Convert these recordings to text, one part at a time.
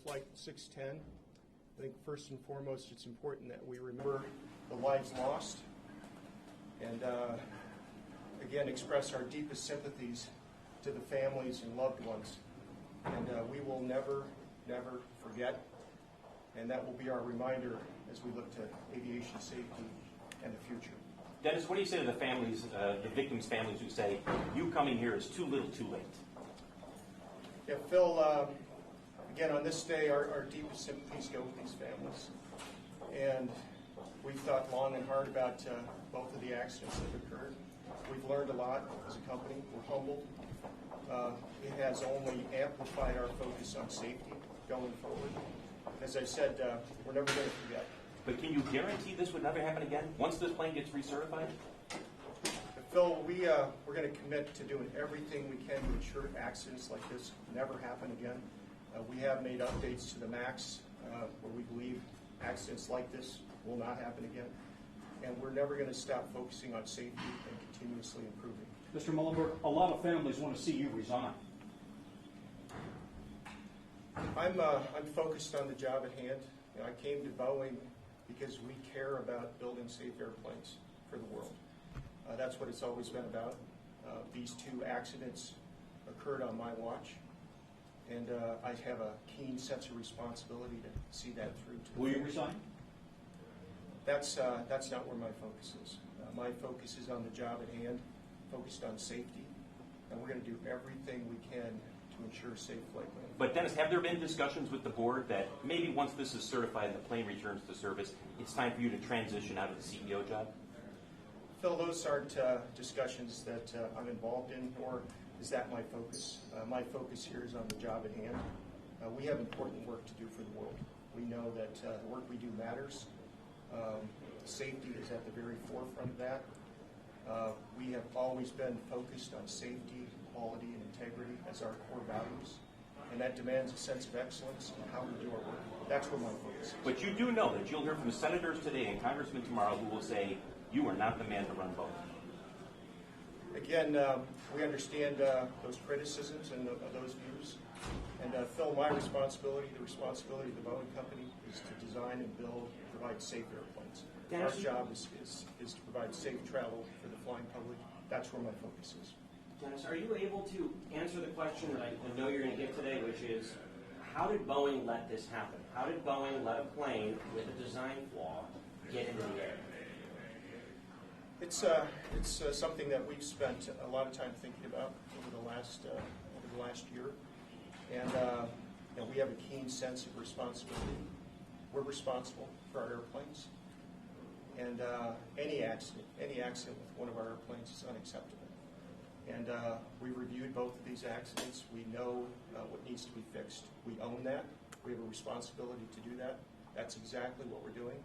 Flight 610. I think first and foremost it's important that we remember the lives lost and again express our deepest sympathies to the families and loved ones. And we will never forget, and that will be our reminder as we look to aviation safety and the future. Dennis, what do you say to the families, the victims' families who say, you coming here is too little too late? Yeah, Phil, again, on this day, our deepest sympathies go with these families. And we've thought long and hard about both of the accidents that have occurred. We've learned a lot as a company. We're humbled. It has only amplified our focus on safety going forward. As I said, we're never going to forget. But can you guarantee this would never happen again once this plane gets recertified? Phil, we're going to commit to doing everything we can to ensure accidents like this never happen again. We have made updates to the MAX where we believe accidents like this will not happen again. And we're never going to stop focusing on safety and continuously improving. Mr. Muilenburg, a lot of families want to see you resign. I'm focused on the job at hand. You know, I came to Boeing because we care about building safe airplanes for the world. That's what it's always been about. These two accidents occurred on my watch, and I have a keen sense of responsibility to see that through. Will you resign? That's not where my focus is. My focus is on the job at hand, focused on safety, and we're going to do everything we can to ensure safe flight landing. But Dennis, have there been discussions with the board that maybe once this is certified and the plane returns to service, it's time for you to transition out of the CEO job? Phil, those aren't discussions that I'm involved in, nor is that my focus. My focus here is on the job at hand. We have important work to do for the world. We know that the work we do matters. Safety is at the very forefront of that. We have always been focused on safety, quality, and integrity as our core values, and that demands a sense of excellence in how we do our work. That's where my focus is. But you do know that you'll hear from senators today and congressmen tomorrow who will say, you are not the man to run Boeing. Again, we understand those criticisms and those views. And Phil, my responsibility, the responsibility of the Boeing company, is to design and build and provide safe airplanes. Dennis, our job is to provide safe travel for the flying public. That's where my focus is. Dennis, are you able to answer the question that I know you're going to give today, which is, how did Boeing let this happen? How did Boeing let a plane with a design flaw get into the air? It's something that we've spent a lot of time thinking about over the last year, and you know, we have a keen sense of responsibility. We're responsible for our airplanes, and any accident with one of our airplanes is unacceptable. And we reviewed both of these accidents. We know what needs to be fixed. We own that. We have a responsibility to do that. That's exactly what we're doing.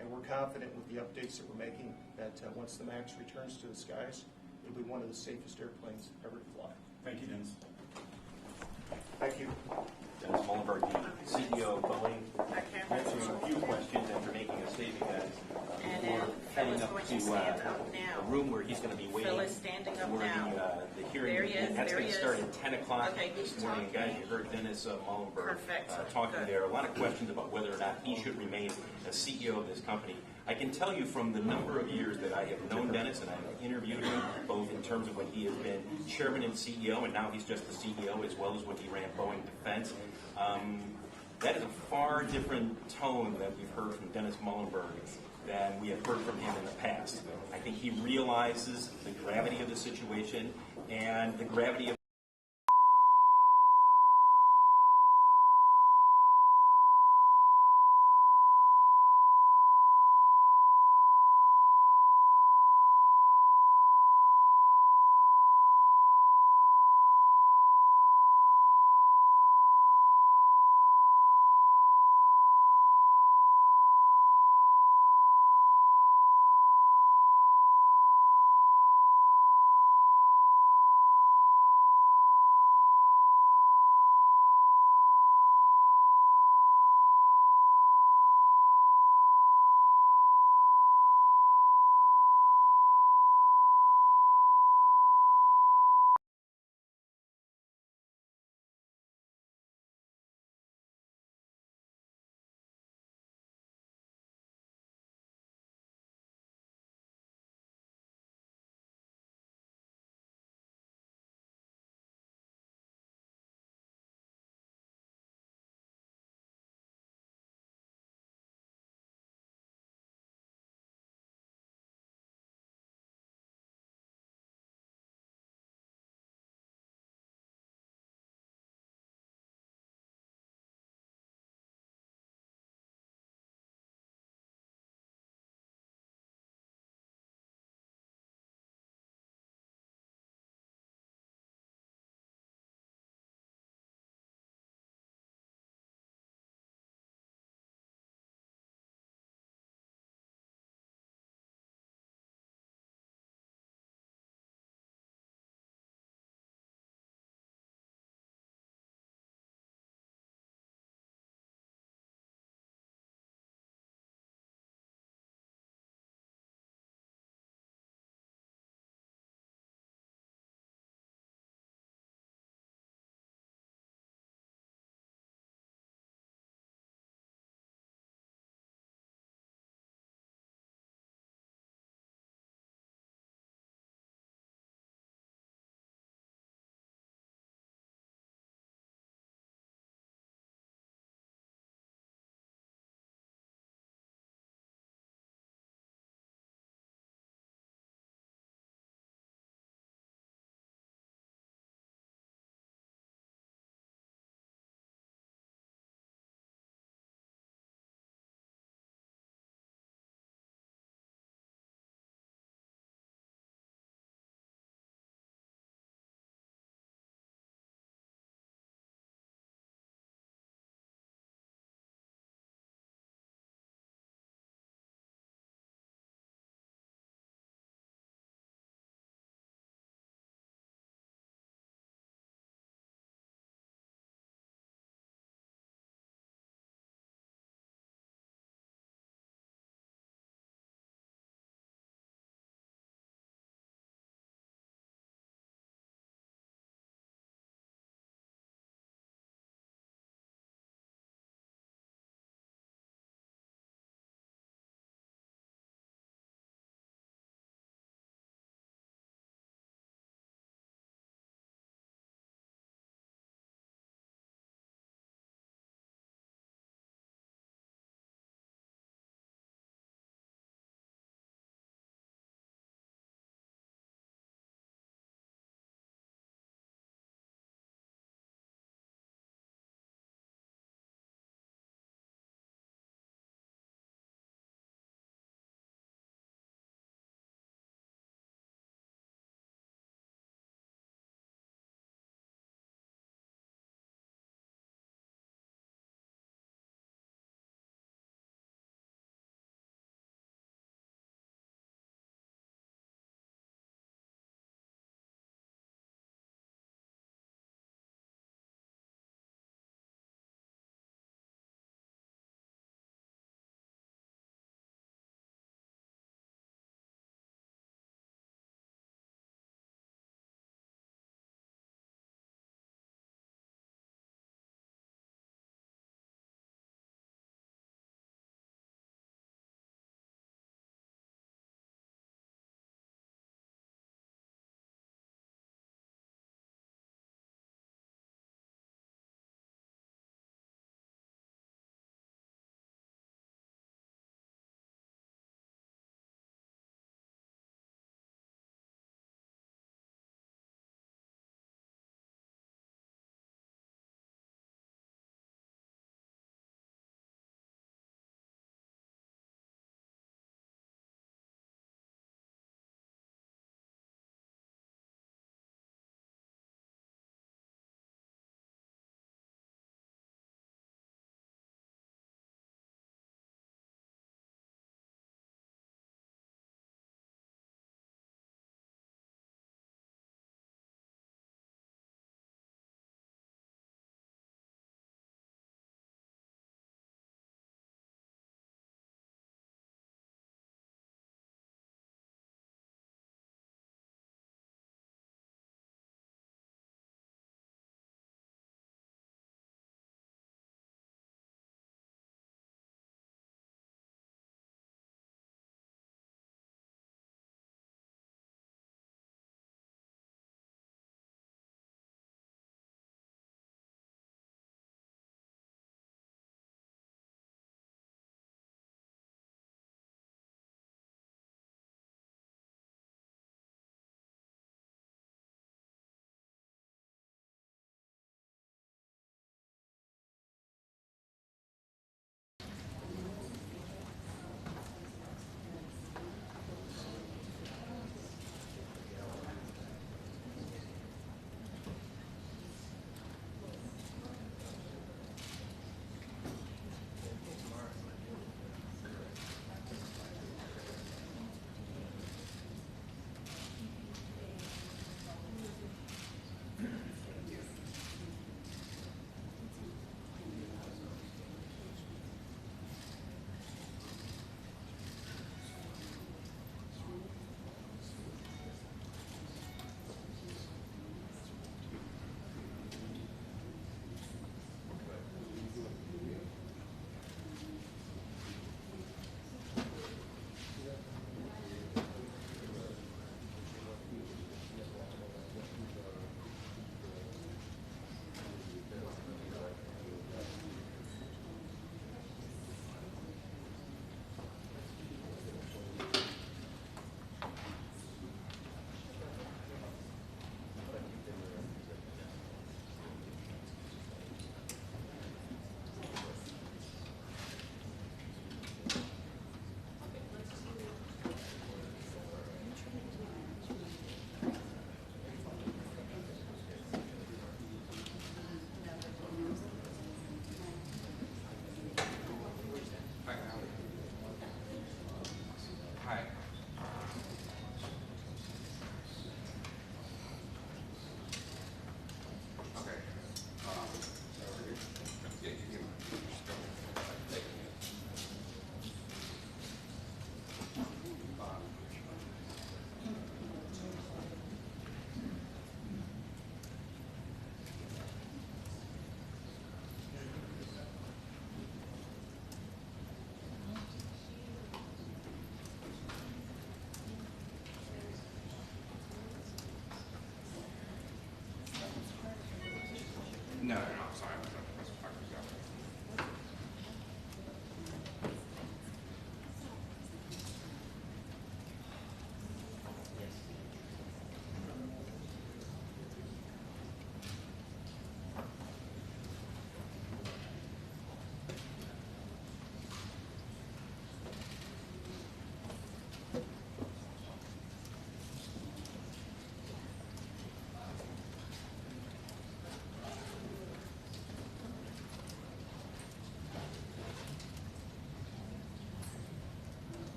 And we're confident with the updates that we're making that once the MAX returns to the skies, it'll be one of the safest airplanes ever to fly. Thank you, Dennis. Thank you. Dennis Muilenburg, the CEO of Boeing, answering a few questions after making a statement that we're heading up to a room where he's going to be waiting Phil is standing up for now. the hearing. There he is. That's There going he to is. start at 10 o'clock Okay, this he's morning. talking. Guys, you heard Dennis Muilenburg Perfect. talking Good. there. A lot of questions about whether or not he should remain as CEO of this company. I can tell you from the number of years that I have known Dennis and I've interviewed him, both in terms of when he has been chairman and CEO, and now he's just the CEO, as well as when he ran Boeing Defense. That is a far different tone that we've heard from Dennis Muilenburg than we have heard from him in the past. I think he realizes the gravity of the situation and the gravity of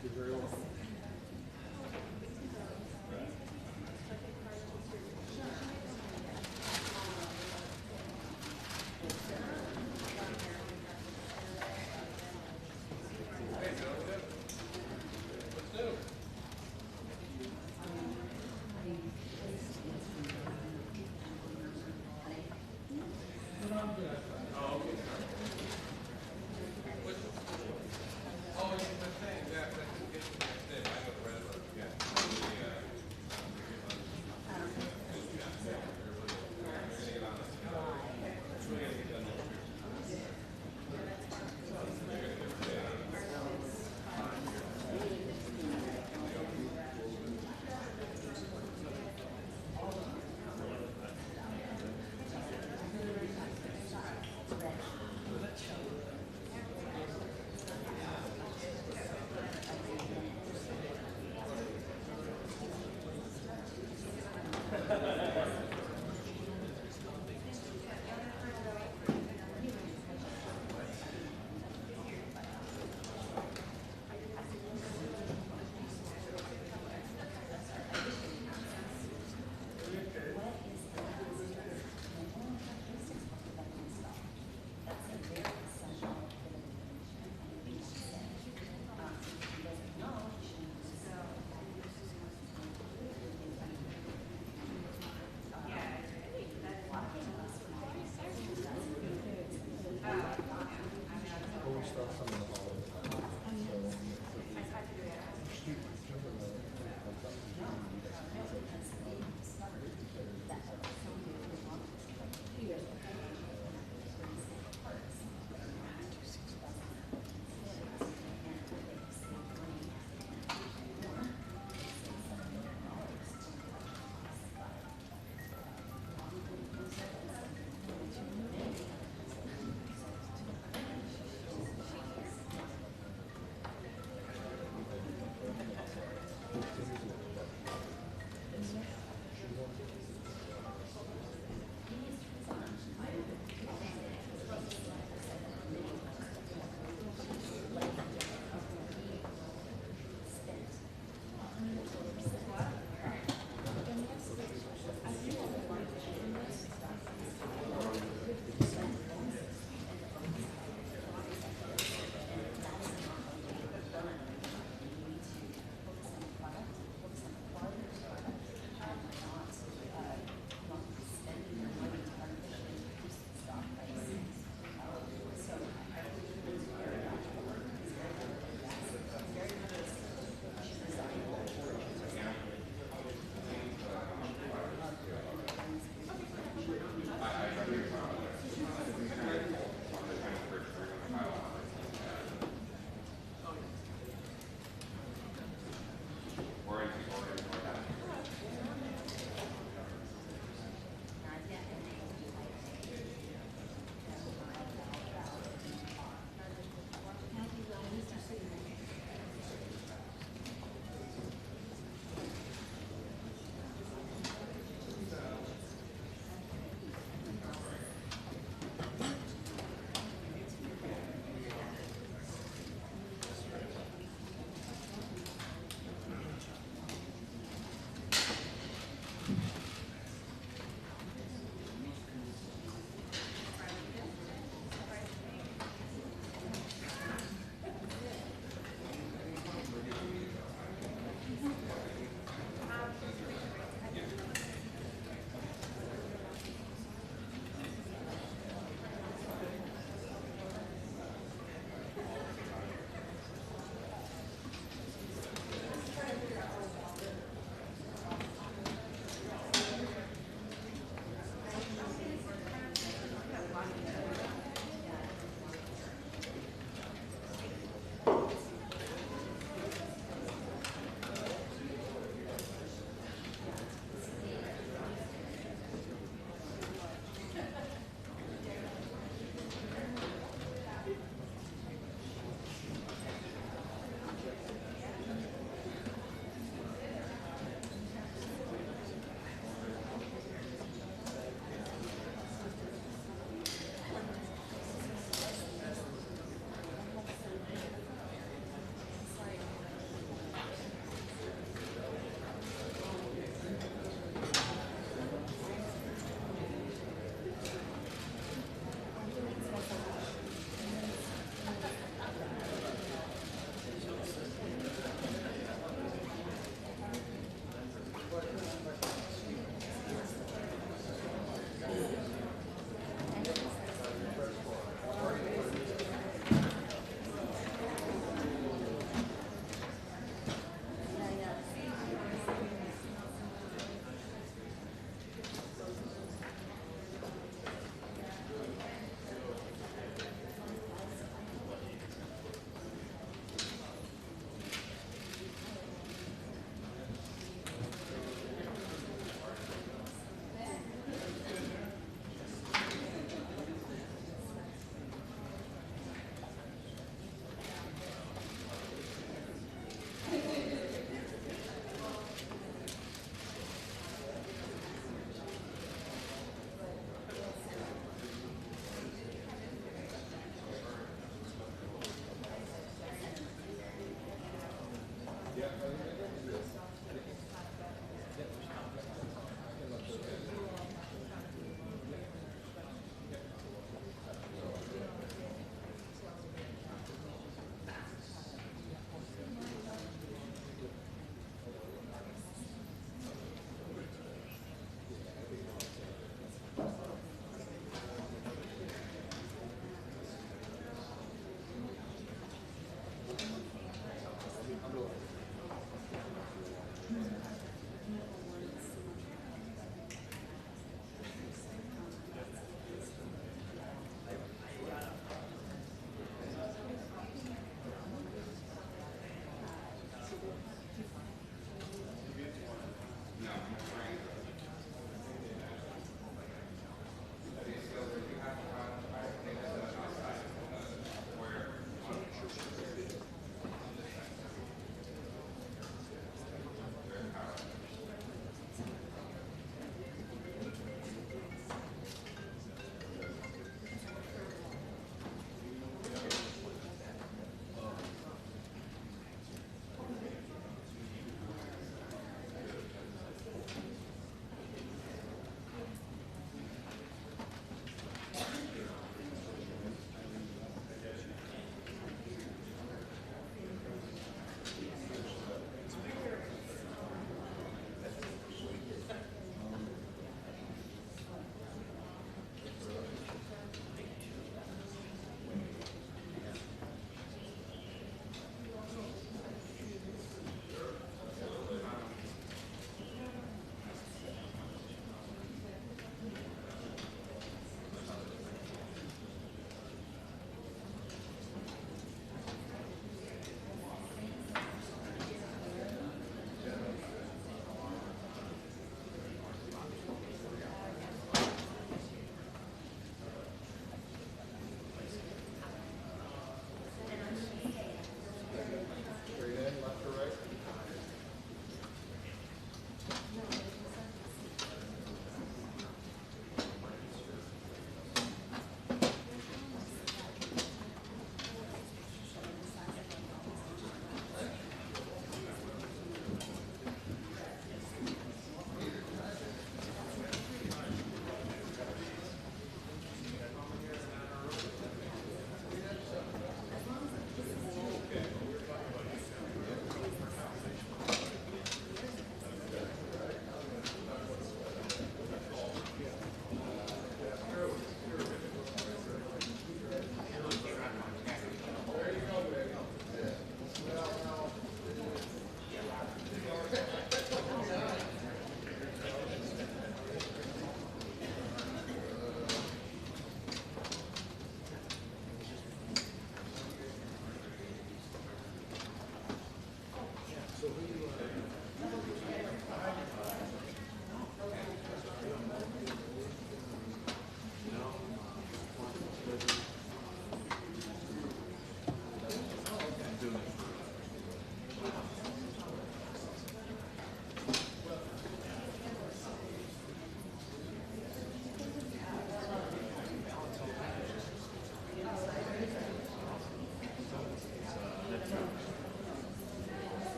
You're very welcome. Oh, you were saying that I couldn't get to that day.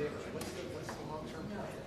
what's the long-term plan?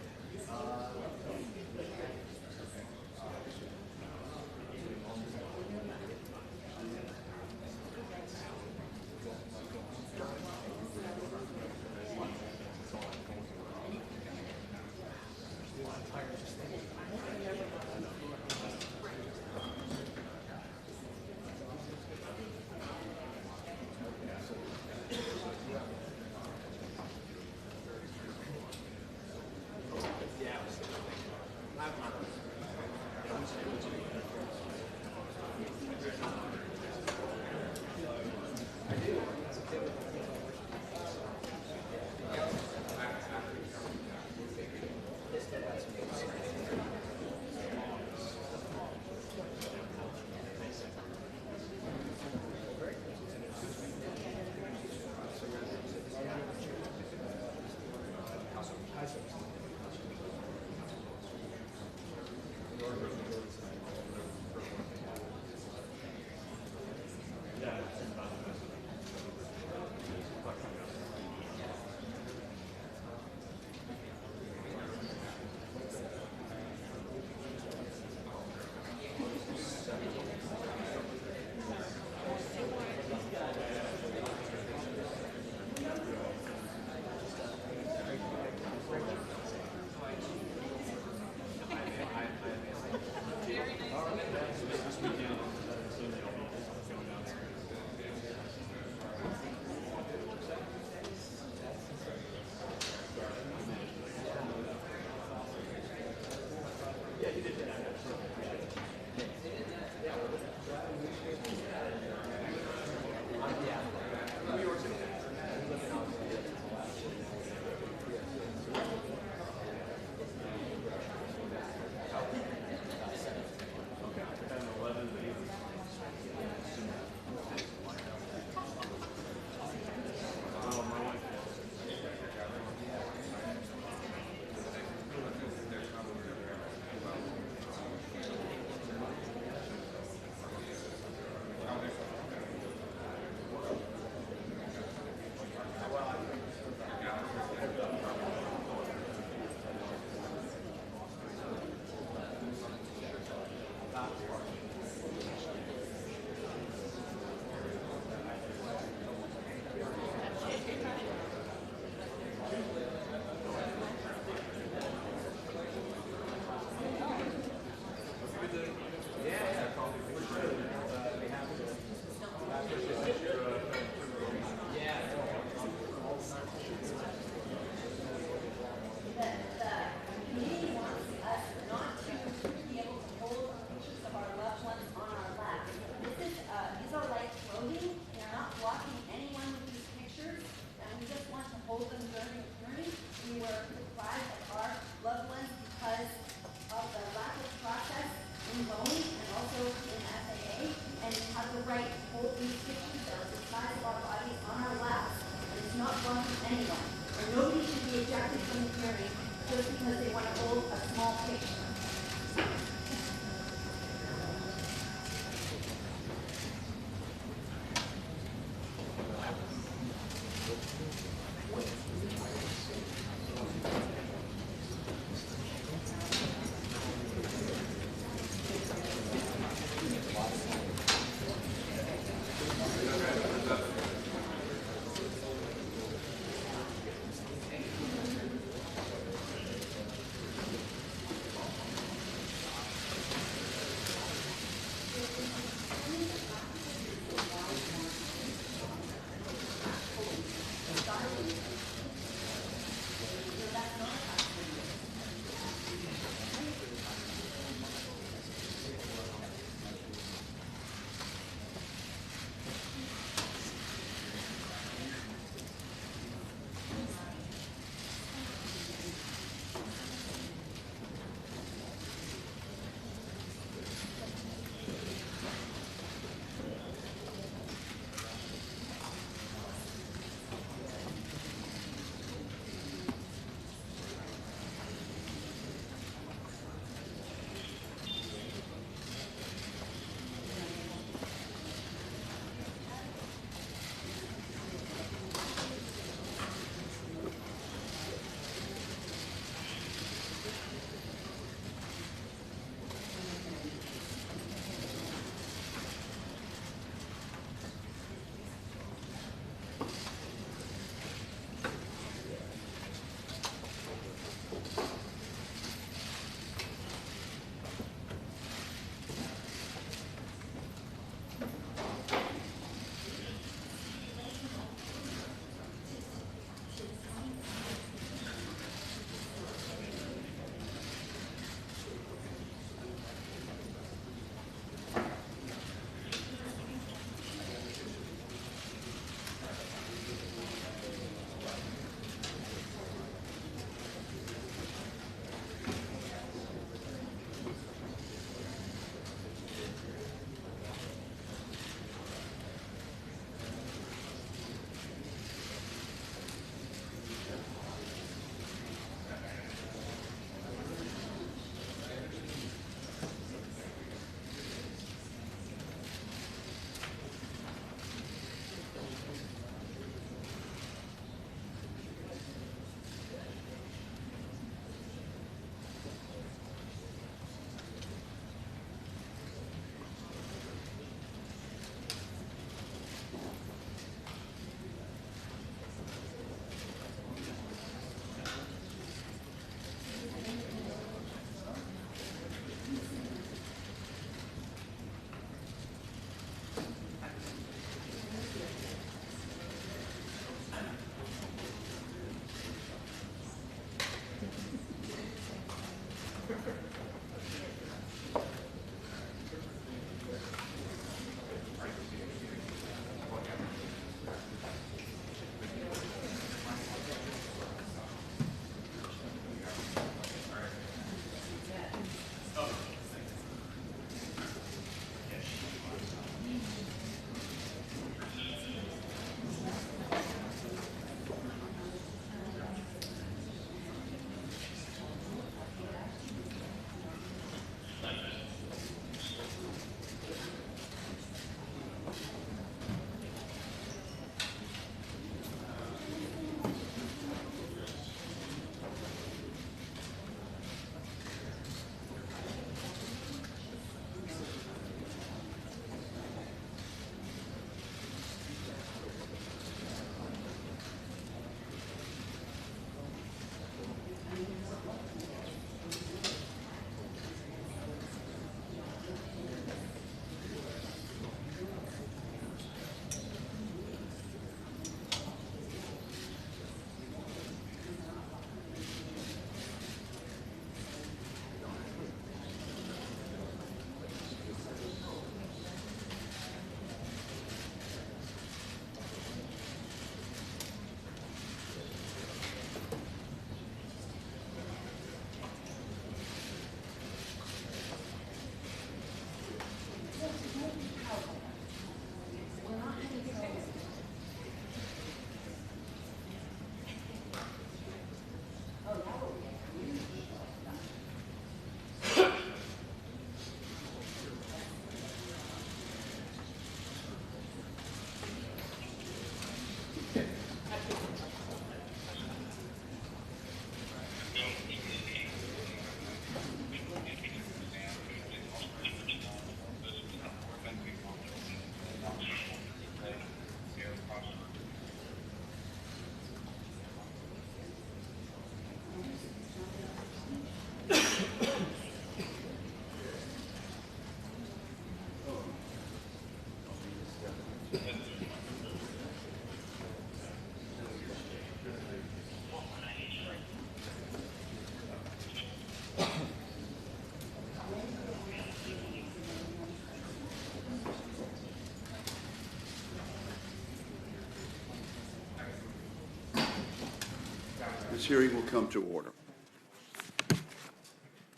This hearing will come to order.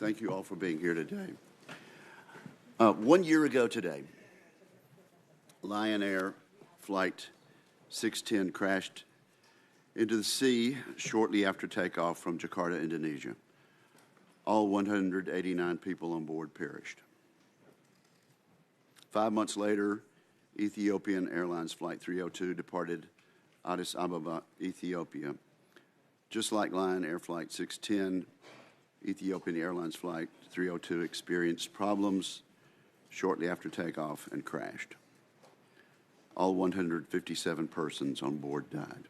Thank you all for being here today. 1 year ago today, Lion Air Flight 610 crashed into the sea shortly after takeoff from Jakarta, Indonesia. All 189 people on board perished. 5 months later, Ethiopian Airlines Flight 302 departed Addis Ababa, Ethiopia. Just like Lion Air Flight 610, Ethiopian Airlines Flight 302 experienced problems shortly after takeoff and crashed. All 157 persons on board died.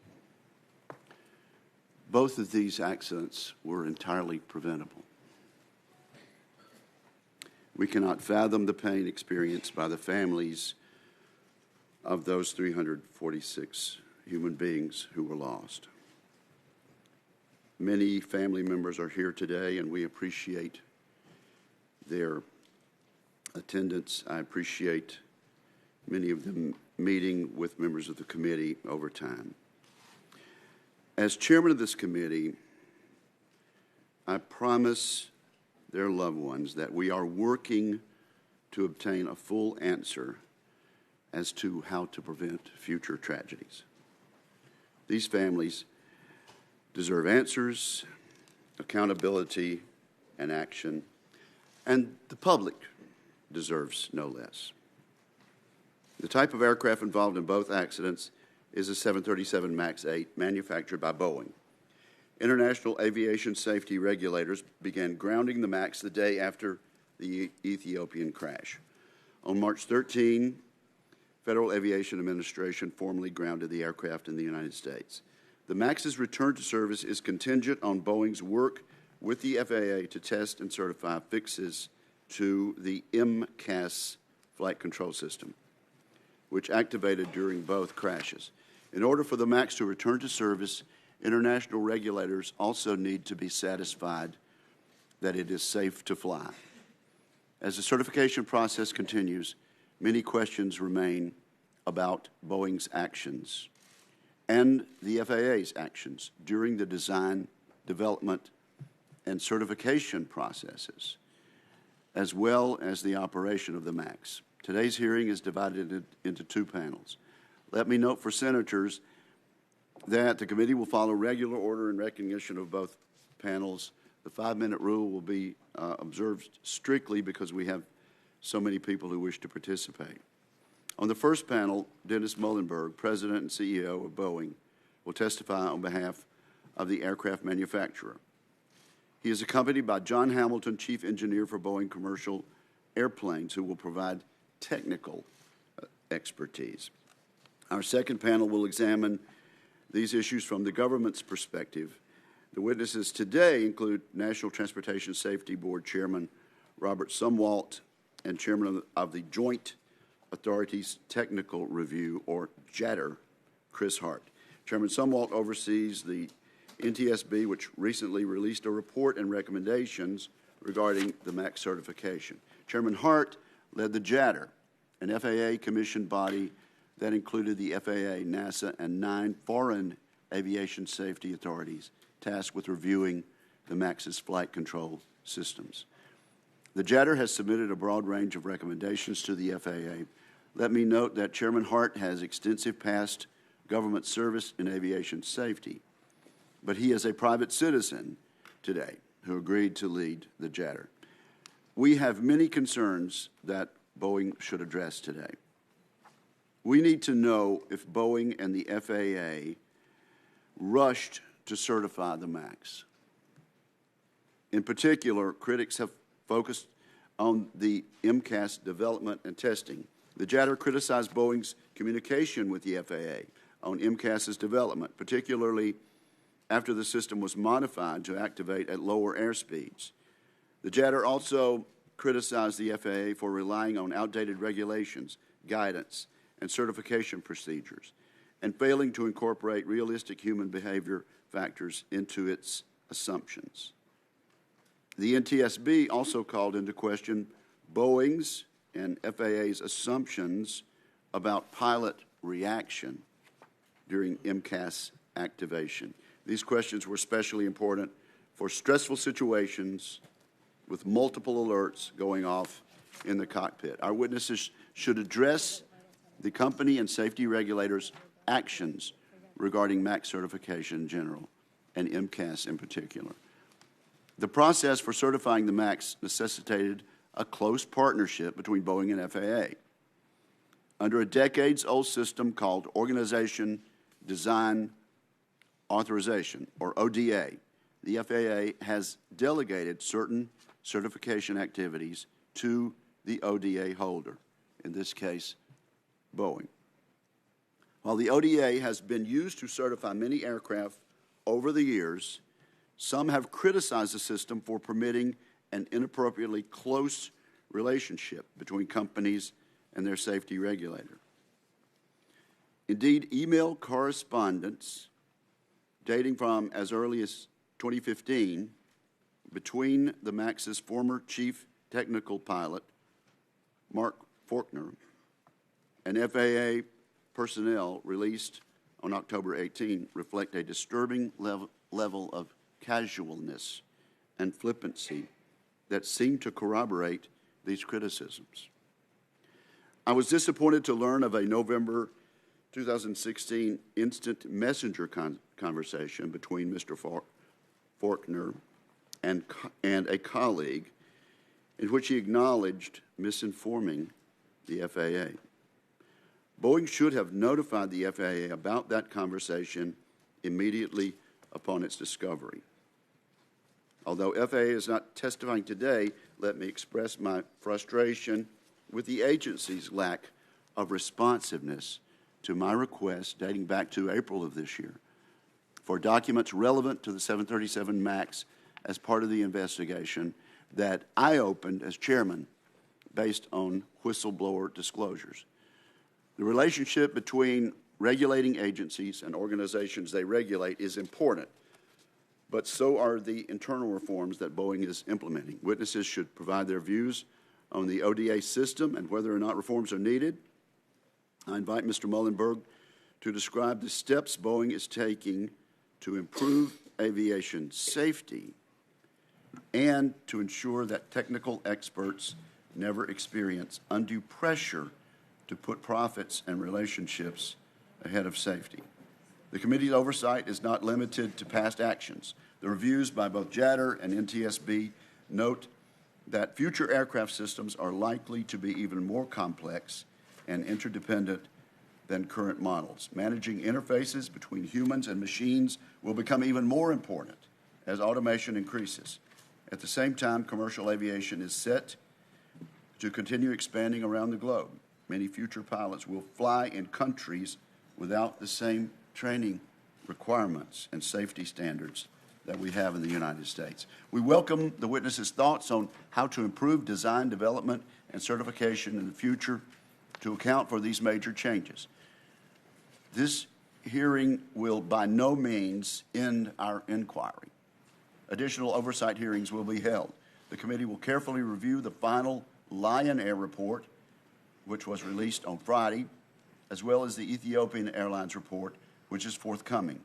Both of these accidents were entirely preventable. We cannot fathom the pain experienced by the families of those 346 human beings who were lost. Many family members are here today, and we appreciate their attendance. I appreciate many of them meeting with members of the committee over time. As chairman of this committee, I promise their loved ones that we are working to obtain a full answer as to how to prevent future tragedies. These families deserve answers, accountability, and action, and the public deserves no less. The type of aircraft involved in both accidents is a 737 MAX 8 manufactured by Boeing. International aviation safety regulators began grounding the MAX the day after the Ethiopian crash. On March 13, Federal Aviation Administration formally grounded the aircraft in the United States. The MAX's return to service is contingent on Boeing's work with the FAA to test and certify fixes to the MCAS flight control system, which activated during both crashes. In order for the MAX to return to service, international regulators also need to be satisfied that it is safe to fly. As the certification process continues, many questions remain about Boeing's actions and the FAA's actions during the design, development, and certification processes, as well as the operation of the MAX. Today's hearing is divided into two panels. Let me note for senators that the committee will follow regular order in recognition of both panels. The 5-minute rule will be observed strictly because we have so many people who wish to participate. On the first panel, Dennis Muilenburg, President and CEO of Boeing, will testify on behalf of the aircraft manufacturer. He is accompanied by John Hamilton, Chief Engineer for Boeing Commercial Airplanes, who will provide technical expertise. Our second panel will examine these issues from the government's perspective. The witnesses today include National Transportation Safety Board Chairman Robert Sumwalt and Chairman of the Joint Authorities Technical Review, or JATR, Chris Hart. Chairman Sumwalt oversees the NTSB, which recently released a report and recommendations regarding the MAX certification. Chairman Hart led the JATR, an FAA-commissioned body that included the FAA, NASA, and 9 foreign aviation safety authorities tasked with reviewing the MAX's flight control systems. The JATR has submitted a broad range of recommendations to the FAA. Let me note that Chairman Hart has extensive past government service in aviation safety, but he is a private citizen today who agreed to lead the JATR. We have many concerns that Boeing should address today. We need to know if Boeing and the FAA rushed to certify the MAX. In particular, critics have focused on the MCAS development and testing. The JATR criticized Boeing's communication with the FAA on MCAS's development, particularly after the system was modified to activate at lower airspeeds. The JATR also criticized the FAA for relying on outdated regulations, guidance, and certification procedures, and failing to incorporate realistic human behavior factors into its assumptions. The NTSB also called into question Boeing's and FAA's assumptions about pilot reaction during MCAS activation. These questions were especially important for stressful situations with multiple alerts going off in the cockpit. Our witnesses should address the company and safety regulators' actions regarding MAX certification in general and MCAS in particular. The process for certifying the MAX necessitated a close partnership between Boeing and FAA. Under a decades-old system called Organization Design Authorization, or ODA, the FAA has delegated certain certification activities to the ODA holder, in this case, Boeing. While the ODA has been used to certify many aircraft over the years, some have criticized the system for permitting an inappropriately close relationship between companies and their safety regulator. Indeed, email correspondence dating from as early as 2015 between the MAX's former chief technical pilot, Mark Faulkner, and FAA personnel released on October 18 reflect a disturbing level of casualness and flippancy that seem to corroborate these criticisms. I was disappointed to learn of a November 2016 instant messenger conversation between Mr. Faulkner and a colleague in which he acknowledged misinforming the FAA. Boeing should have notified the FAA about that conversation immediately upon its discovery. Although FAA is not testifying today, let me express my frustration with the agency's lack of responsiveness to my request dating back to April of this year for documents relevant to the 737 MAX as part of the investigation that I opened as chairman based on whistleblower disclosures. The relationship between regulating agencies and organizations they regulate is important, but so are the internal reforms that Boeing is implementing. Witnesses should provide their views on the ODA system and whether or not reforms are needed. I invite Mr. Muilenburg to describe the steps Boeing is taking to improve aviation safety and to ensure that technical experts never experience undue pressure to put profits and relationships ahead of safety. The committee's oversight is not limited to past actions. The reviews by both JADR and NTSB note that future aircraft systems are likely to be even more complex and interdependent than current models. Managing interfaces between humans and machines will become even more important as automation increases. At the same time, commercial aviation is set to continue expanding around the globe. Many future pilots will fly in countries without the same training requirements and safety standards that we have in the United States. We welcome the witnesses' thoughts on how to improve design, development, and certification in the future to account for these major changes. This hearing will by no means end our inquiry. Additional oversight hearings will be held. The committee will carefully review the final Lion Air report, which was released on Friday, as well as the Ethiopian Airlines report, which is forthcoming.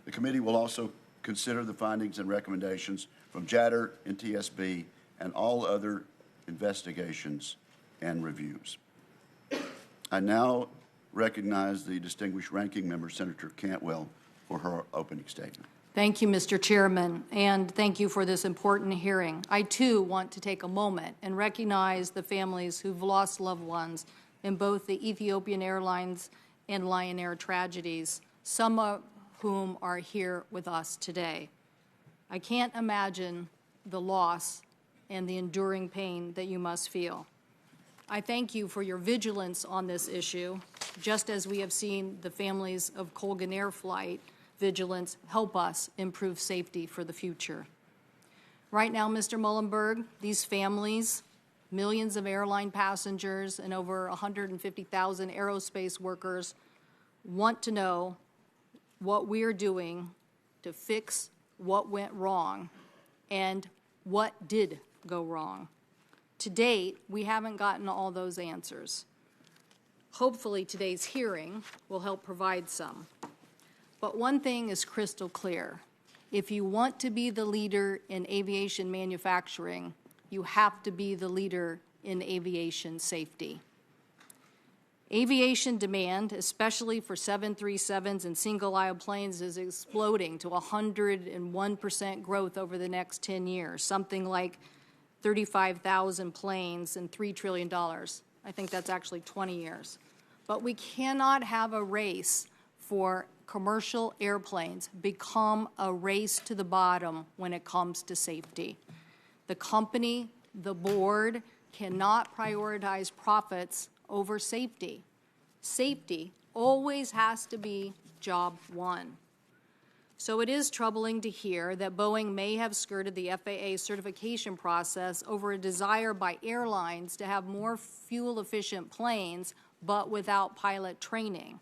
The committee will also consider the findings and recommendations from JADR, NTSB, and all other investigations and reviews. I now recognize the distinguished ranking member, Senator Cantwell, for her opening statement. Thank you, Mr. Chairman, and thank you for this important hearing. I, too, want to take a moment and recognize the families who've lost loved ones in both the Ethiopian Airlines and Lion Air tragedies, some of whom are here with us today. I can't imagine the loss and the enduring pain that you must feel. I thank you for your vigilance on this issue, just as we have seen the families of Colgan Air flight vigilance help us improve safety for the future. Right now, Mr. Muilenburg, these families, millions of airline passengers, and over 150,000 aerospace workers want to know what we are doing to fix what went wrong and what did go wrong. To date, we haven't gotten all those answers. Hopefully, today's hearing will help provide some. But one thing is crystal clear. If you want to be the leader in aviation manufacturing, you have to be the leader in aviation safety. Aviation demand, especially for 737s and single-aisle planes, is exploding to 101% growth over the next 10 years, something like 35,000 planes and $3 trillion. I think that's actually 20 years. But we cannot have a race for commercial airplanes become a race to the bottom when it comes to safety. The company, the board, cannot prioritize profits over safety. Safety always has to be job one. So it is troubling to hear that Boeing may have skirted the FAA certification process over a desire by airlines to have more fuel-efficient planes, but without pilot training.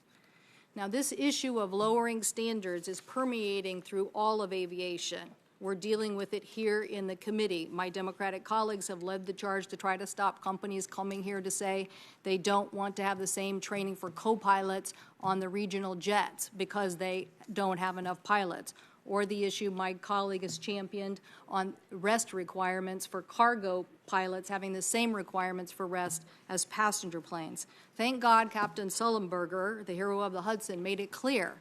Now, this issue of lowering standards is permeating through all of aviation. We're dealing with it here in the committee. My Democratic colleagues have led the charge to try to stop companies coming here to say they don't want to have the same training for co-pilots on the regional jets because they don't have enough pilots. Or the issue my colleague has championed on rest requirements for cargo pilots having the same requirements for rest as passenger planes. Thank God Captain Sullenberger, the hero of the Hudson, made it clear.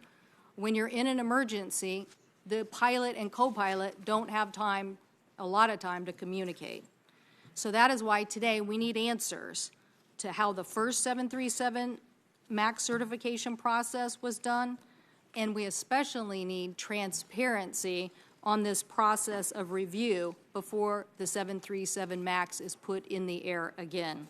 When you're in an emergency, the pilot and co-pilot don't have time, a lot of time, to communicate. So that is why today we need answers to how the first 737 MAX certification process was done, and we especially need transparency on this process of review before the 737 MAX is put in the air again.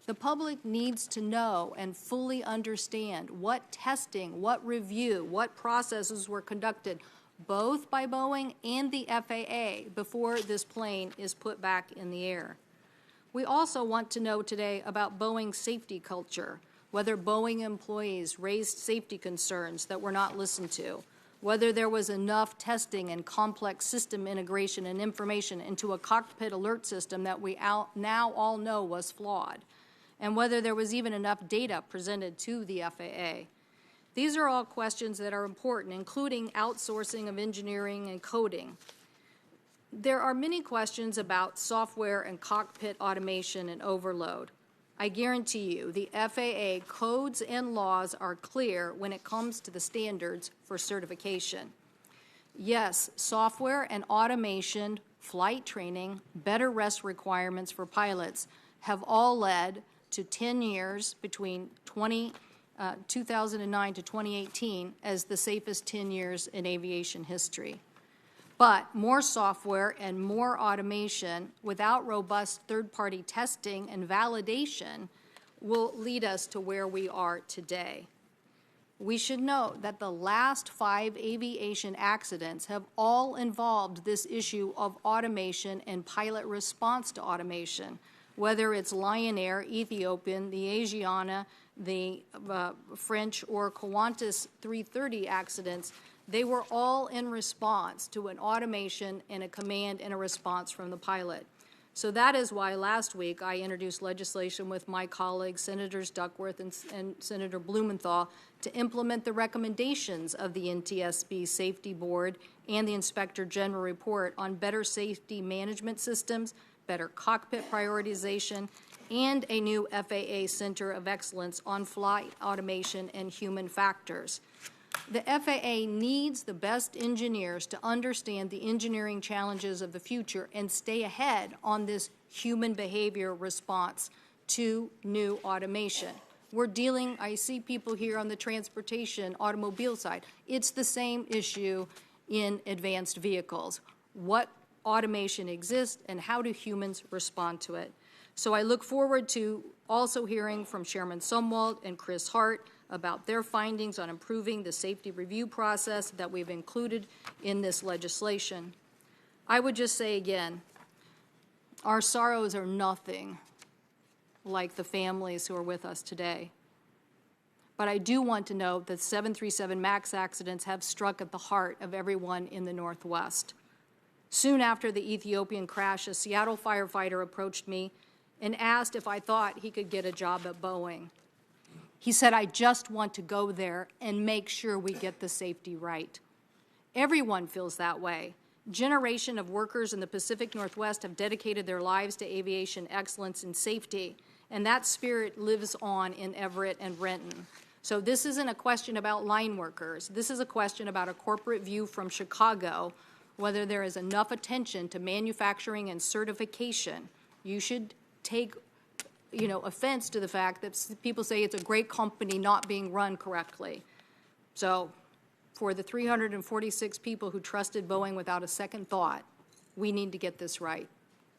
The public needs to know and fully understand what testing, what review, what processes were conducted both by Boeing and the FAA before this plane is put back in the air. We also want to know today about Boeing's safety culture, whether Boeing employees raised safety concerns that were not listened to, whether there was enough testing and complex system integration and information into a cockpit alert system that we now all know was flawed, and whether there was even enough data presented to the FAA. These are all questions that are important, including outsourcing of engineering and coding. There are many questions about software and cockpit automation and overload. I guarantee you the FAA codes and laws are clear when it comes to the standards for certification. Yes, software and automation, flight training, better rest requirements for pilots have all led to 10 years between 2009 to 2018 as the safest 10 years in aviation history. But more software and more automation without robust third-party testing and validation will lead us to where we are today. We should note that the last 5 aviation accidents have all involved this issue of automation and pilot response to automation, whether it's Lion Air, Ethiopian, the Asiana, the French, or Qantas 330 accidents. They were all in response to an automation and a command and a response from the pilot. So that is why last week I introduced legislation with my colleagues, Senators Duckworth and Senator Blumenthal, to implement the recommendations of the NTSB Safety Board and the Inspector General report on better safety management systems, better cockpit prioritization, and a new FAA Center of Excellence on flight automation and human factors. The FAA needs the best engineers to understand the engineering challenges of the future and stay ahead on this human behavior response to new automation. We're dealing, I see people here on the transportation automobile side. It's the same issue in advanced vehicles. What automation exists and how do humans respond to it? So I look forward to also hearing from Chairman Sumwalt and Chris Hart about their findings on improving the safety review process that we've included in this legislation. I would just say again, our sorrows are nothing like the families who are with us today. But I do want to note that 737 MAX accidents have struck at the heart of everyone in the Northwest. Soon after the Ethiopian crash, a Seattle firefighter approached me and asked if I thought he could get a job at Boeing. He said, I just want to go there and make sure we get the safety right. Everyone feels that way. Generation of workers in the Pacific Northwest have dedicated their lives to aviation excellence and safety, and that spirit lives on in Everett and Renton. So this isn't a question about line workers. This is a question about a corporate view from Chicago, whether there is enough attention to manufacturing and certification. You should take, offense to the fact that people say it's a great company not being run correctly. So for the 346 people who trusted Boeing without a second thought, we need to get this right.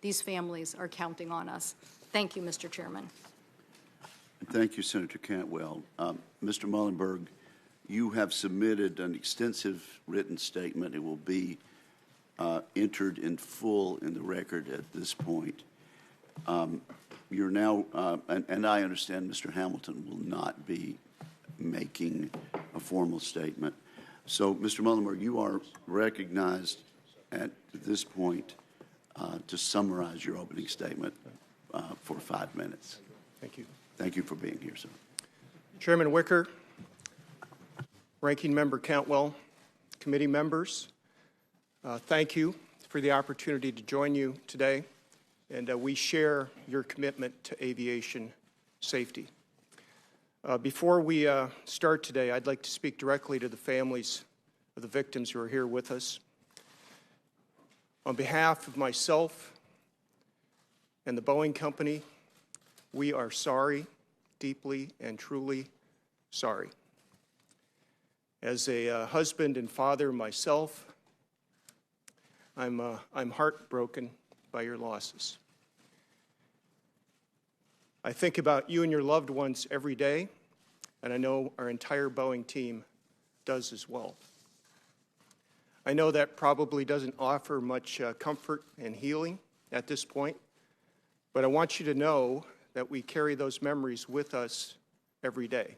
These families are counting on us. Thank you, Mr. Chairman. Thank you, Senator Cantwell. Mr. Muilenburg, you have submitted an extensive written statement. It will be entered in full in the record at this point. You're now, and I understand Mr. Hamilton will not be making a formal statement. So, Mr. Muilenburg, you are recognized at this point to summarize your opening statement for 5 minutes. Thank you. Thank you for being here, sir. Chairman Wicker, Ranking Member Cantwell, committee members, thank you for the opportunity to join you today, and we share your commitment to aviation safety. Before we start today, I'd like to speak directly to the families of the victims who are here with us. On behalf of myself and the Boeing Company, we are sorry, deeply and truly sorry. As a husband and father myself, I'm heartbroken by your losses. I think about you and your loved ones every day, and I know our entire Boeing team does as well. I know that probably doesn't offer much comfort and healing at this point, but I want you to know that we carry those memories with us every day.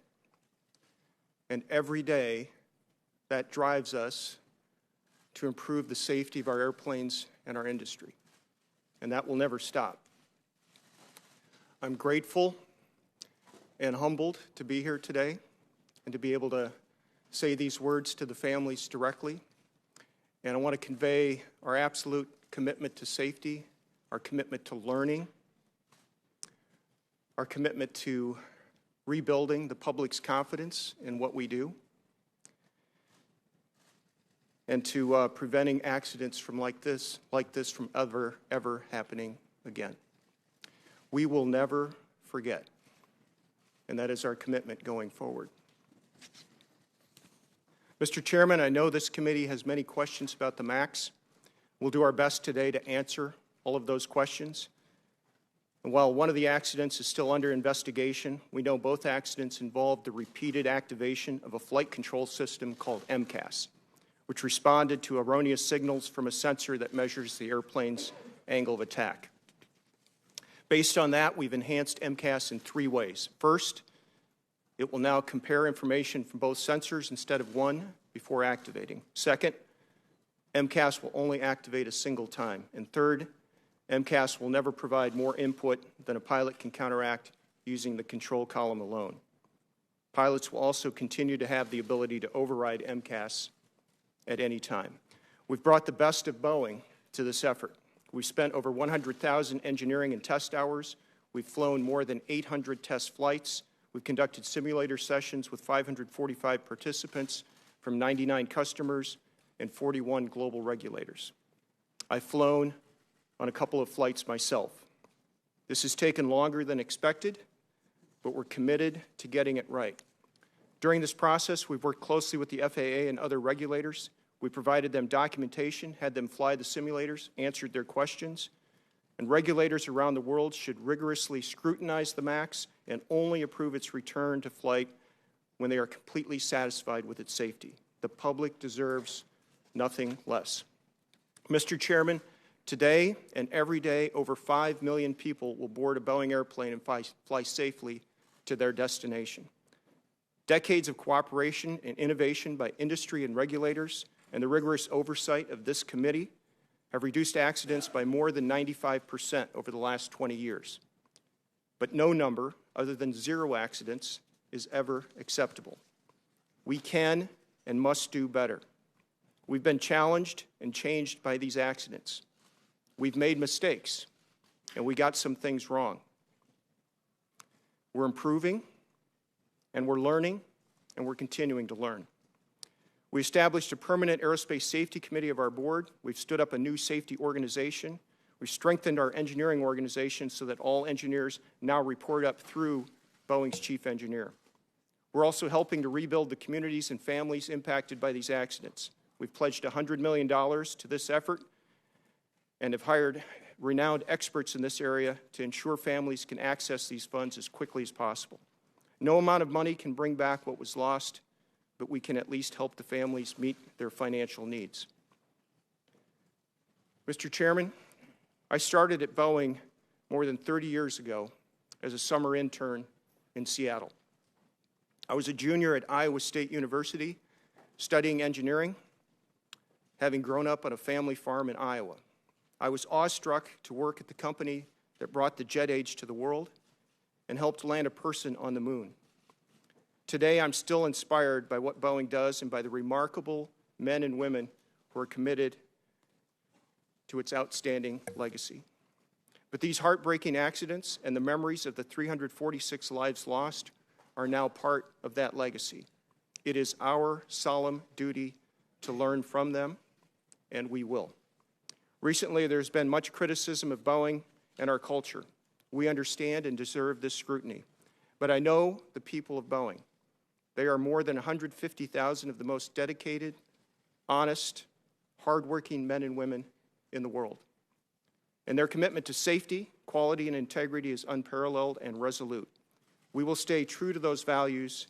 And every day, that drives us to improve the safety of our airplanes and our industry. And that will never stop. I'm grateful and humbled to be here today and to be able to say these words to the families directly. And I want to convey our absolute commitment to safety, our commitment to learning, our commitment to rebuilding the public's confidence in what we do, and to preventing accidents from like this from ever happening again. We will never forget, and that is our commitment going forward. Mr. Chairman, I know this committee has many questions about the MAX. We'll do our best today to answer all of those questions. And while one of the accidents is still under investigation, we know both accidents involved the repeated activation of a flight control system called MCAS, which responded to erroneous signals from a sensor that measures the airplane's angle of attack. Based on that, we've enhanced MCAS in 3 ways. First, it will now compare information from both sensors instead of one before activating. Second, MCAS will only activate a single time. And third, MCAS will never provide more input than a pilot can counteract using the control column alone. Pilots will also continue to have the ability to override MCAS at any time. We've brought the best of Boeing to this effort. We've spent over 100,000 engineering and test hours. We've flown more than 800 test flights. We've conducted simulator sessions with 545 participants from 99 customers and 41 global regulators. I've flown on a couple of flights myself. This has taken longer than expected, but we're committed to getting it right. During this process, we've worked closely with the FAA and other regulators. We provided them documentation, had them fly the simulators, answered their questions, and regulators around the world should rigorously scrutinize the MAX and only approve its return to flight when they are completely satisfied with its safety. The public deserves nothing less. Mr. Chairman, today and every day, over 5 million people will board a Boeing airplane and fly safely to their destination. Decades of cooperation and innovation by industry and regulators and the rigorous oversight of this committee have reduced accidents by more than 95% over the last 20 years. But no number, other than 0 accidents, is ever acceptable. We can and must do better. We've been challenged and changed by these accidents. We've made mistakes, and we got some things wrong. We're improving, and we're learning, and we're continuing to learn. We established a permanent aerospace safety committee of our board. We've stood up a new safety organization. We've strengthened our engineering organization so that all engineers now report up through Boeing's chief engineer. We're also helping to rebuild the communities and families impacted by these accidents. We've pledged $100 million to this effort and have hired renowned experts in this area to ensure families can access these funds as quickly as possible. No amount of money can bring back what was lost, but we can at least help the families meet their financial needs. Mr. Chairman, I started at Boeing more than 30 years ago as a summer intern in Seattle. I was a junior at Iowa State University studying engineering, having grown up on a family farm in Iowa. I was awestruck to work at the company that brought the jet age to the world and helped land a person on the moon. Today, I'm still inspired by what Boeing does and by the remarkable men and women who are committed to its outstanding legacy. But these heartbreaking accidents and the memories of the 346 lives lost are now part of that legacy. It is our solemn duty to learn from them, and we will. Recently, there's been much criticism of Boeing and our culture. We understand and deserve this scrutiny. But I know the people of Boeing. They are more than 150,000 of the most dedicated, honest, hardworking men and women in the world. And their commitment to safety, quality, and integrity is unparalleled and resolute. We will stay true to those values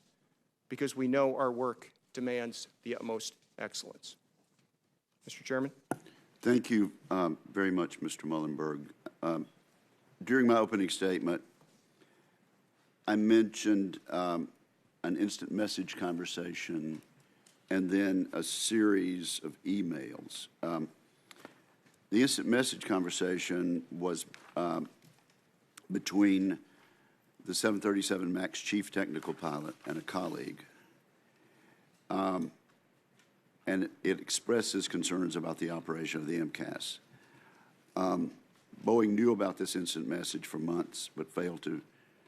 because we know our work demands the utmost excellence. Mr. Chairman. Thank you very much, Mr. Muilenburg. During my opening statement, I mentioned an instant message conversation and then a series of emails. The instant message conversation was between the 737 MAX chief technical pilot and a colleague. And it expresses concerns about the operation of the MCAS. Boeing knew about this instant message for months, but failed to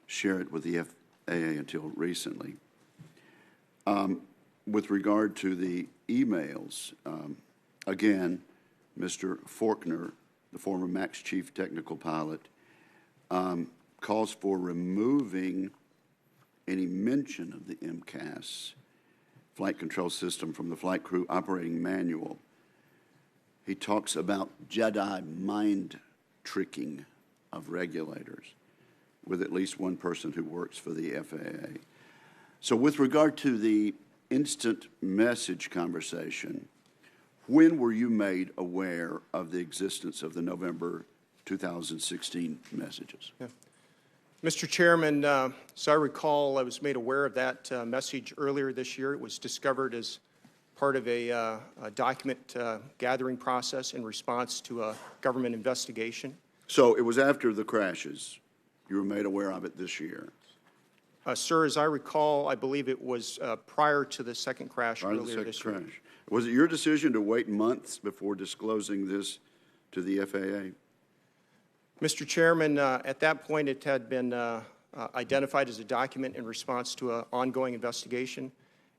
share it with the FAA until recently. With regard to the emails, again, Mr. Faulkner, the former MAX chief technical pilot, calls for removing any mention of the MCAS flight control system from the flight crew operating manual. He talks about Jedi mind tricking of regulators with at least one person who works for the FAA. So with regard to the instant message conversation, when were you made aware of the existence of the November 2016 messages? Yeah. Mr. Chairman, so I recall I was made aware of that message earlier this year. It was discovered as part of a document gathering process in response to a government investigation. So it was after the crashes. You were made aware of it this year. Sir, as I recall, I believe it was prior to the second crash earlier this year. Was it your decision to wait months before disclosing this to the FAA? Mr. Chairman, at that point it had been identified as a document in response to an ongoing investigation,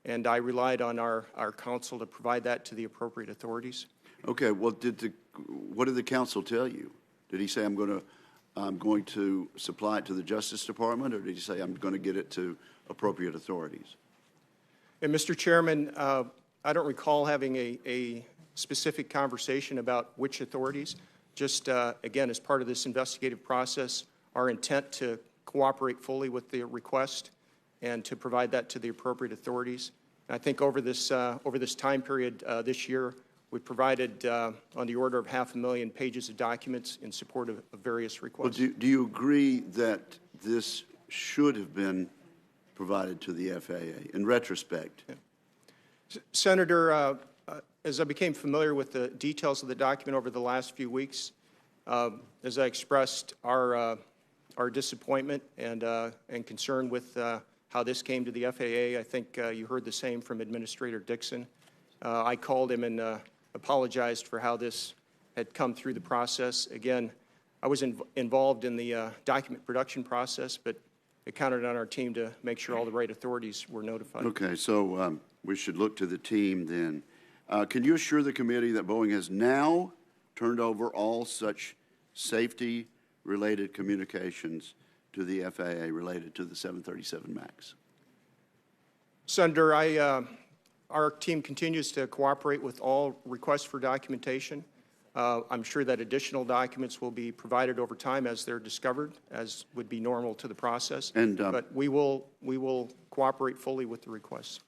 and I relied on our counsel to provide that to the appropriate authorities. Okay, well, what did the counsel tell you? Did he say, I'm going to supply it to the Justice Department, or did he say, I'm going to get it to appropriate authorities? And Mr. Chairman, I don't recall having a specific conversation about which authorities. Just, again, as part of this investigative process, our intent to cooperate fully with the request and to provide that to the appropriate authorities. And I think over this time period this year, we've provided on the order of 500,000 pages of documents in support of various requests. Well, do you agree that this should have been provided to the FAA in retrospect? Yeah. Senator, as I became familiar with the details of the document over the last few weeks, as I expressed our disappointment and concern with how this came to the FAA, I think you heard the same from Administrator Dixon. I called him and apologized for how this had come through the process. Again, I was involved in the document production process, but it counted on our team to make sure all the right authorities were notified. Okay, so we should look to the team then. Can you assure the committee that Boeing has now turned over all such safety-related communications to the FAA related to the 737 MAX? Senator, our team continues to cooperate with all requests for documentation. I'm sure that additional documents will be provided over time as they're discovered, as would be normal to the process. And, but we will cooperate fully with the requests.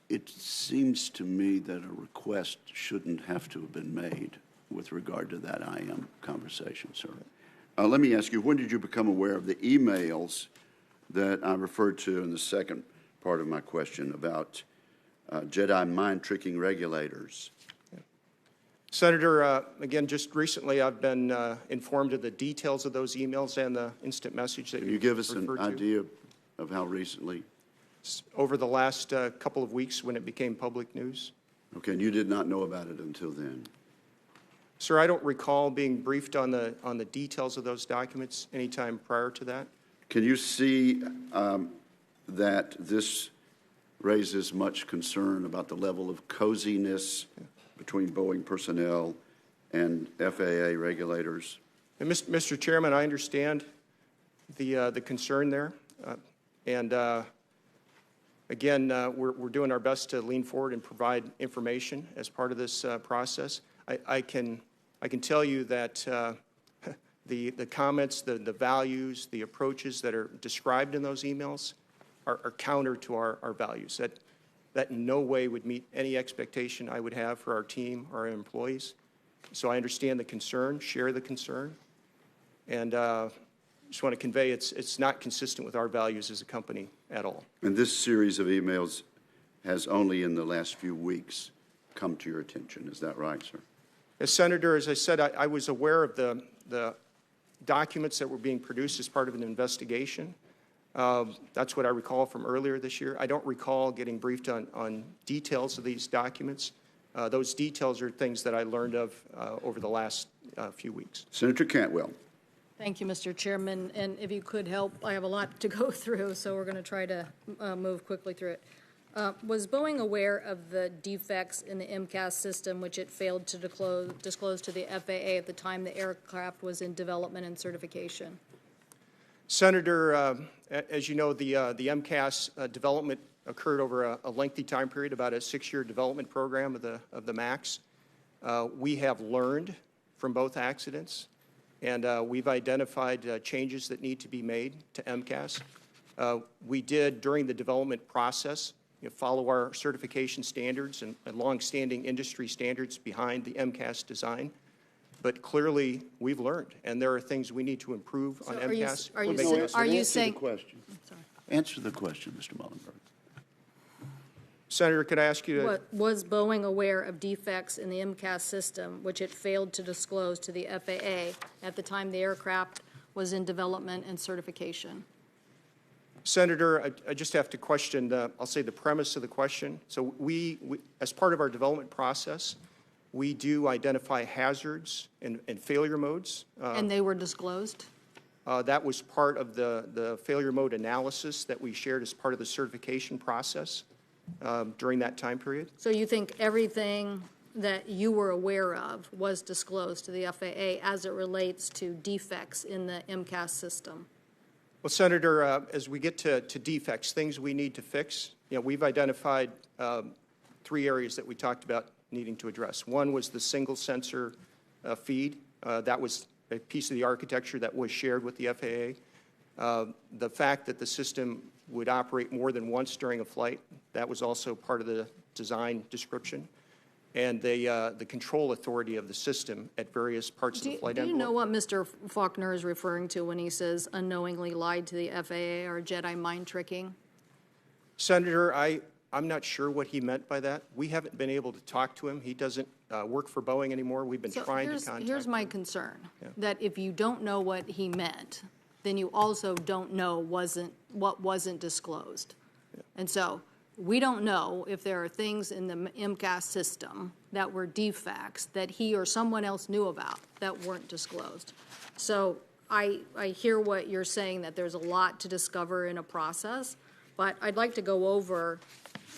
It seems to me that a request shouldn't have to have been made with regard to that IM conversation, sir. Let me ask you, when did you become aware of the emails that I referred to in the second part of my question about Jedi mind-tricking regulators? Senator, again, just recently I've been informed of the details of those emails and the instant message that Can you give us an idea of how recently? Over the last couple of weeks when it became public news. Okay, and you did not know about it until then? Sir, I don't recall being briefed on the details of those documents any time prior to that. Can you see that this raises much concern about the level of coziness between Boeing personnel and FAA regulators? And Mr. Chairman, I understand the concern there, again, we're doing our best to lean forward and provide information as part of this process. I can tell you that the comments, the values, the approaches that are described in those emails are counter to our values. That in no way would meet any expectation I would have for our team or our employees. So I understand the concern, share the concern, and just want to convey it's not consistent with our values as a company at all. And this series of emails has only in the last few weeks come to your attention. Is that right, sir? As Senator, as I said, I was aware of the documents that were being produced as part of an investigation. That's what I recall from earlier this year. I don't recall getting briefed on details of these documents. Those details are things that I learned of over the last few weeks. Senator Cantwell. Thank you, Mr. Chairman. And if you could help, I have a lot to go through, so we're going to try to move quickly through it. Was Boeing aware of the defects in the MCAS system, which it failed to disclose to the FAA at the time the aircraft was in development and certification? Senator, as you know, the MCAS development occurred over a lengthy time period, about a 6-year development program of the MAX. We have learned from both accidents, and we've identified changes that need to be made to MCAS. We did, during the development process, follow our certification standards and long-standing industry standards behind the MCAS design. But clearly, we've learned, and there are things we need to improve on MCAS. Are you saying? Answer the question, Mr. Muilenburg. Senator, could I ask you to? Was Boeing aware of defects in the MCAS system, which it failed to disclose to the FAA at the time the aircraft was in development and certification? Senator, I just have to question, I'll say the premise of the question. So we, as part of our development process, we do identify hazards and failure modes. And they were disclosed? That was part of the failure mode analysis that we shared as part of the certification process during that time period. So you think everything that you were aware of was disclosed to the FAA as it relates to defects in the MCAS system? Well, Senator, as we get to defects, things we need to fix, we've identified 3 areas that we talked about needing to address. One was the single sensor feed. That was a piece of the architecture that was shared with the FAA. The fact that the system would operate more than once during a flight, that was also part of the design description. And the control authority of the system at various parts of the flight envelope. Do you know what Mr. Faulkner is referring to when he says unknowingly lied to the FAA or Jedi mind tricking? Senator, I'm not sure what he meant by that. We haven't been able to talk to him. He doesn't work for Boeing anymore. We've been trying to contact him. Here's my concern, that if you don't know what he meant, then you also don't know what wasn't disclosed. And so we don't know if there are things in the MCAS system that were defects that he or someone else knew about that weren't disclosed. So I hear what you're saying, that there's a lot to discover in a process, but I'd like to go over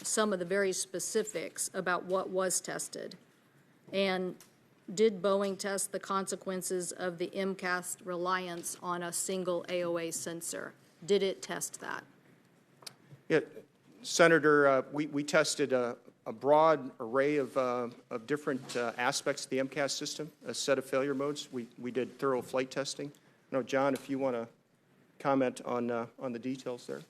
some of the very specifics about what was tested. And did Boeing test the consequences of the MCAS reliance on a single AOA sensor? Did it test that? Yeah, Senator, we tested a broad array of different aspects of the MCAS system, a set of failure modes. We did thorough flight testing. I know, John, if you want to comment on the details there.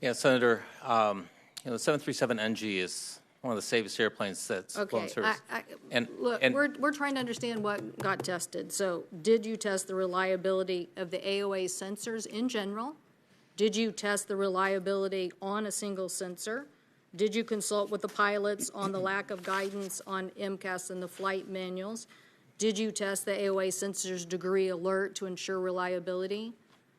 Yeah, Senator, the 737NG is one of the safest airplanes that's flown service. Look, we're trying to understand what got tested. So did you test the reliability of the AOA sensors in general? Did you test the reliability on a single sensor? Did you consult with the pilots on the lack of guidance on MCAS and the flight manuals? Did you test the AOA sensor's degree alert to ensure reliability?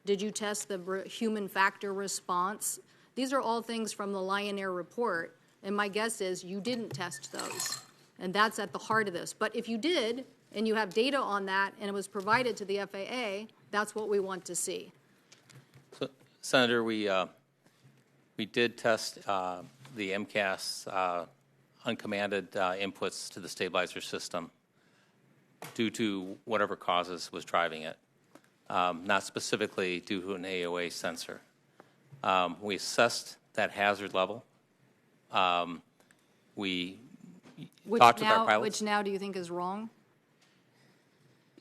Did you test the human factor response? These are all things from the Lion Air report, and my guess is you didn't test those, and that's at the heart of this. But if you did, and you have data on that, and it was provided to the FAA, that's what we want to see. So, Senator, we did test the MCAS uncommanded inputs to the stabilizer system due to whatever causes was driving it, not specifically due to an AOA sensor. We assessed that hazard level. We talked with our pilots. Which now do you think is wrong?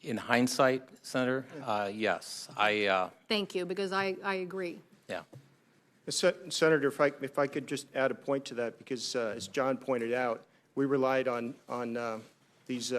In hindsight, Senator, yes. Thank you, because I agree. Yeah. Senator, if I could just add a point to that, because as John pointed out, we relied on these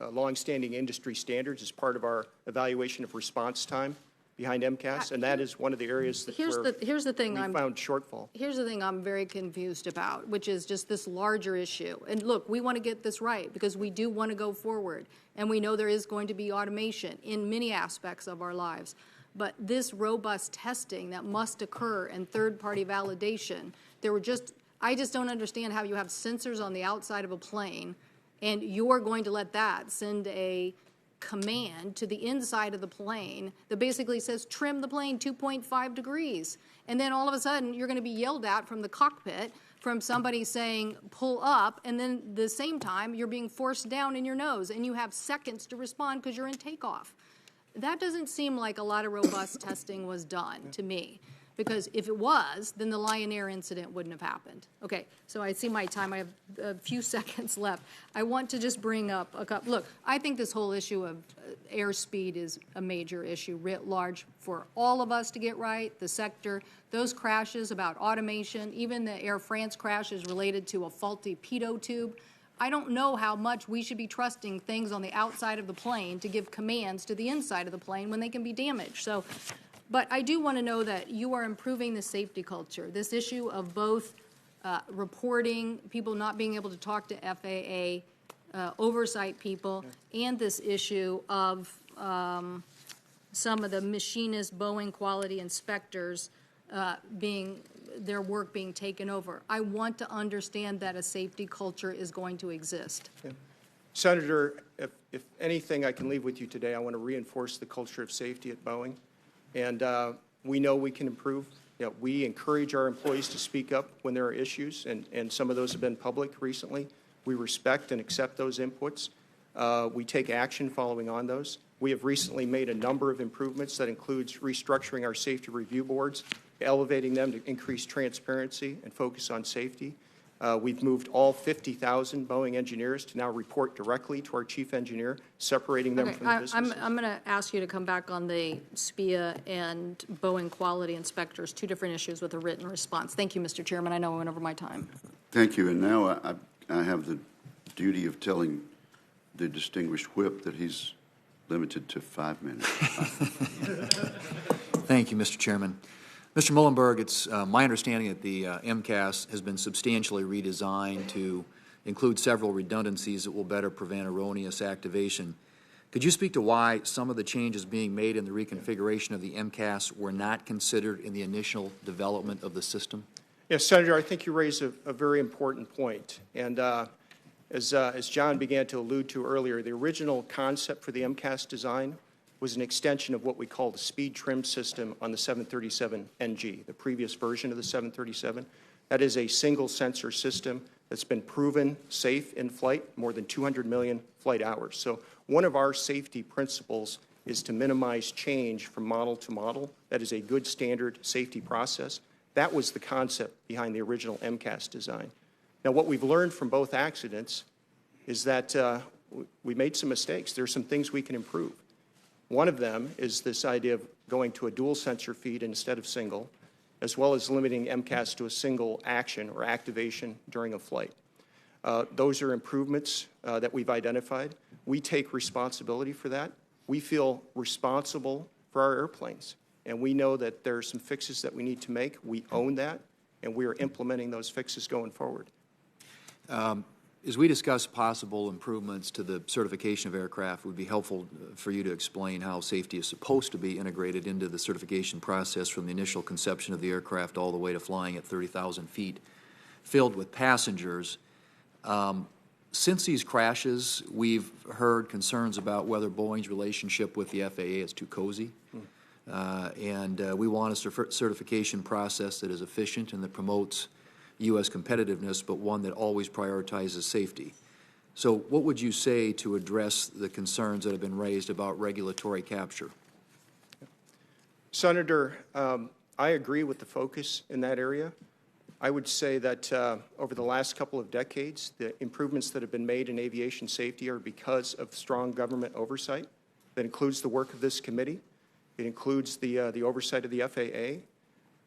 longstanding industry standards as part of our evaluation of response time behind MCAS, and that is one of the areas that here's the thing we found shortfall. Here's the thing I'm very confused about, which is just this larger issue. And look, we want to get this right because we do want to go forward, and we know there is going to be automation in many aspects of our lives. But this robust testing that must occur and third-party validation, I just don't understand how you have sensors on the outside of a plane, and you're going to let that send a command to the inside of the plane that basically says trim the plane 2.5 degrees. And then all of a sudden you're going to be yelled at from the cockpit from somebody saying pull up, and then the same time you're being forced down in your nose and you have seconds to respond because you're in takeoff. That doesn't seem like a lot of robust testing was done to me, because if it was, then the Lion Air incident wouldn't have happened. Okay, so I see my time. I have a few seconds left. I want to just bring up a couple. Look, I think this whole issue of airspeed is a major issue writ large for all of us to get right, the sector. Those crashes about automation, even the Air France crash is related to a faulty pitot tube. I don't know how much we should be trusting things on the outside of the plane to give commands to the inside of the plane when they can be damaged. So, but I do want to know that you are improving the safety culture. This issue of both reporting, people not being able to talk to FAA, oversight people, and this issue of some of the machinist Boeing quality inspectors their work being taken over. I want to understand that a safety culture is going to exist. Yeah. Senator, if anything I can leave with you today, I want to reinforce the culture of safety at Boeing. And we know we can improve. You know, we encourage our employees to speak up when there are issues, and some of those have been public recently. We respect and accept those inputs. We take action following on those. We have recently made a number of improvements that includes restructuring our safety review boards, elevating them to increase transparency and focus on safety. We've moved all 50,000 Boeing engineers to now report directly to our chief engineer, separating them from the business. I'm going to ask you to come back on the SPIA and Boeing quality inspectors, two different issues with a written response. Thank you, Mr. Chairman. I know I went over my time. Thank you. And now I have the duty of telling the distinguished whip that he's limited to 5 minutes. Thank you, Mr. Chairman. Mr. Muilenburg, it's my understanding that the MCAS has been substantially redesigned to include several redundancies that will better prevent erroneous activation. Could you speak to why some of the changes being made in the reconfiguration of the MCAS were not considered in the initial development of the system? Yes, Senator, I think you raise a very important point. And as John began to allude to earlier, the original concept for the MCAS design was an extension of what we call the speed trim system on the 737NG, the previous version of the 737. That is a single sensor system that's been proven safe in flight, more than 200 million flight hours. So one of our safety principles is to minimize change from model to model. That is a good standard safety process. That was the concept behind the original MCAS design. Now, what we've learned from both accidents is that we made some mistakes. There are some things we can improve. One of them is this idea of going to a dual sensor feed instead of single, as well as limiting MCAS to a single action or activation during a flight. Those are improvements that we've identified. We take responsibility for that. We feel responsible for our airplanes, and we know that there are some fixes that we need to make. We own that, and we are implementing those fixes going forward. As we discuss possible improvements to the certification of aircraft, it would be helpful for you to explain how safety is supposed to be integrated into the certification process from the initial conception of the aircraft all the way to flying at 30,000 feet, filled with passengers. Since these crashes, we've heard concerns about whether Boeing's relationship with the FAA is too cozy. And we want a certification process that is efficient and that promotes U.S. competitiveness, but one that always prioritizes safety. So what would you say to address the concerns that have been raised about regulatory capture? Senator, I agree with the focus in that area. I would say that over the last couple of decades, the improvements that have been made in aviation safety are because of strong government oversight. That includes the work of this committee. It includes the oversight of the FAA.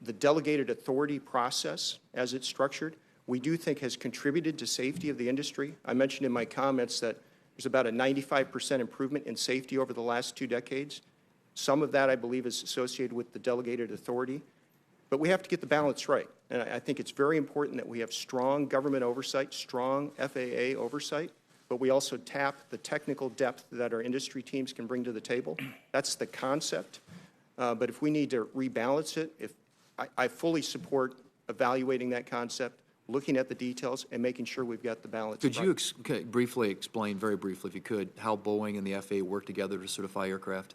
The delegated authority process, as it's structured, we do think has contributed to safety of the industry. I mentioned in my comments that there's about a 95% improvement in safety over the last 2 decades. Some of that, I believe, is associated with the delegated authority. But we have to get the balance right. And I think it's very important that we have strong government oversight, strong FAA oversight, but we also tap the technical depth that our industry teams can bring to the table. That's the concept. But if we need to rebalance it, I fully support evaluating that concept, looking at the details, and making sure we've got the balance. Could you briefly explain, very briefly if you could, how Boeing and the FAA work together to certify aircraft?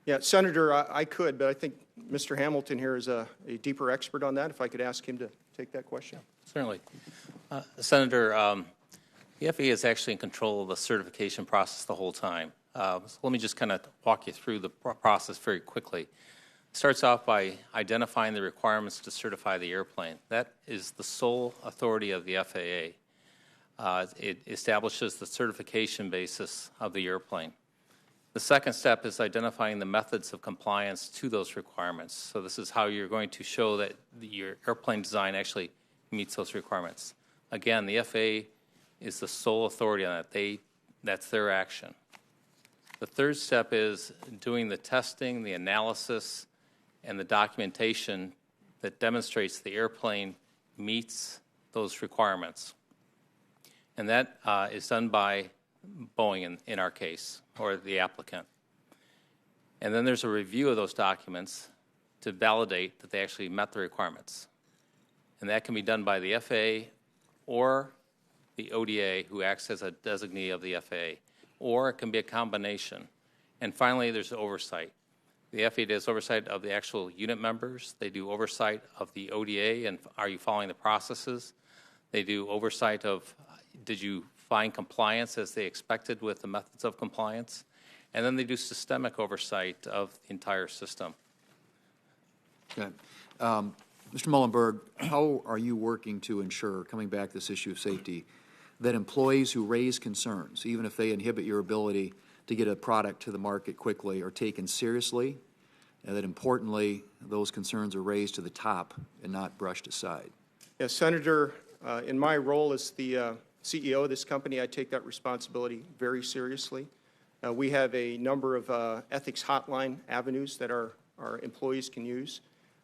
Yeah, Senator, I could, but I think Mr. Hamilton here is a deeper expert on that. If I could ask him to take that question. Certainly. Senator, the FAA is actually in control of the certification process the whole time. So let me just kind of walk you through the process very quickly. It starts off by identifying the requirements to certify the airplane. That is the sole authority of the FAA. It establishes the certification basis of the airplane. The second step is identifying the methods of compliance to those requirements. So this is how you're going to show that your airplane design actually meets those requirements. Again, the FAA is the sole authority on that. That's their action. The third step is doing the testing, the analysis, and the documentation that demonstrates the airplane meets those requirements. And that is done by Boeing in our case, or the applicant. And then there's a review of those documents to validate that they actually met the requirements. And that can be done by the FAA or the ODA, who acts as a designee of the FAA, or it can be a combination. And finally, there's oversight. The FAA does oversight of the actual unit members. They do oversight of the ODA, and are you following the processes? They do oversight of, did you find compliance as they expected with the methods of compliance? And then they do systemic oversight of the entire system. Okay. Mr. Muilenburg, how are you working to ensure, coming back to this issue of safety, that employees who raise concerns, even if they inhibit your ability to get a product to the market quickly, are taken seriously, and that importantly, those concerns are raised to the top and not brushed aside? Yes, Senator, in my role as the CEO of this company, I take that responsibility very seriously. We have a number of ethics hotline avenues that our employees can use.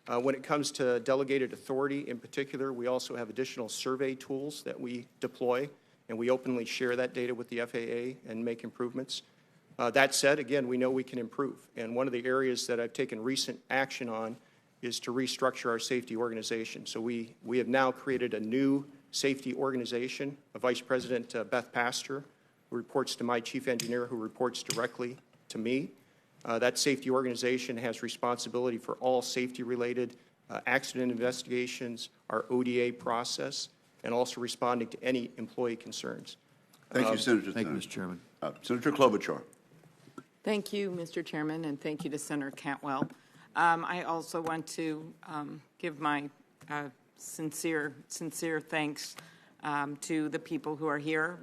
When it comes to delegated authority in particular, we also have additional survey tools that we deploy, and we openly share that data with the FAA and make improvements. That said, again, we know we can improve. And one of the areas that I've taken recent action on is to restructure our safety organization. So we have now created a new safety organization, a Vice President, Beth Pastor, who reports to my chief engineer, who reports directly to me. That safety organization has responsibility for all safety-related accident investigations, our ODA process, and also responding to any employee concerns. Thank you, Senator. Thank you, Mr. Chairman. Senator Klobuchar. Thank you, Mr. Chairman, and thank you to Senator Cantwell. I also want to give my sincere thanks to the people who are here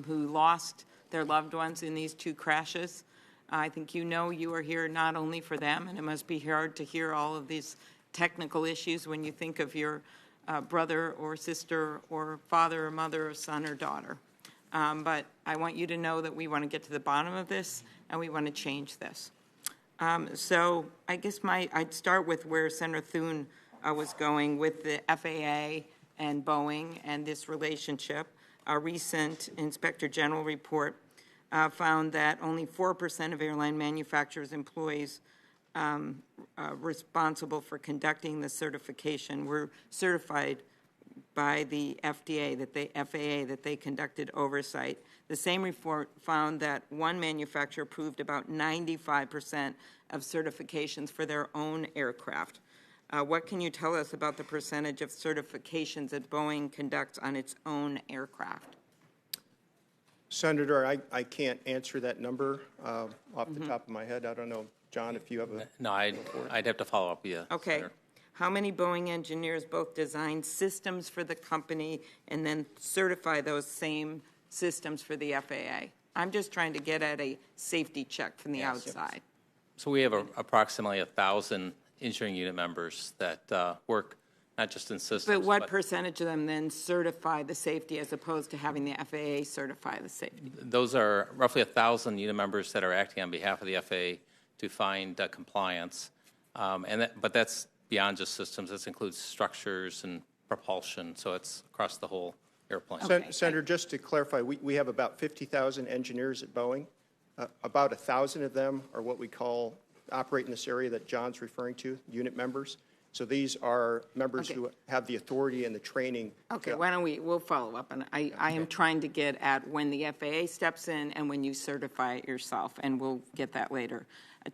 who lost their loved ones in these two crashes. I think you know you are here not only for them, and it must be hard to hear all of these technical issues when you think of your brother or sister or father or mother or son or daughter. But I want you to know that we want to get to the bottom of this, and we want to change this. So I guess I'd start with where Senator Thune was going with the FAA and Boeing and this relationship. A recent Inspector General report found that only 4% of airline manufacturers' employees responsible for conducting the certification were certified by the FAA that they conducted oversight. The same report found that one manufacturer approved about 95% of certifications for their own aircraft. What can you tell us about the percentage of certifications that Boeing conducts on its own aircraft? Senator, I can't answer that number off the top of my head. I don't know, John, if you have a... No, I'd have to follow up with you. Okay. Senator. How many Boeing engineers both design systems for the company and then certify those same systems for the FAA? I'm just trying to get at a safety check from the outside. So we have approximately 1,000 engineering unit members that work not just in systems. But what percentage of them then certify the safety as opposed to having the FAA certify the safety? Those are roughly 1,000 unit members that are acting on behalf of the FAA to find compliance. But that's beyond just systems. This includes structures and propulsion, so it's across the whole airplane. Okay. Senator, just to clarify, we have about 50,000 engineers at Boeing. About 1,000 of them are what we call operate in this area that John's referring to, unit members. So these are members who have the authority and the training. Okay, why don't we'll follow up. And I am trying to get at when the FAA steps in and when you certify it yourself, and we'll get that later.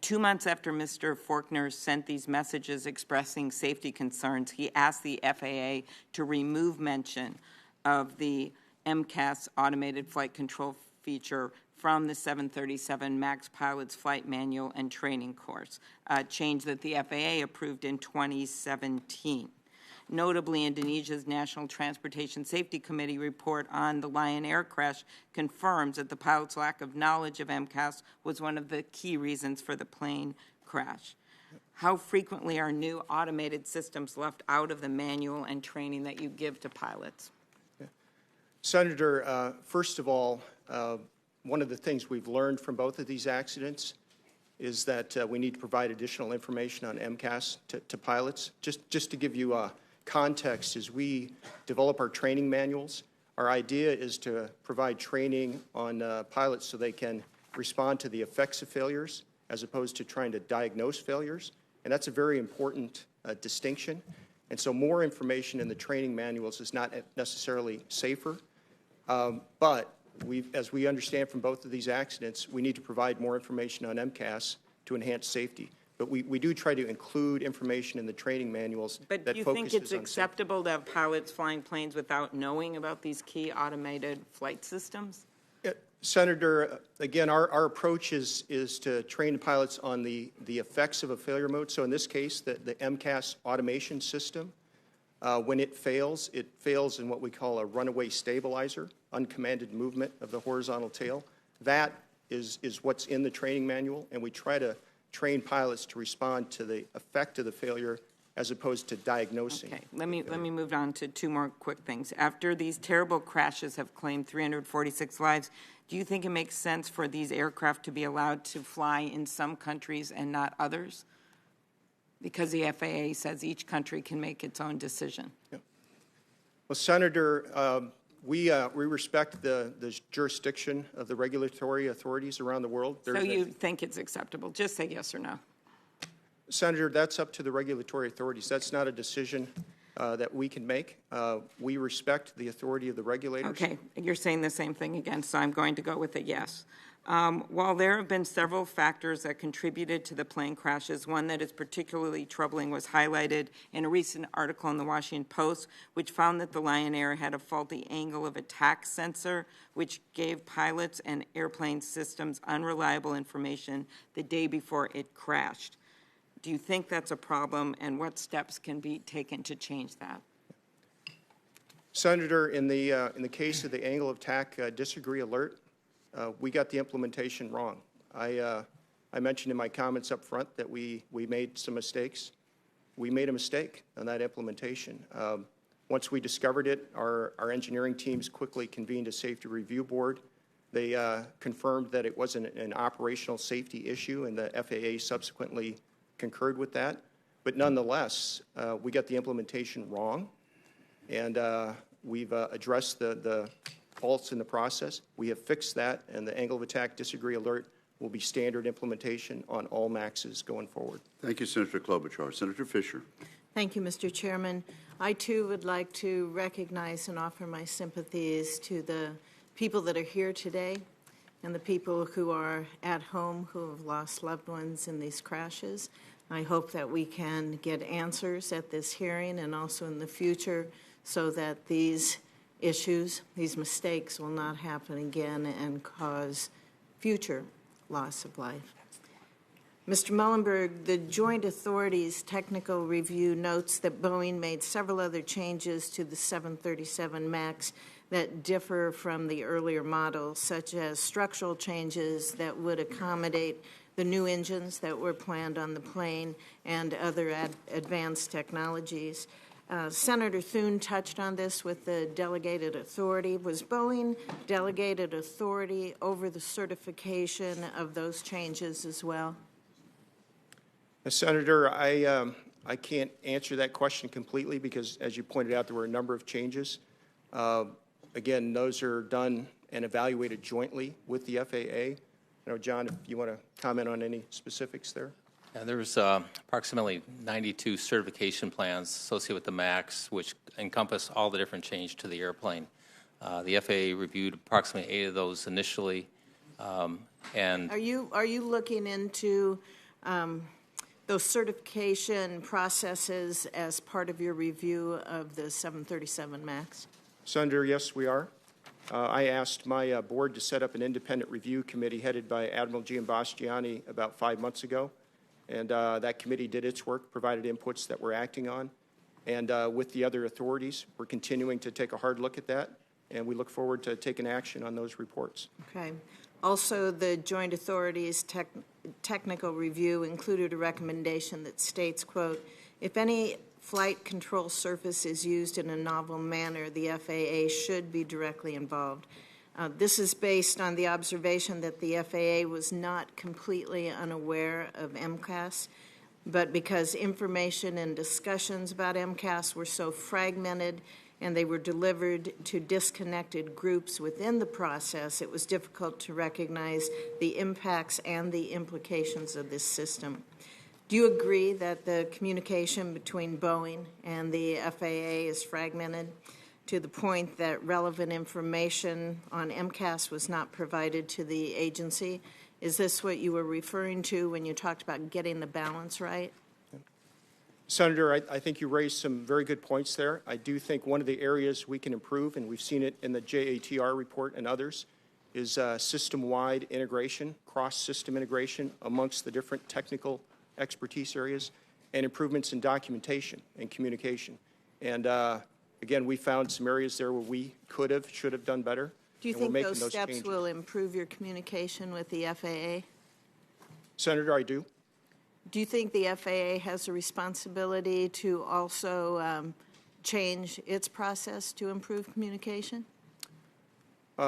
2 months after Mr. Faulkner sent these messages expressing safety concerns, he asked the FAA to remove mention of the MCAS automated flight control feature from the 737 MAX pilot's flight manual and training course, a change that the FAA approved in 2017. Notably, Indonesia's National Transportation Safety Committee report on the Lion Air crash confirms that the pilot's lack of knowledge of MCAS was one of the key reasons for the plane crash. How frequently are new automated systems left out of the manual and training that you give to pilots? Senator, first of all, one of the things we've learned from both of these accidents is that we need to provide additional information on MCAS to pilots. Just to give you context, as we develop our training manuals, our idea is to provide training on pilots so they can respond to the effects of failures as opposed to trying to diagnose failures. And that's a very important distinction. And so more information in the training manuals is not necessarily safer, but as we understand from both of these accidents, we need to provide more information on MCAS to enhance safety. But we do try to include information in the training manuals But that do you focuses think it's on acceptable to have pilots flying planes without knowing about these key automated flight systems? Senator, again, our approach is to train pilots on the effects of a failure mode. So in this case, the MCAS automation system, when it fails in what we call a runaway stabilizer, uncommanded movement of the horizontal tail. That is what's in the training manual, and we try to train pilots to respond to the effect of the failure as opposed to diagnosing. Okay, let me move on to two more quick things. After these terrible crashes have claimed 346 lives, do you think it makes sense for these aircraft to be allowed to fly in some countries and not others? Because the FAA says each country can make its own decision. Yeah. Well, Senator, we respect the jurisdiction of the regulatory authorities around the world. So you think it's acceptable? Just say yes or no. Senator, that's up to the regulatory authorities. That's not a decision that we can make. We respect the authority of the regulators. Okay, you're saying the same thing again, so I'm going to go with a yes. While there have been several factors that contributed to the plane crashes, one that is particularly troubling was highlighted in a recent article in the Washington Post, which found that the Lion Air had a faulty angle of attack sensor, which gave pilots and airplane systems unreliable information the day before it crashed. Do you think that's a problem, and what steps can be taken to change that? Senator, in the case of the angle of attack disagree alert, we got the implementation wrong. I mentioned in my comments up front that we made some mistakes. We made a mistake on that implementation. Once we discovered it, our engineering teams quickly convened a safety review board. They confirmed that it wasn't an operational safety issue, and the FAA subsequently concurred with that. But nonetheless, we got the implementation wrong, and we've addressed the faults in the process. We have fixed that, and the angle of attack disagree alert will be standard implementation on all MAXs going forward. Thank you, Senator Klobuchar. Senator Fisher. Thank you, Mr. Chairman. I, too, would like to recognize and offer my sympathies to the people that are here today and the people who are at home who have lost loved ones in these crashes. I hope that we can get answers at this hearing and also in the future so that these issues, these mistakes will not happen again and cause future loss of life. Mr. Muilenburg, the Joint Authorities Technical Review notes that Boeing made several other changes to the 737 MAX that differ from the earlier models, such as structural changes that would accommodate the new engines that were planned on the plane and other advanced technologies. Senator Thune touched on this with the delegated authority. Was Boeing delegated authority over the certification of those changes as well? Senator, I can't answer that question completely because, as you pointed out, there were a number of changes. Again, those are done and evaluated jointly with the FAA. I know, John, if you want to comment on any specifics there. Yeah, there's approximately 92 certification plans associated with the MAX, which encompass all the different changes to the airplane. The FAA reviewed approximately 8 of those initially. And are you looking into those certification processes as part of your review of the 737 MAX? Senator, yes, we are. I asked my board to set up an independent review committee headed by Admiral Giambastiani about 5 months ago. And that committee did its work, provided inputs that we're acting on. And with the other authorities, we're continuing to take a hard look at that. And we look forward to taking action on those reports. Okay. Also, the Joint Authorities Technical Review included a recommendation that states, quote, if any flight control surface is used in a novel manner, the FAA should be directly involved. This is based on the observation that the FAA was not completely unaware of MCAS, but because information and discussions about MCAS were so fragmented and they were delivered to disconnected groups within the process, it was difficult to recognize the impacts and the implications of this system. Do you agree that the communication between Boeing and the FAA is fragmented to the point that relevant information on MCAS was not provided to the agency? Is this what you were referring to when you talked about getting the balance right? Senator, I think you raised some very good points there. I do think one of the areas we can improve, and we've seen it in the JATR report and others, is system-wide integration, cross-system integration amongst the different technical expertise areas, and improvements in documentation and communication. And again, we found some areas there where we could have, should have done better. Do you think those steps will improve your communication with the FAA? Senator, I do. Do you think the FAA has a responsibility to also change its process to improve communication?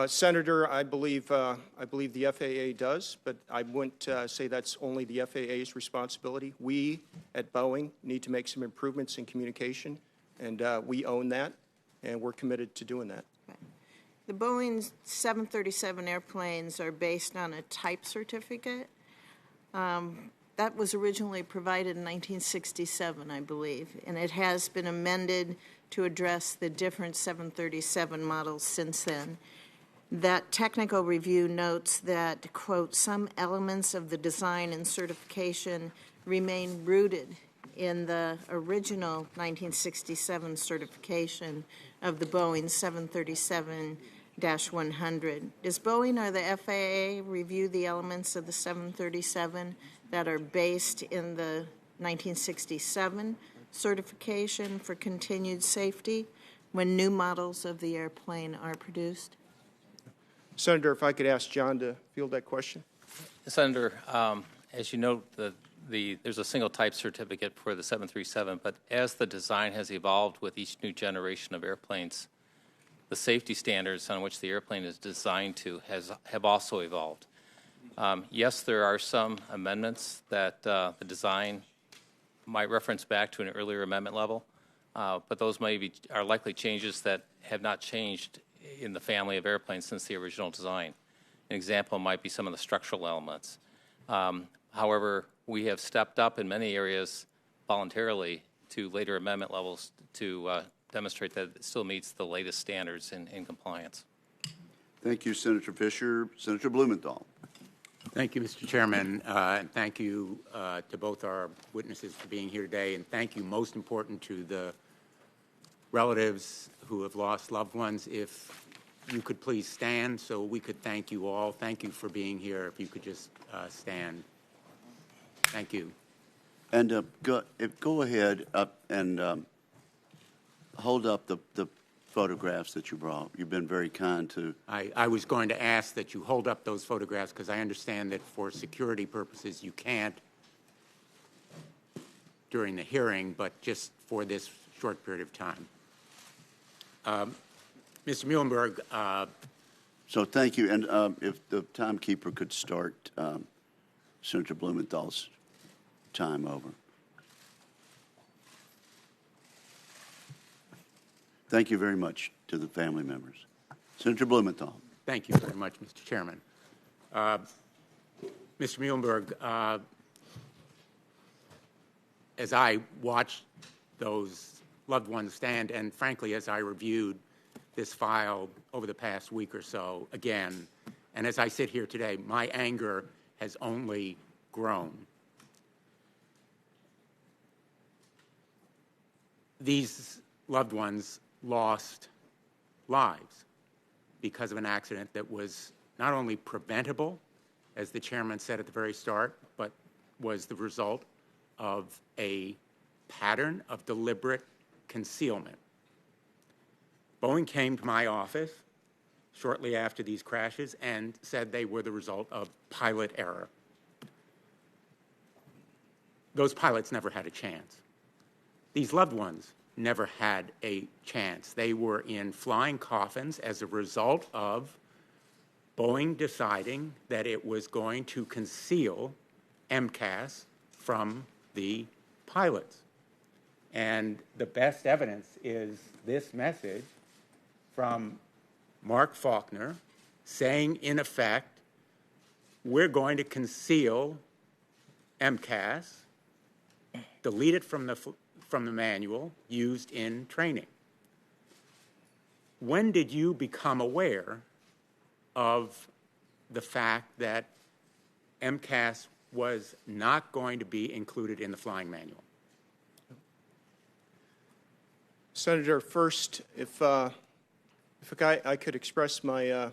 Senator, I believe the FAA does, but I wouldn't say that's only the FAA's responsibility. We at Boeing need to make some improvements in communication, and we own that, and we're committed to doing that. Okay. The Boeing 737 airplanes are based on a type certificate. that was originally provided in 1967, I believe, and it has been amended to address the different 737 models since then. That technical review notes that, quote, some elements of the design and certification remain rooted in the original 1967 certification of the Boeing 737-100. Does Boeing or the FAA review the elements of the 737 that are based in the 1967 certification for continued safety when new models of the airplane are produced? Senator, if I could ask John to field that question. Senator, as you note, there's a single type certificate for the 737, but as the design has evolved with each new generation of airplanes, the safety standards on which the airplane is designed to have also evolved. Yes, there are some amendments that the design might reference back to an earlier amendment level, but those are likely changes that have not changed in the family of airplanes since the original design. An example might be some of the structural elements. However, we have stepped up in many areas voluntarily to later amendment levels to demonstrate that it still meets the latest standards in compliance. Thank you, Senator Fisher. Senator Blumenthal. Thank you, Mr. Chairman, and thank you to both our witnesses for being here today, and thank you, most important, to the relatives who have lost loved ones. If you could please stand so we could thank you all. Thank you for being here. If you could just stand. Thank you. And go ahead up and hold up the photographs that you brought. You've been very kind to. I was going to ask that you hold up those photographs because I understand that for security purposes you can't during the hearing, but just for this short period of time. Mr. Muilenburg. So thank you. And if the timekeeper could start Senator Blumenthal's time over. Thank you very much to the family members. Senator Blumenthal. Thank you very much, Mr. Chairman. Mr. Muilenburg, as I watched those loved ones stand, and frankly, as I reviewed this file over the past week or so again, and as I sit here today, my anger has only grown. These loved ones lost lives because of an accident that was not only preventable, as the chairman said at the very start, but was the result of a pattern of deliberate concealment. Boeing came to my office shortly after these crashes and said they were the result of pilot error. Those pilots never had a chance. These loved ones never had a chance. They were in flying coffins as a result of Boeing deciding that it was going to conceal MCAS from the pilots. And the best evidence is this message from Mark Faulkner saying, in effect, we're going to conceal MCAS, delete it from the manual used in training. When did you become aware of the fact that MCAS was not going to be included in the flying manual? Senator, first, if I could express my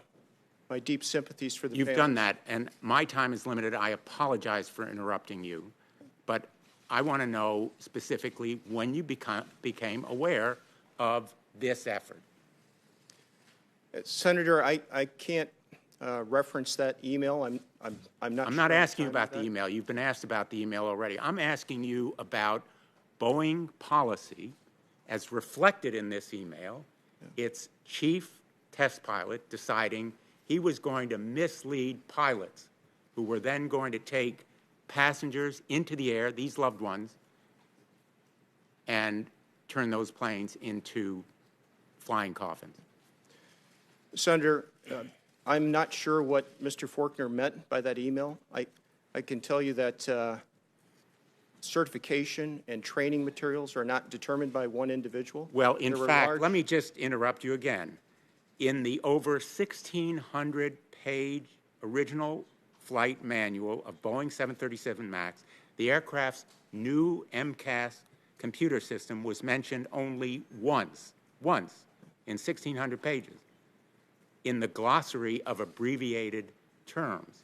my deep sympathies for the You've families. done that, and my time is limited. I apologize for interrupting you, but I want to know specifically when you became aware of this effort. Senator, I can't reference that email. I'm not. I'm not asking you about the email. You've been asked about the email already. I'm asking you about Boeing policy as reflected in this email. Yeah. Its chief test pilot deciding he was going to mislead pilots who were then going to take passengers into the air, these loved ones, and turn those planes into flying coffins. Senator, I'm not sure what Mr. Faulkner meant by that email. I can tell you that certification and training materials are not determined by one individual? Well, in They're fact, large- let me just interrupt you again. In the over 1,600-page original flight manual of Boeing 737 MAX, the aircraft's new MCAS computer system was mentioned only once in 1,600 pages in the glossary of abbreviated terms.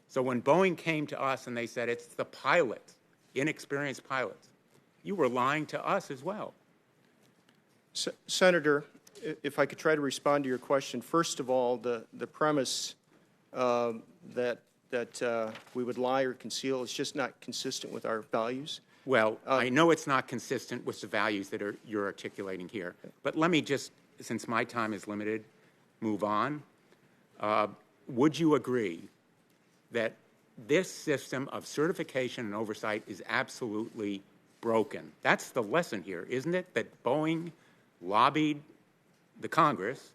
So when Boeing came to us and they said it's the pilots, inexperienced pilots, you were lying to us as well. Senator, if I could try to respond to your question. First of all, the premise that we would lie or conceal is just not consistent with our values. Well, I know it's not consistent with the values that you're articulating here, but let me just, since my time is limited, move on. Would you agree that this system of certification and oversight is absolutely broken? That's the lesson here, isn't it? That Boeing lobbied the Congress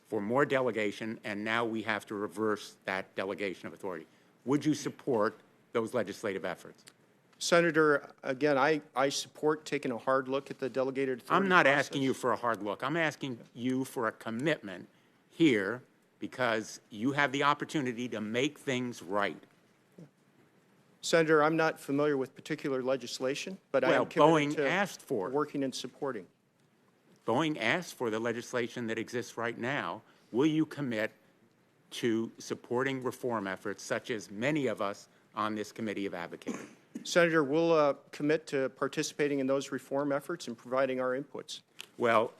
for more delegation, and now we have to reverse that delegation of authority. Would you support those legislative efforts? Senator, again, I support taking a hard look at the delegated authority I'm not process. asking you for a hard look. I'm asking you for a commitment here because you have the opportunity to make things right. Senator, I'm not familiar with particular legislation, but I am Well, committed Boeing asked for to it. working and supporting. Boeing asked for the legislation that exists right now. Will you commit to supporting reform efforts such as many of us on this committee have advocated? Senator, we'll commit to participating in those reform efforts and providing our inputs. Well,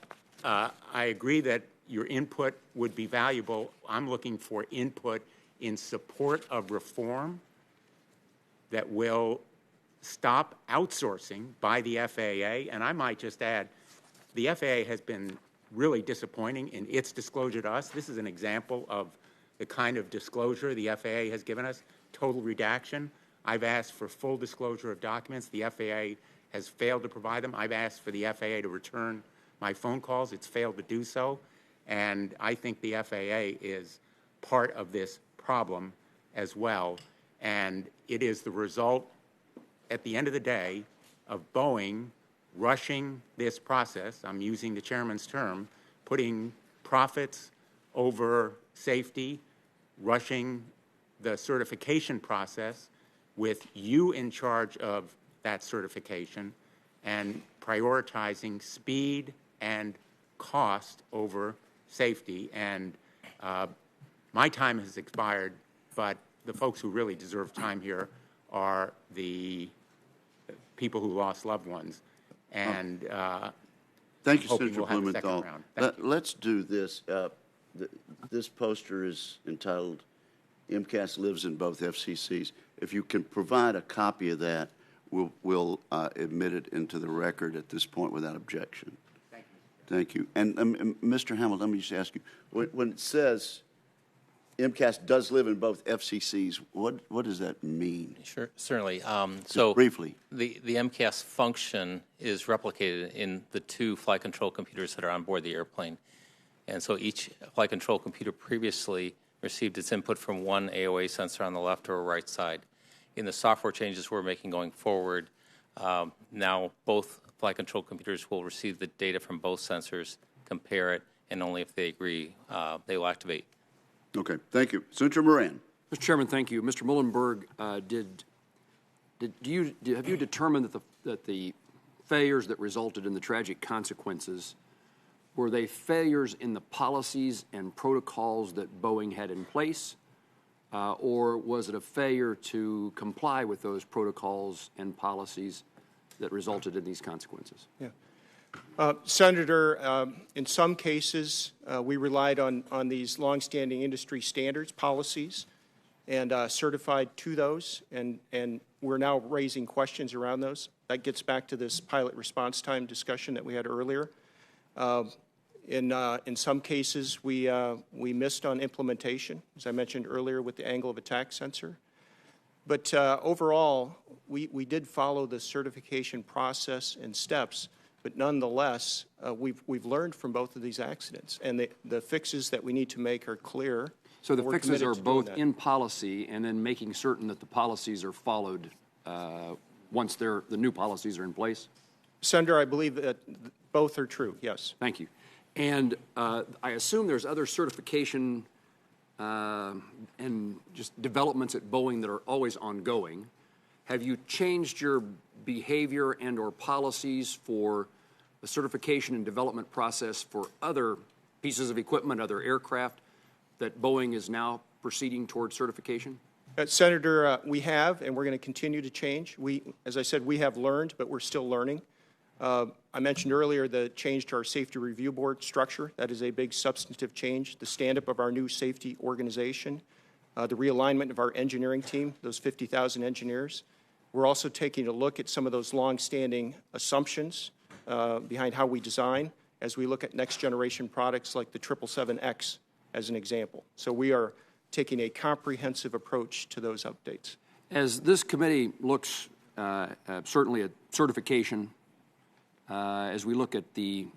I agree that your input would be valuable. I'm looking for input in support of reform that will stop outsourcing by the FAA. And I might just add, the FAA has been really disappointing in its disclosure to us. This is an example of the kind of disclosure the FAA has given us, total redaction. I've asked for full disclosure of documents. The FAA has failed to provide them. I've asked for the FAA to return my phone calls. It's failed to do so. And I think the FAA is part of this problem as well. And it is the result, at the end of the day, of Boeing rushing this process. I'm using the chairman's term, putting profits over safety, rushing the certification process with you in charge of that certification, and prioritizing speed and cost over safety. And my time has expired, but the folks who really deserve time here are the people who lost loved ones. And thank you, hoping Senator we'll have a second Blumenthal. round. Thank you. Let's do this. This poster is entitled MCAS Lives in Both FCCs. If you can provide a copy of that, we'll admit it into the record at this point without objection. Thank you. Thank you. And Mr. Hamilton, let me just ask you, when it says MCAS does live in both FCCs, what does that mean? Sure, certainly. So briefly. The MCAS function is replicated in the two flight control computers that are on board the airplane. And so each flight control computer previously received its input from one AOA sensor on the left or right side. In the software changes we're making going forward, now both flight control computers will receive the data from both sensors, compare it, and only if they agree, they will activate. Okay, thank you. Senator Moran. Mr. Chairman, thank you. Mr. Muilenburg, have you determined that the failures that resulted in the tragic consequences, were they failures in the policies and protocols that Boeing had in place, or was it a failure to comply with those protocols and policies that resulted in these consequences? Yeah. Senator, in some cases, we relied on these longstanding industry standards, policies, and certified to those, and we're now raising questions around those. That gets back to this pilot response time discussion that we had earlier. In some cases, we missed on implementation, as I mentioned earlier, with the angle of attack sensor. But overall, we did follow the certification process and steps. But nonetheless, we've learned from both of these accidents, and the fixes that we need to make are clear. So the We're fixes committed are to doing both that. in policy and then making certain that the policies are followed once the new policies are in place? Senator, I believe that both are true, yes. Thank you. And I assume there's other certification and just developments at Boeing that are always ongoing. Have you changed your behavior and or policies for the certification and development process for other pieces of equipment, other aircraft that Boeing is now proceeding towards certification? Senator, we have, and we're going to continue to change. As I said, we have learned, but we're still learning. I mentioned earlier the change to our safety review board structure. That is a big substantive change. The stand-up of our new safety organization, the realignment of our engineering team, those 50,000 engineers. We're also taking a look at some of those long-standing assumptions behind how we design as we look at next-generation products like the 777X as an example. So we are taking a comprehensive approach to those updates. As this committee looks certainly at certification, as we look at the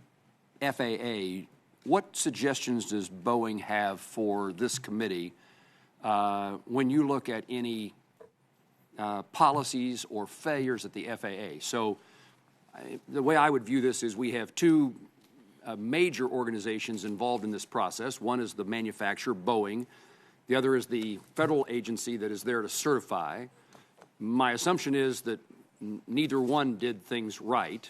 FAA, what suggestions does Boeing have for this committee when you look at any policies or failures at the FAA? So the way I would view this is we have two major organizations involved in this process. One is the manufacturer, Boeing. The other is the federal agency that is there to certify. My assumption is that neither one did things right.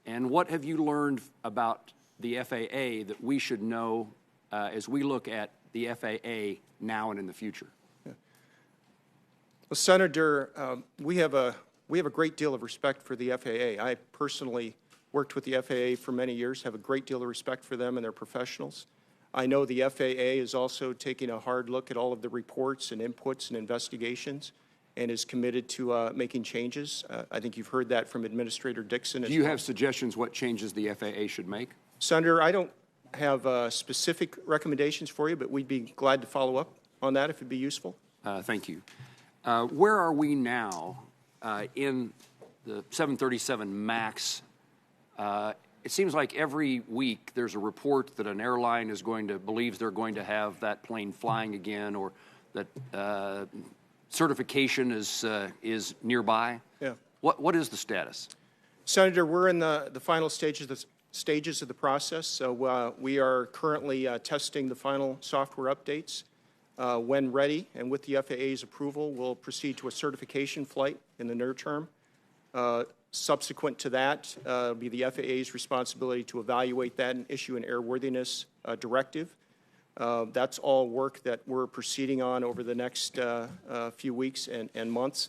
And what have you learned about the FAA that we should know as we look at the FAA now and in the future? Yeah. Well, Senator, we have a great deal of respect for the FAA. I personally worked with the FAA for many years, have a great deal of respect for them and their professionals. I know the FAA is also taking a hard look at all of the reports and inputs and investigations and is committed to making changes. I think you've heard that from Administrator Dixon. Do you have suggestions what changes the FAA should make? Senator, I don't have specific recommendations for you, but we'd be glad to follow up on that if it'd be useful. Thank you. Where are we now in the 737 MAX? It seems like every week there's a report that an airline is believes they're going to have that plane flying again, or that certification is nearby. Yeah. What is the status? Senator, we're in the final stages of the process. So we are currently testing the final software updates. When ready and with the FAA's approval, we'll proceed to a certification flight in the near term. Subsequent to that, it'll be the FAA's responsibility to evaluate that and issue an airworthiness directive. That's all work that we're proceeding on over the next few weeks and months.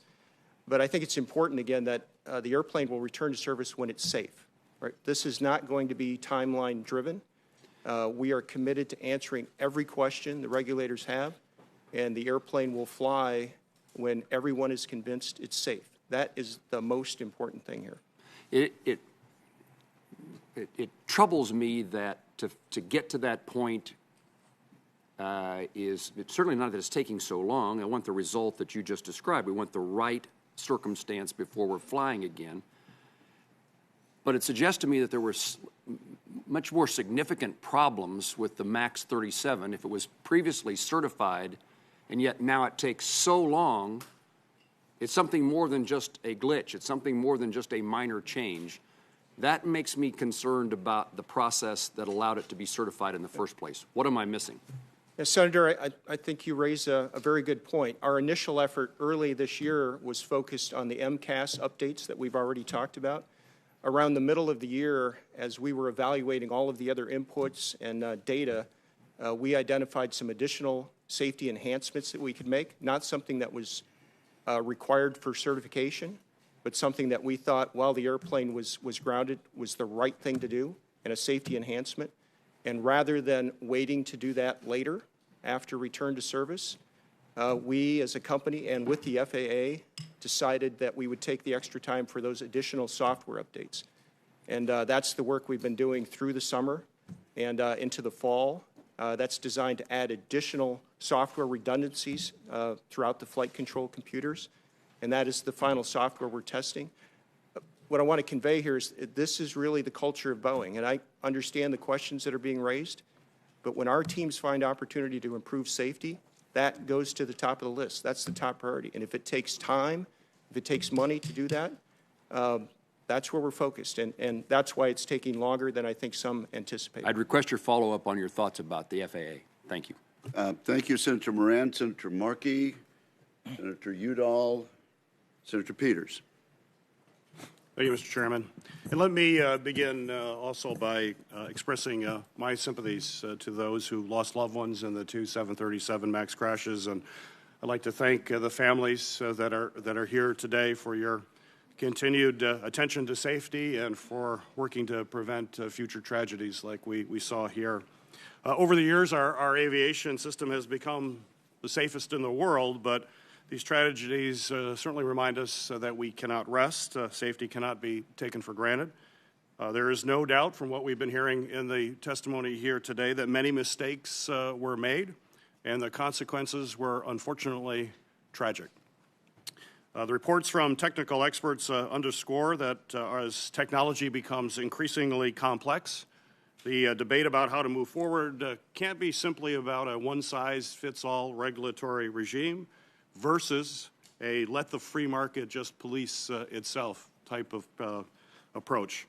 But I think it's important, again, that the airplane will return to service when it's safe. Right? This is not going to be timeline driven. We are committed to answering every question the regulators have, and the airplane will fly when everyone is convinced it's safe. That is the most important thing here. It troubles me that to get to that point it's certainly not that it's taking so long. I want the result that you just described. We want the right circumstance before we're flying again. But it suggests to me that there were much more significant problems with the MAX 37 if it was previously certified, and yet now it takes so long. It's something more than just a glitch. It's something more than just a minor change. That makes me concerned about the process that allowed it to be certified in the first place. What am I missing? Yeah, Senator, I think you raise a very good point. Our initial effort early this year was focused on the MCAS updates that we've already talked about. Around the middle of the year, as we were evaluating all of the other inputs and data, we identified some additional safety enhancements that we could make, not something that was required for certification, but something that we thought while the airplane was grounded was the right thing to do and a safety enhancement. And rather than waiting to do that later after return to service, we as a company and with the FAA decided that we would take the extra time for those additional software updates. And that's the work we've been doing through the summer and into the fall. That's designed to add additional software redundancies throughout the flight control computers. And that is the final software we're testing. What I want to convey here is this is really the culture of Boeing. And I understand the questions that are being raised. But when our teams find opportunity to improve safety, that goes to the top of the list. That's the top priority. And if it takes time, if it takes money to do that, That's where we're focused, and that's why it's taking longer than I think some anticipate. I'd request your follow-up on your thoughts about the FAA. Thank you. Thank you, Senator Moran, Senator Markey, Senator Udall, Senator Peters. Thank you, Mr. Chairman. And let me begin also by expressing my sympathies to those who lost loved ones in the two 737 MAX crashes. And I'd like to thank the families that are here today for your continued attention to safety and for working to prevent future tragedies like we saw here. Over the years, our aviation system has become the safest in the world, but these tragedies certainly remind us that we cannot rest. Safety cannot be taken for granted. There is no doubt from what we've been hearing in the testimony here today that many mistakes were made and the consequences were unfortunately tragic. The reports from technical experts underscore that as technology becomes increasingly complex, the debate about how to move forward can't be simply about a one-size-fits-all regulatory regime versus a let the free market just police itself type of approach.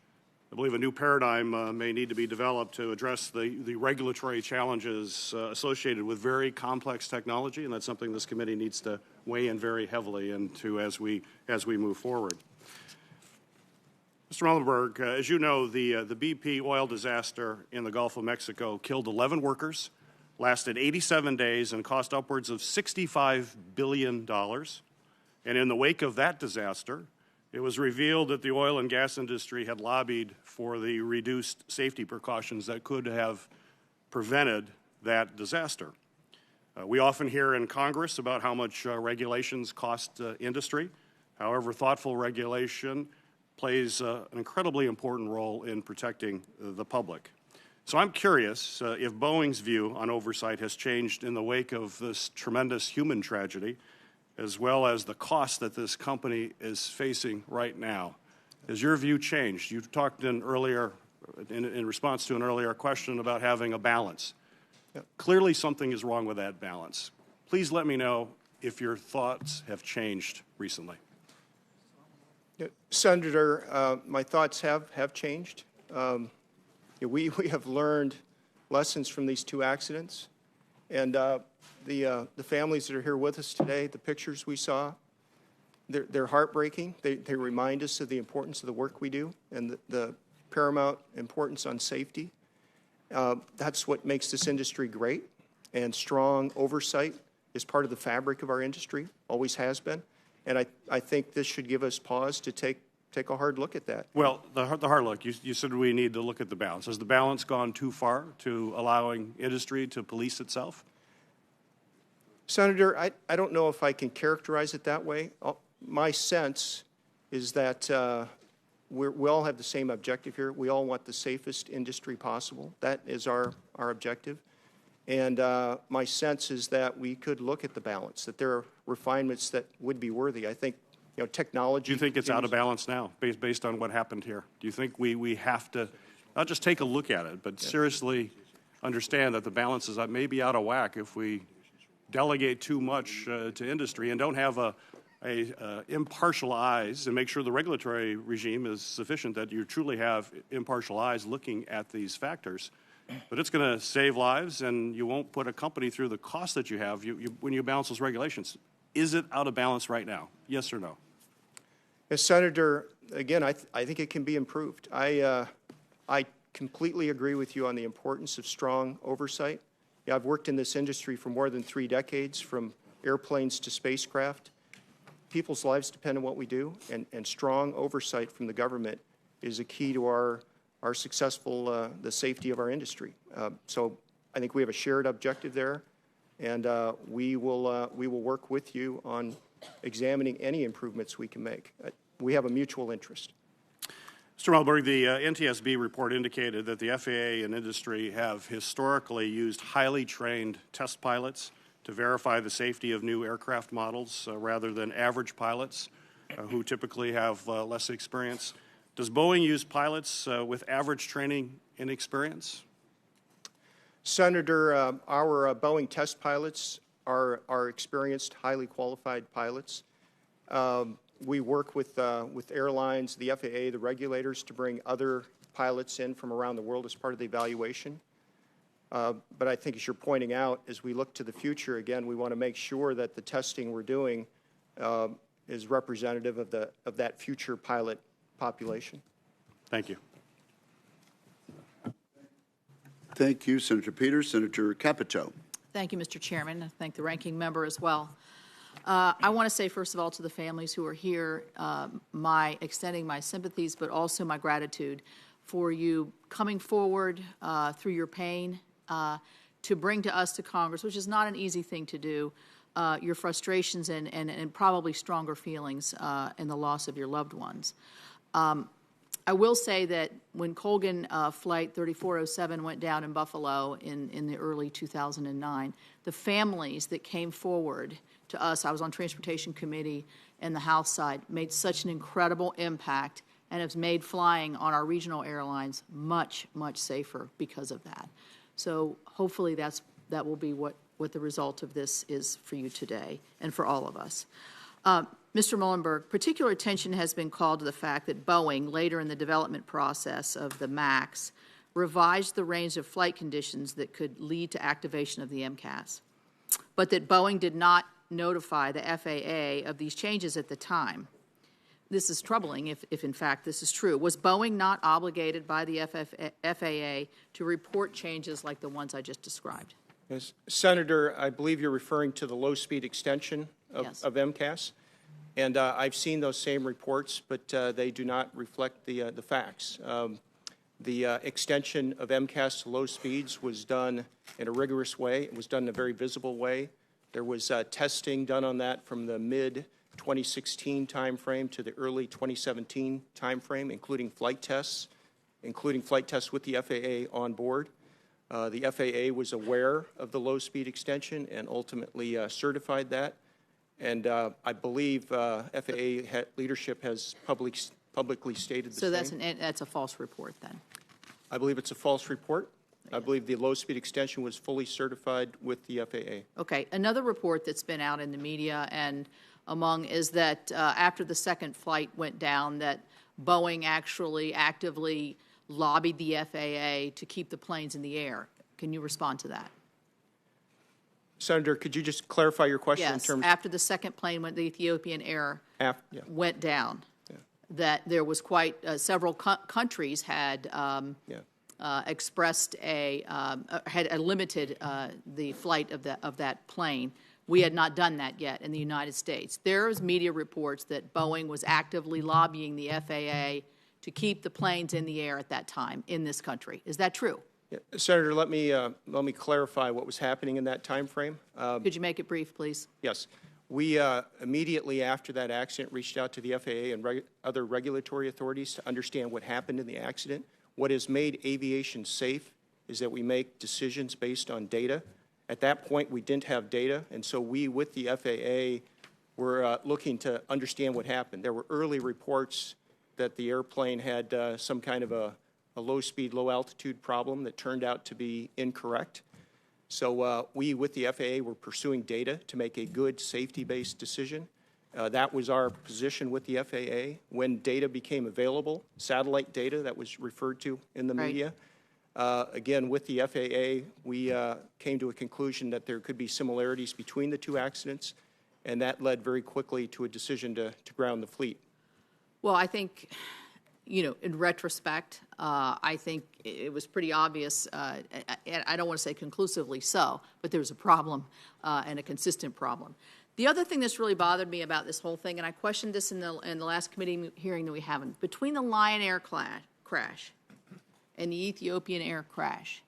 I believe a new paradigm may need to be developed to address the regulatory challenges associated with very complex technology, and that's something this committee needs to weigh in very heavily into as we move forward. Mr. Muilenburg, as you know, the BP oil disaster in the Gulf of Mexico killed 11 workers, lasted 87 days, and cost upwards of $65 billion. And in the wake of that disaster, it was revealed that the oil and gas industry had lobbied for the reduced safety precautions that could have prevented that disaster. We often hear in Congress about how much regulations cost industry. However, thoughtful regulation plays an incredibly important role in protecting the public. So I'm curious if Boeing's view on oversight has changed in the wake of this tremendous human tragedy, as well as the cost that this company is facing right now. Has your view changed? You talked in response to an earlier question about having a balance. Clearly something is wrong with that balance. Please let me know if your thoughts have changed recently. Senator, my thoughts have changed. We have learned lessons from these two accidents, and the families that are here with us today, the pictures we saw, they're heartbreaking. They remind us of the importance of the work we do and the paramount importance on safety. That's what makes this industry great, and strong oversight is part of the fabric of our industry, always has been. And I think this should give us pause to take a hard look at that. Well, the hard look, you said we need to look at the balance. Has the balance gone too far to allowing industry to police itself? Senator, I don't know if I can characterize it that way. My sense is that we all have the same objective here. We all want the safest industry possible. That is our objective. And my sense is that we could look at the balance, that there are refinements that would be worthy. I think, technology... Do you think it's out of balance now, based on what happened here? Do you think we have to not just take a look at it, but seriously understand that the balance is maybe out of whack if we delegate too much to industry and don't have impartial eyes and make sure the regulatory regime is sufficient, that you truly have impartial eyes looking at these factors? But it's going to save lives, and you won't put a company through the cost that you have when you balance those regulations. Is it out of balance right now? Yes or no? As Senator, again, I think it can be improved. I completely agree with you on the importance of strong oversight. Yeah, I've worked in this industry for more than 3 decades, from airplanes to spacecraft. People's lives depend on what we do, and strong oversight from the government is a key to our successful, the safety of our industry. So I think we have a shared objective there, and we will work with you on examining any improvements we can make. We have a mutual interest. Mr. Muilenburg, the NTSB report indicated that the FAA and industry have historically used highly trained test pilots to verify the safety of new aircraft models rather than average pilots who typically have less experience. Does Boeing use pilots with average training and experience? Senator, our Boeing test pilots are experienced, highly qualified pilots. We work with airlines, the FAA, the regulators to bring other pilots in from around the world as part of the evaluation. But I think, as you're pointing out, as we look to the future, again, we want to make sure that the testing we're doing is representative of that future pilot population. Thank you. Thank you, Senator Peters. Senator Capito. Thank you, Mr. Chairman. I thank the ranking member as well. I want to say, first of all, to the families who are here, extending my sympathies, but also my gratitude for you coming forward through your pain to bring to us, to Congress, which is not an easy thing to do, your frustrations and probably stronger feelings in the loss of your loved ones. I will say that when Colgan Flight 3407 went down in Buffalo in the early 2009, the families that came forward to us, I was on Transportation Committee and the House side, made such an incredible impact and has made flying on our regional airlines much, much safer because of that. So hopefully that will be what the result of this is for you today and for all of us. Mr. Muilenburg, particular attention has been called to the fact that Boeing, later in the development process of the MAX, revised the range of flight conditions that could lead to activation of the MCAS, but that Boeing did not notify the FAA of these changes at the time. This is troubling if in fact this is true. Was Boeing not obligated by the FAA to report changes like the ones I just described? Yes. Senator, I believe you're referring to the low-speed extension of MCAS. And I've seen those same reports, but they do not reflect the facts. The extension of MCAS to low speeds was done in a rigorous way. It was done in a very visible way. There was testing done on that from the mid-2016 timeframe to the early 2017 timeframe, including flight tests with the FAA on board. The FAA was aware of the low-speed extension and ultimately certified that. And I believe FAA leadership has publicly stated the same. So that's a false report then? I believe it's a false report. I believe the low-speed extension was fully certified with the FAA. Okay. Another report that's been out in the media and among is that after the second flight went down, that Boeing actually actively lobbied the FAA to keep the planes in the air. Can you respond to that? Senator, could you just clarify your question in terms? Yes, after the second plane went, the Ethiopian Air went down, that there was quite several countries had expressed had limited the flight of that plane. We had not done that yet in the United States. There's media reports that Boeing was actively lobbying the FAA to keep the planes in the air at that time in this country. Is that true? Senator, let me clarify what was happening in that time frame. Could you make it brief, please? Yes. We immediately after that accident reached out to the FAA and other regulatory authorities to understand what happened in the accident. What has made aviation safe is that we make decisions based on data. At that point, we didn't have data, and so we, with the FAA, were looking to understand what happened. There were early reports that the airplane had some kind of a low-speed, low-altitude problem that turned out to be incorrect. So we, with the FAA, were pursuing data to make a good safety-based decision. That was our position with the FAA. When data became available, satellite data that was referred to in the media, again, with the FAA, we came to a conclusion that there could be similarities between the two accidents, and that led very quickly to a decision to ground the fleet. Well, I think, in retrospect, I think it was pretty obvious, I don't want to say conclusively so, but there was a problem and a consistent problem. The other thing that's really bothered me about this whole thing, and I questioned this in the last committee hearing that we haven't, between the Lion Air crash and the Ethiopian Air crash,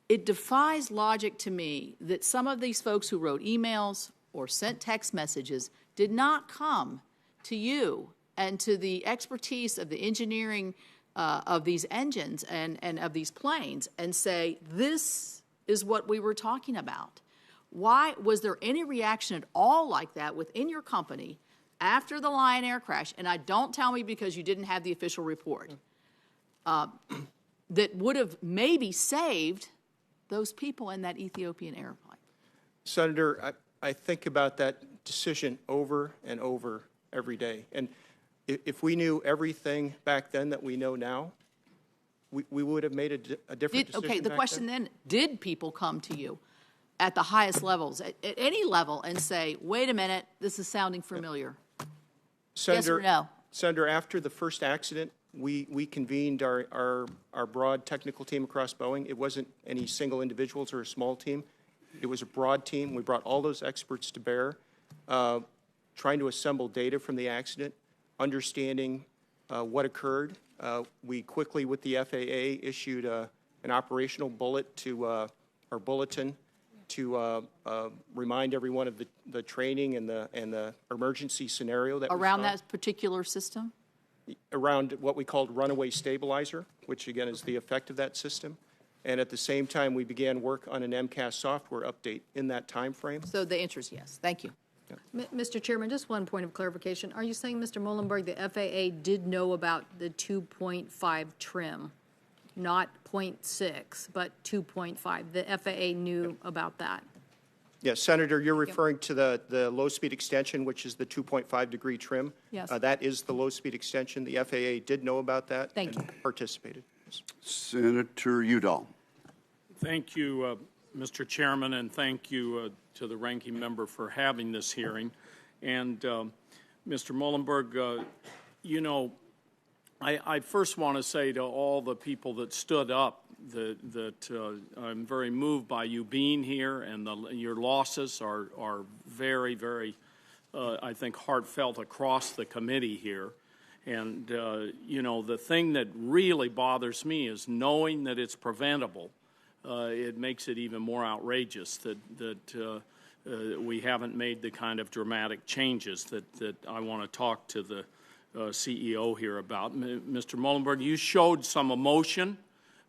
it defies logic to me that some of these folks who wrote emails or sent text messages did not come to you and to the expertise of the engineering of these engines and of these planes and say, this is what we were talking about. Why was there any reaction at all like that within your company after the Lion Air crash? And don't tell me because you didn't have the official report that would have maybe saved those people in that Ethiopian airplane. Senator, I think about that decision over and over every day. And if we knew everything back then that we know now, we would have made a different decision. Okay, the question then, did people come to you at the highest levels, at any level, and say, wait a minute, this is sounding familiar? Yes or no? Senator, after the first accident, we convened our broad technical team across Boeing. It wasn't any single individuals or a small team. It was a broad team. We brought all those experts to bear, trying to assemble data from the accident, understanding what occurred. We quickly, with the FAA, issued an operational bullet to our bulletin to remind everyone of the training and the emergency scenario that around that particular system? Around what we called runaway stabilizer, which again is the effect of that system. And at the same time, we began work on an MCAS software update in that time frame. So the answer is yes. Thank you. Mr. Chairman, just one point of clarification. Are you saying, Mr. Muilenburg, the FAA did know about the 2.5 trim, not 0.6, but 2.5? The FAA knew about that? Yes, Senator, you're referring to the low-speed extension, which is the 2.5-degree trim. Yes. That is the low-speed extension. The FAA did know about that Thank you. Participated. Senator Udall. Thank you, Mr. Chairman, and thank you to the ranking member for having this hearing. And Mr. Muilenburg, you know, I first want to say to all the people that stood up that I'm very moved by you being here, and your losses are very, very, I think, heartfelt across the committee here. And, you know, the thing that really bothers me is knowing that it's preventable. It makes it even more outrageous that we haven't made the kind of dramatic changes that I want to talk to the CEO here about. Mr. Muilenburg, you showed some emotion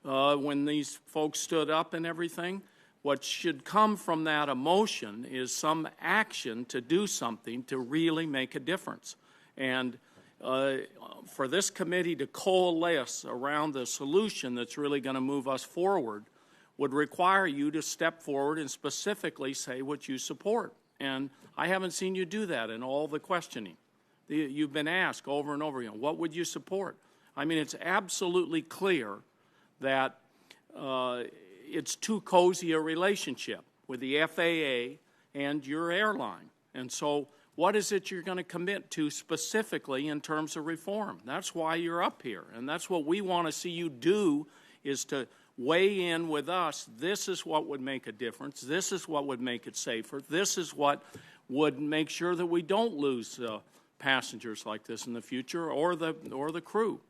when these folks stood up and everything. What should come from that emotion is some action to do something to really make a difference. And for this committee to coalesce around the solution that's really going to move us forward would require you to step forward and specifically say what you support. And I haven't seen you do that in all the questioning. You've been asked over and over again, what would you support? I mean, it's absolutely clear that it's too cozy a relationship with the FAA and your airline. And so what is it you're going to commit to specifically in terms of reform? That's why you're up here. And that's what we want to see you do, is to weigh in with us. This is what would make a difference. This is what would make it safer. This is what would make sure that we don't lose passengers like this in the future, or the crew.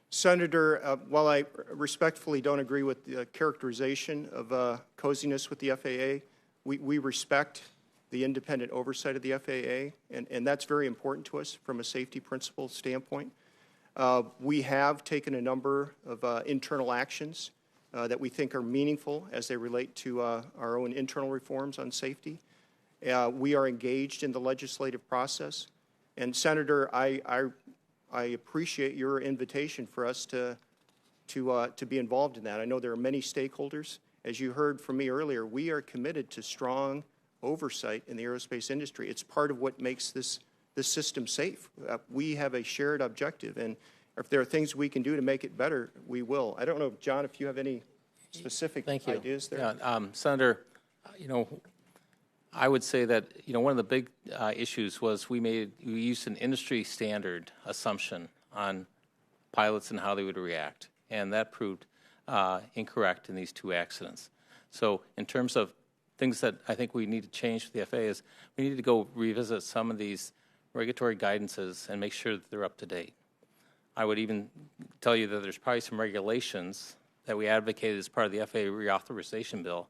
Senator, while I respectfully don't agree with the characterization of coziness with the FAA, we respect the independent oversight of the FAA, and that's very important to us from a safety principle standpoint. We have taken a number of internal actions that we think are meaningful as they relate to our own internal reforms on safety. We are engaged in the legislative process. And Senator, I appreciate your invitation for us to be involved in that. I know there are many stakeholders. As you heard from me earlier, we are committed to strong oversight in the aerospace industry. It's part of what makes this system safe. We have a shared objective, and if there are things we can do to make it better, we will. I don't know, John, if you have any specific ideas there. Yeah, Senator, you know, I would say that, you know, one of the big issues was we used an industry standard assumption on pilots and how they would react, and that proved incorrect in these two accidents. So in terms of things that I think we need to change with the FAA is we need to go revisit some of these regulatory guidances and make sure that they're up to date. I would even tell you that there's probably some regulations that we advocated as part of the FAA reauthorization bill,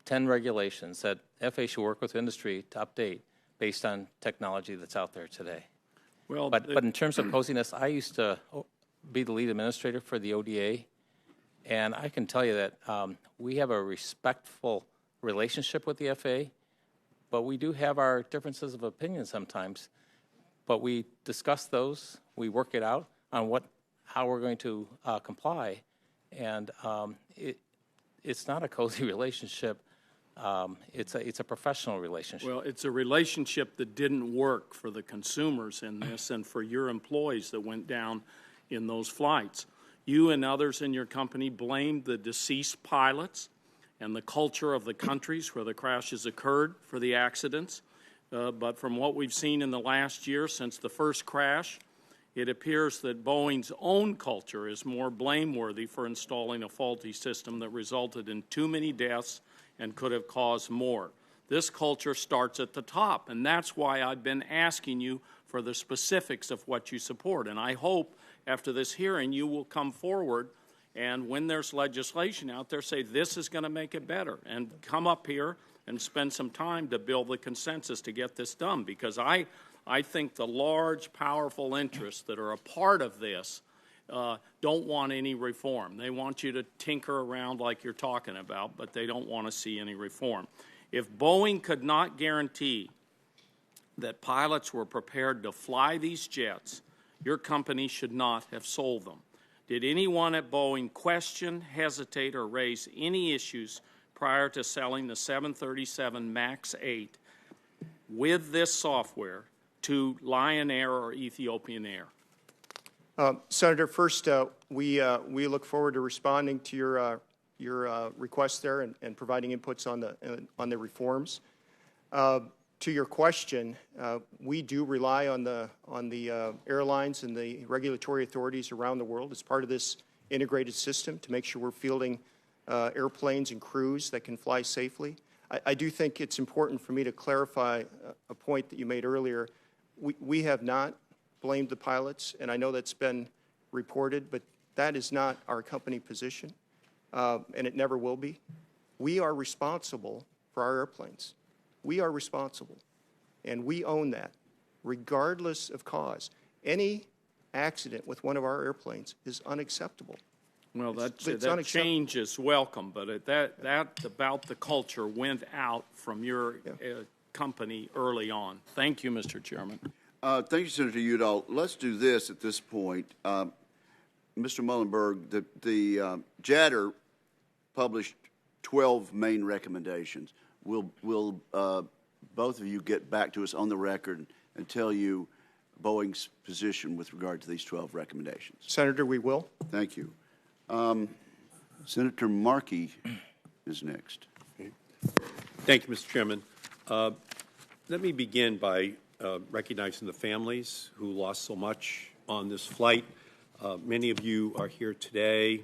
10 regulations that FAA should work with industry to update based on technology that's out there today. Well, but in terms of coziness, I used to be the lead administrator for the ODA, and I can tell you that we have a respectful relationship with the FAA, but we do have our differences of opinion sometimes. But we discuss those, we work it out on how we're going to comply, and it's not a cozy relationship It's a professional relationship. Well, it's a relationship that didn't work for the consumers in this and for your employees that went down in those flights. You and others in your company blamed the deceased pilots and the culture of the countries where the crashes occurred for the accidents. But from what we've seen in the last year since the first crash, it appears that Boeing's own culture is more blameworthy for installing a faulty system that resulted in too many deaths and could have caused more. This culture starts at the top, and that's why I've been asking you for the specifics of what you support. And I hope after this hearing you will come forward and when there's legislation out there, say this is going to make it better, and come up here and spend some time to build the consensus to get this done, because I think the large, powerful interests that are a part of this don't want any reform. They want you to tinker around like you're talking about, but they don't want to see any reform. If Boeing could not guarantee that pilots were prepared to fly these jets, your company should not have sold them. Did anyone at Boeing question, hesitate, or raise any issues prior to selling the 737 MAX 8 with this software to Lion Air or Ethiopian Air? Senator, first, we look forward to responding to your request there and providing inputs on the reforms. To your question, we do rely on the airlines and the regulatory authorities around the world as part of this integrated system to make sure we're fielding airplanes and crews that can fly safely. I do think it's important for me to clarify a point that you made earlier. We have not blamed the pilots, and I know that's been reported, but that is not our company position, and it never will be. We are responsible for our airplanes. We are responsible, and we own that, regardless of cause. Any accident with one of our airplanes is unacceptable. Well, that change is welcome, but that about the culture went out from your company early on. Thank you, Mr. Chairman. Thank you, Senator Udall. Let's do this at this point. Mr. Muilenburg, the JADR published 12 main recommendations. Will both of you get back to us on the record and tell you Boeing's position with regard to these 12 recommendations? Senator, we will. Thank you. Senator Markey is next. Thank you, Mr. Chairman. Let me begin by recognizing the families who lost so much on this flight. Many of you are here today,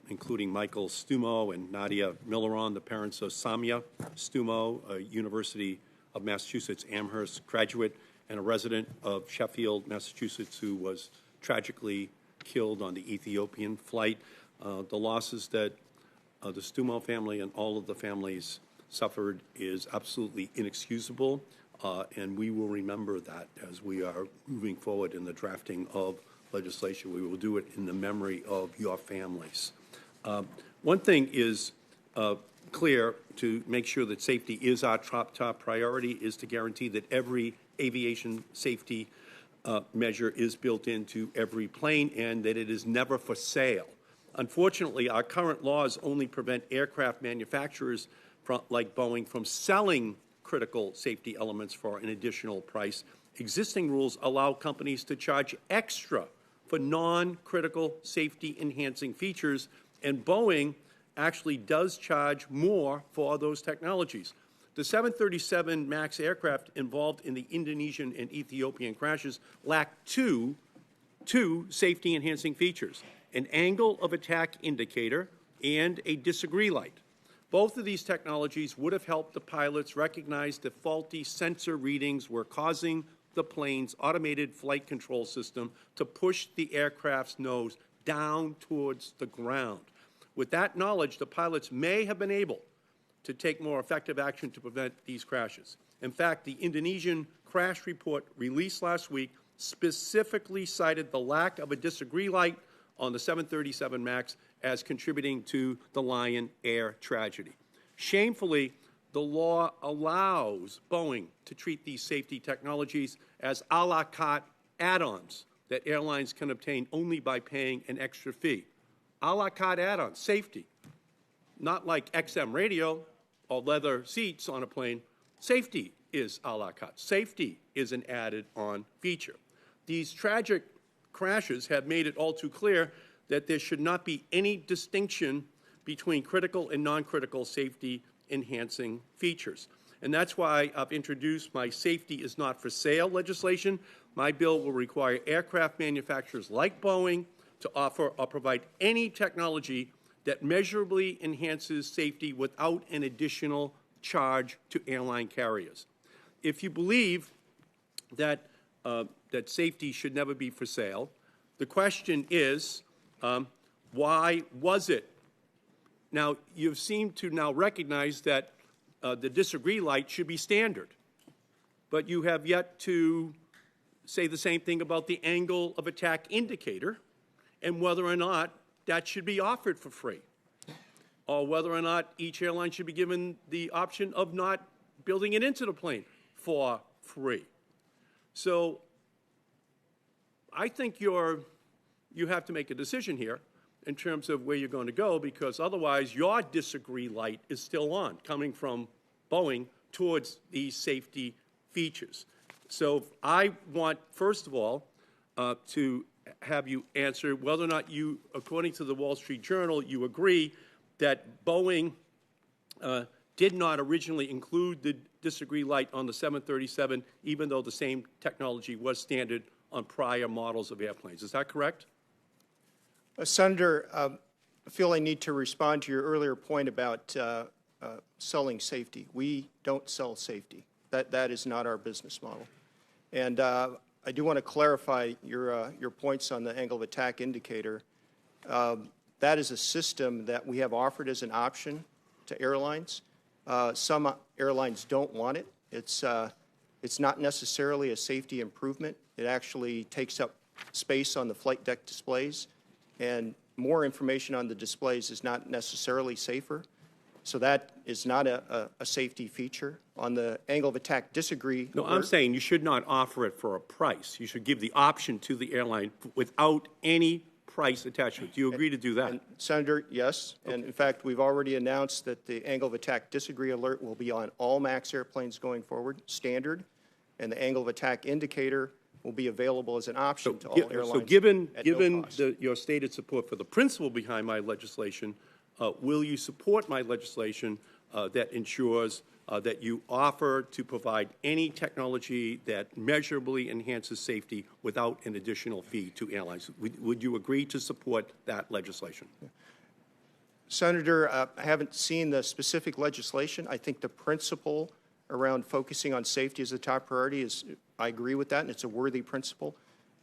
including Michael Stumo and Nadia Milleron, the parents of Samia Stumo, a University of Massachusetts Amherst graduate and a resident of Sheffield, Massachusetts, who was tragically killed on the Ethiopian flight. The losses that the Stumo family and all of the families suffered is absolutely inexcusable, and we will remember that as we are moving forward in the drafting of legislation. We will do it in the memory of your families. One thing is clear: to make sure that safety is our top priority is to guarantee that every aviation safety measure is built into every plane and that it is never for sale. Unfortunately, our current laws only prevent aircraft manufacturers like Boeing from selling critical safety elements for an additional price. Existing rules allow companies to charge extra for non-critical safety-enhancing features, and Boeing actually does charge more for those technologies. The 737 MAX aircraft involved in the Indonesian and Ethiopian crashes lack two safety-enhancing features: an angle of attack indicator and a disagree light. Both of these technologies would have helped the pilots recognize that faulty sensor readings were causing the plane's automated flight control system to push the aircraft's nose down towards the ground. With that knowledge, the pilots may have been able to take more effective action to prevent these crashes. In fact, the Indonesian crash report released last week specifically cited the lack of a disagree light on the 737 MAX as contributing to the Lion Air tragedy. Shamefully, the law allows Boeing to treat these safety technologies as a la carte add-ons that airlines can obtain only by paying an extra fee. A la carte add-ons, safety. Not like XM radio, or leather seats on a plane, safety is a la carte. Safety is an added-on feature. These tragic crashes have made it all too clear that there should not be any distinction between critical and non-critical safety-enhancing features. And that's why I've introduced my Safety is Not for Sale legislation. My bill will require aircraft manufacturers like Boeing to offer or provide any technology that measurably enhances safety without an additional charge to airline carriers. If you believe that, that safety should never be for sale, the question is, why was it? Now, you seem to now recognize that the disagree light should be standard, but you have yet to say the same thing about the angle of attack indicator and whether or not that should be offered for free, or whether or not each airline should be given the option of not building it into the plane for free. So I think you have to make a decision here in terms of where you're going to go, because otherwise your disagree light is still on, coming from Boeing towards these safety features. So I want, first of all, to have you answer whether or not you, according to the Wall Street Journal, you agree that Boeing did not originally include the disagree light on the 737, even though the same technology was standard on prior models of airplanes. Is that correct? Senator, I feel I need to respond to your earlier point about selling safety. We don't sell safety. That is not our business model. And I do want to clarify your points on the angle of attack indicator. That is a system that we have offered as an option to airlines. Some airlines don't want it. It's not necessarily a safety improvement. It actually takes up space on the flight deck displays, and more information on the displays is not necessarily safer. So that is not a safety feature. On the angle of attack disagree. No, I'm saying you should not offer it for a price. You should give the option to the airline without any price attachment. Do you agree to do that? And Senator, yes. Okay. And in fact, we've already announced that the angle of attack disagree alert will be on all MAX airplanes going forward, standard, and the angle of attack indicator will be available as an option to all airlines. So given no your stated support for the principle behind my legislation, will you support my legislation that ensures that you offer to provide any technology that measurably enhances safety without an additional fee to airlines? Would you agree to support that legislation? Senator, I haven't seen the specific legislation. I think the principle around focusing on safety as a top priority is, I agree with that, and it's a worthy principle.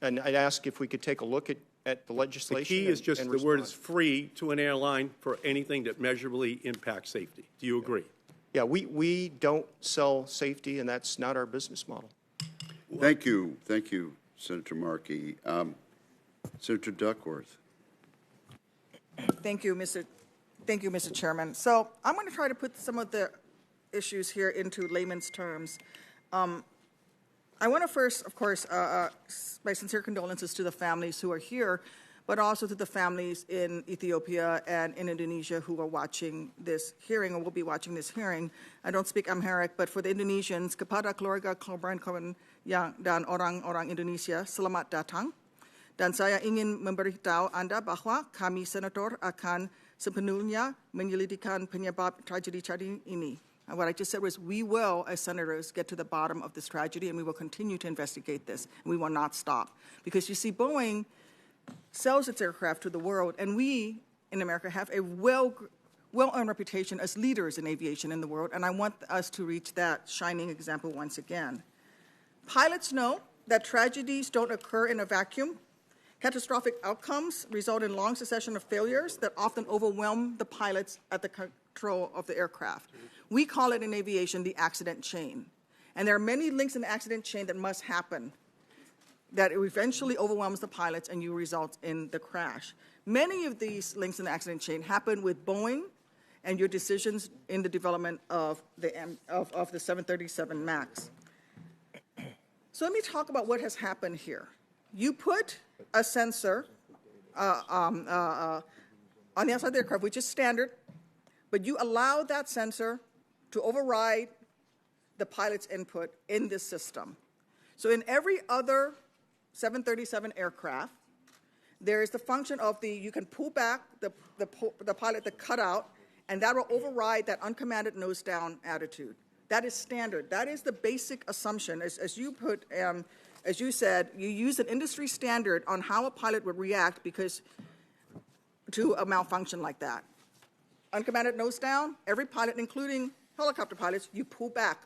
And I'd ask if we could take a look at the legislation. The key is just the word is free to an airline for anything that measurably impacts safety. Do you agree? Yeah, we don't sell safety, and that's not our business model. Thank you, Senator Markey. Senator Duckworth. Thank you, Mr. Chairman. So I'm going to try to put some of the issues here into layman's terms. I want to first, of course, my sincere condolences to the families who are here, but also to the families in Ethiopia and in Indonesia who are watching this hearing or will be watching this hearing. I don't speak Amharic, but for the Indonesians, kepada keluarga korban yang dan orang-orang Indonesia, selamat datang. Dan saya ingin memberitahu Anda bahwa kami senator akan sepenuhnya menyelidiki penyebab tragedi ini. And what I just said was we will, as senators, get to the bottom of this tragedy, and we will continue to investigate this, and we will not stop. Because you see, Boeing sells its aircraft to the world, and we in America have a well-earned reputation as leaders in aviation in the world, and I want us to reach that shining example once again. Pilots know that tragedies don't occur in a vacuum. Catastrophic outcomes result in long succession of failures that often overwhelm the pilots at the control of the aircraft. We call it in aviation the accident chain. And there are many links in the accident chain that must happen that eventually overwhelms the pilots and you result in the crash. Many of these links in the accident chain happen with Boeing and your decisions in the development of the 737 MAX. So let me talk about what has happened here. You put a sensor on the outside of the aircraft, which is standard, but you allow that sensor to override the pilot's input in this system. So in every other 737 aircraft, there is the function of you can pull back the pilot, the cutout, and that will override that uncommanded nose down attitude. That is standard. That is the basic assumption. As you said, you use an industry standard on how a pilot would react to a malfunction like that. Uncommanded nose down, every pilot, including helicopter pilots, you pull back.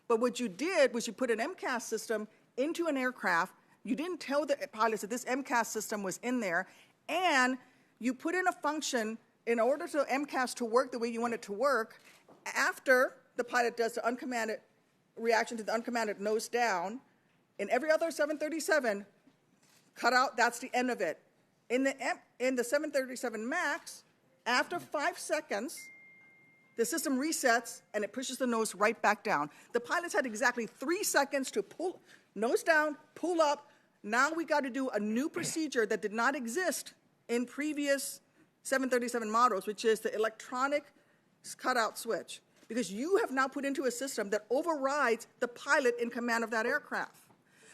But what you did was you put an MCAS system into an aircraft. You didn't tell the pilots that this MCAS system was in there, and you put in a function in order for MCAS to work the way you want it to work. After the pilot does the uncommanded reaction to the uncommanded nose down, in every other 737, cut out, that's the end of it. In the 737 MAX, after 5 seconds, the system resets and it pushes the nose right back down. The pilots had exactly 3 seconds to pull nose down, pull up. Now we got to do a new procedure that did not exist in previous 737 models, which is the electronic cutout switch, because you have now put into a system that overrides the pilot in command of that aircraft.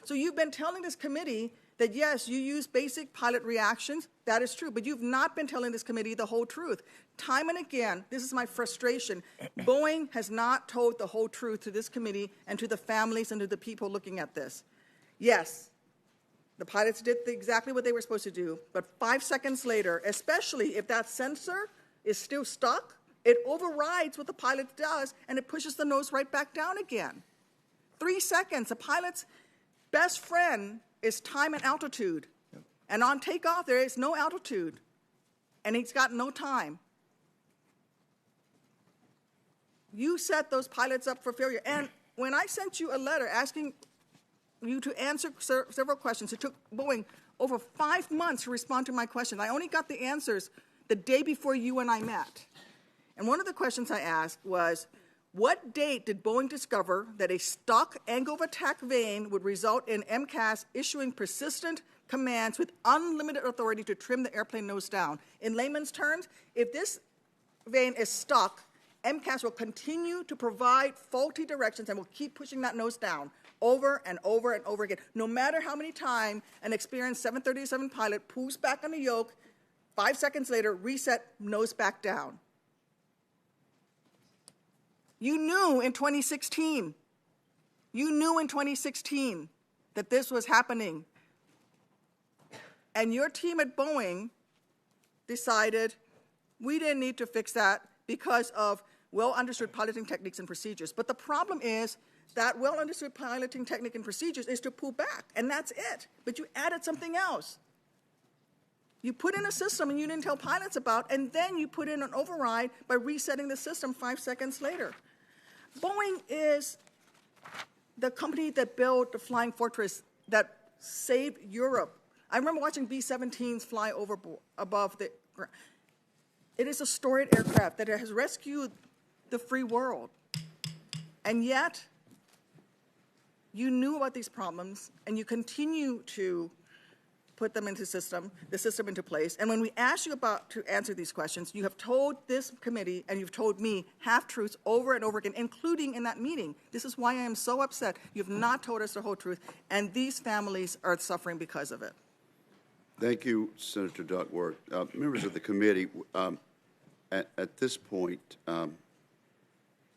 So you've been telling this committee that, yes, you use basic pilot reactions. That is true. But you've not been telling this committee the whole truth. Time and again, this is my frustration. Boeing has not told the whole truth to this committee and to the families and to the people looking at this. Yes, the pilots did exactly what they were supposed to do, but 5 seconds later, especially if that sensor is still stuck, it overrides what the pilot does and it pushes the nose right back down again. 3 seconds. A pilot's best friend is time and altitude. Yep. And on takeoff, there is no altitude. And he's got no time. You set those pilots up for failure. And when I sent you a letter asking you to answer several questions, it took Boeing over 5 months to respond to my question. I only got the answers the day before you and I met. And one of the questions I asked was, what date did Boeing discover that a stock angle of attack vane would result in MCAS issuing persistent commands with unlimited authority to trim the airplane nose down? In layman's terms, if this vane is stuck, MCAS will continue to provide faulty directions and will keep pushing that nose down over and over and over again. No matter how many times an experienced 737 pilot pulls back on the yoke, 5 seconds later, reset, nose back down. You knew in 2016 that this was happening. And your team at Boeing decided we didn't need to fix that because of well-understood piloting techniques and procedures. But the problem is that well-understood piloting technique and procedures is to pull back, and that's it. But you added something else. You put in a system and you didn't tell pilots about, and then you put in an override by resetting the system 5 seconds later. Boeing is the company that built the Flying Fortress that saved Europe. I remember watching B-17s fly above the ground. It is a storied aircraft that has rescued the free world. And yet, you knew about these problems, and you continue to put them into the system into place. And when we asked you to answer these questions, you have told this committee and you've told me half-truths over and over again, including in that meeting. This is why I am so upset. You have not told us the whole truth, and these families are suffering because of it. Thank you, Senator Duckworth. Members of the committee, at this point,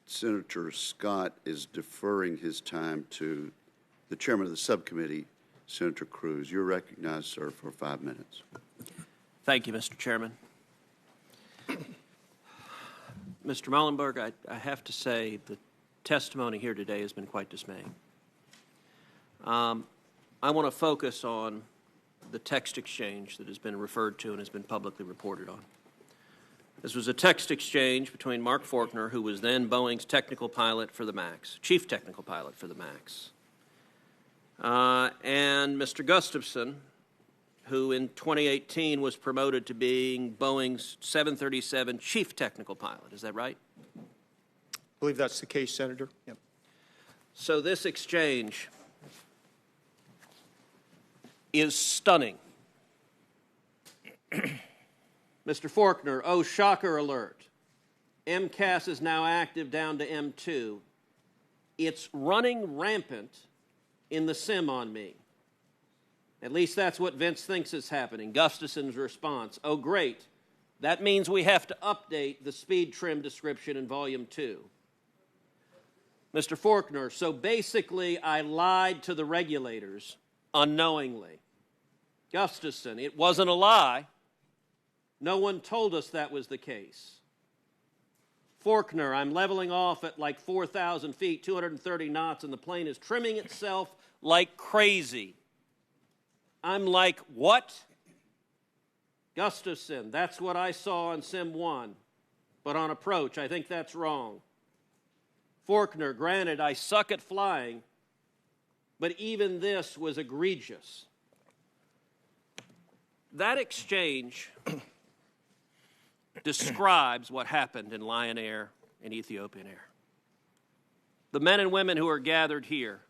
Senator Scott is deferring his time to the chairman of the subcommittee, Senator Cruz. You're recognized, sir, for 5 minutes. Thank you, Mr. Chairman. Mr. Muilenburg, I have to say the testimony here today has been quite dismaying. I want to focus on the text exchange that has been referred to and has been publicly reported on. This was a text exchange between Mark Faulkner, who was then Boeing's technical pilot for the MAX, chief technical pilot for the MAX, and Mr. Gustafson, who in 2018 was promoted to being Boeing's 737 chief technical pilot. Is that right? I believe that's the case, Senator. Yep. So this exchange is stunning. Mr. Faulkner, oh, shocker alert. MCAS is now active down to M2. It's running rampant in the sim on me. At least that's what Vince thinks is happening. Gustafson's response, oh great, that means we have to update the speed trim description in volume 2. Mr. Faulkner, so basically I lied to the regulators unknowingly. Gustafson, it wasn't a lie. No one told us that was the case. Faulkner, I'm leveling off at like 4,000 feet, 230 knots, and the plane is trimming itself like crazy. I'm like, what? Gustafson, that's what I saw on Sim 1. But on approach, I think that's wrong. Faulkner, granted, I suck at flying, but even this was egregious. That exchange describes what happened in Lion Air and Ethiopian Air. The men and women who are gathered here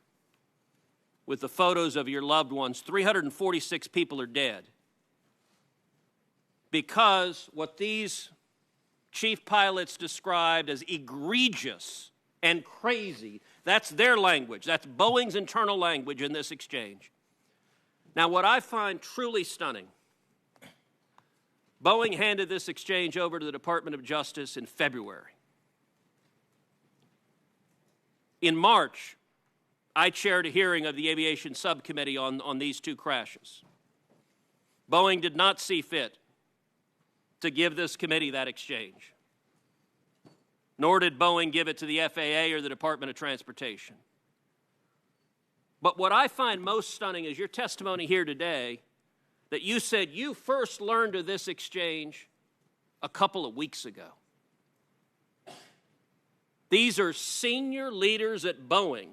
with the photos of your loved ones, 346 people are dead because what these chief pilots described as egregious and crazy, that's their language. That's Boeing's internal language in this exchange. Now, what I find truly stunning, Boeing handed this exchange over to the Department of Justice in February. In March, I chaired a hearing of the Aviation Subcommittee on these two crashes. Boeing did not see fit to give this committee that exchange, nor did Boeing give it to the FAA or the Department of Transportation. But what I find most stunning is your testimony here today that you said you first learned of this exchange a couple of weeks ago. These are senior leaders at Boeing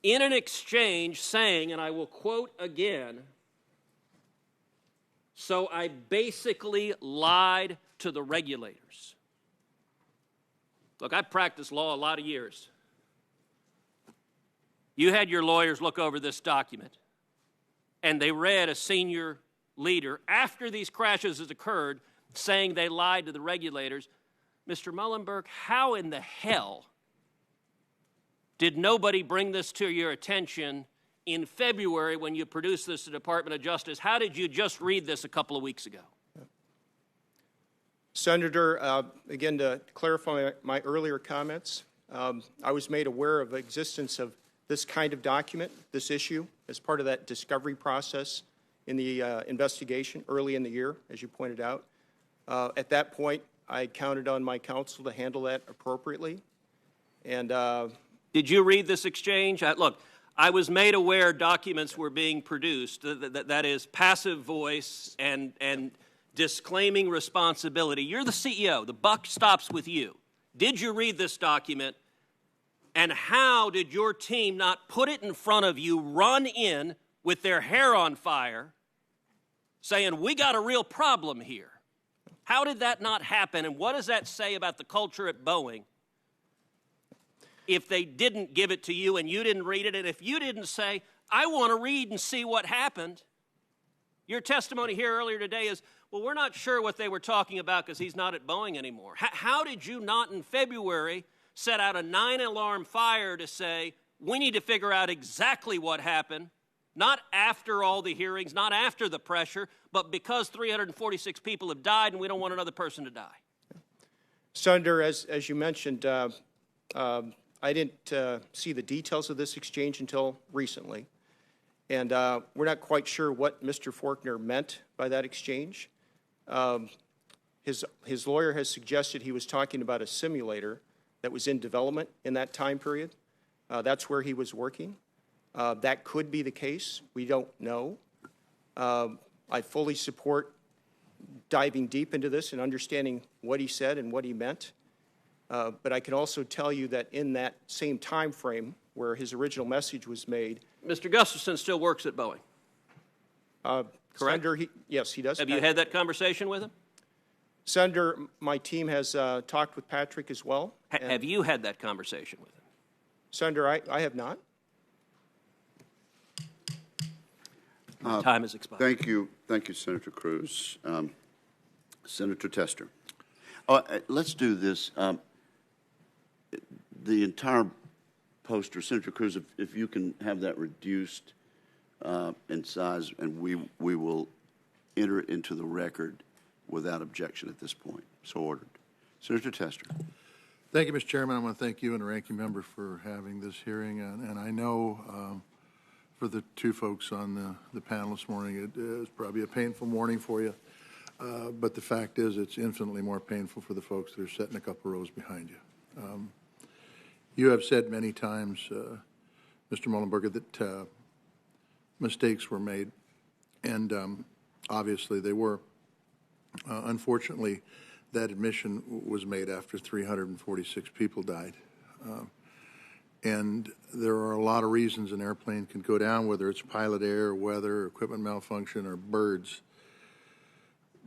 in an exchange saying, and I will quote again, so I basically lied to the regulators. Look, I've practiced law a lot of years. You had your lawyers look over this document, and they read a senior leader after these crashes has occurred saying they lied to the regulators. Mr. Muilenburg, how in the hell did nobody bring this to your attention in February when you produced this to the Department of Justice? How did you just read this a couple of weeks ago? Senator, again, to clarify my earlier comments, I was made aware of the existence of this kind of document, this issue, as part of that discovery process in the investigation early in the year, as you pointed out. At that point, I counted on my counsel to handle that appropriately. And did you read this exchange? Look, I was made aware documents were being produced, that is passive voice and disclaiming responsibility. You're the CEO. The buck stops with you. Did you read this document? And how did your team not put it in front of you, run in with their hair on fire, saying, we got a real problem here? How did that not happen? And what does that say about the culture at Boeing if they didn't give it to you and you didn't read it? And if you didn't say, I want to read and see what happened? Your testimony here earlier today is, well, we're not sure what they were talking about because he's not at Boeing anymore. How did you not in February set out a 9-alarm fire to say, we need to figure out exactly what happened, not after all the hearings, not after the pressure, but because 346 people have died and we don't want another person to die? Senator, as you mentioned, I didn't see the details of this exchange until recently. And we're not quite sure what Mr. Faulkner meant by that exchange. His lawyer has suggested he was talking about a simulator that was in development in that time period. That's where he was working. That could be the case. We don't know. I fully support diving deep into this and understanding what he said and what he meant. But I can also tell you that in that same time frame where his original message was made. Mr. Gustafson still works at Boeing. Correct? Senator, yes, he does. Have you had that conversation with him? Senator, my team has talked with Patrick as well. Have you had that conversation with him? Senator, I have not. Time has expired. Thank you, Senator Cruz. Senator Tester. Let's do this. The entire poster, Senator Cruz, if you can have that reduced in size, and we will enter it into the record without objection at this point. So ordered. Senator Tester. Thank you, Mr. Chairman. I want to thank you and the ranking member for having this hearing. And I know for the two folks on the panel this morning, it is probably a painful morning for you. But the fact is, it's infinitely more painful for the folks that are sitting a couple rows behind you. You have said many times, Mr. Muilenburg, that mistakes were made, and obviously they were. Unfortunately, that admission was made after 346 people died. And there are a lot of reasons an airplane can go down, whether it's pilot error, weather, equipment malfunction, or birds.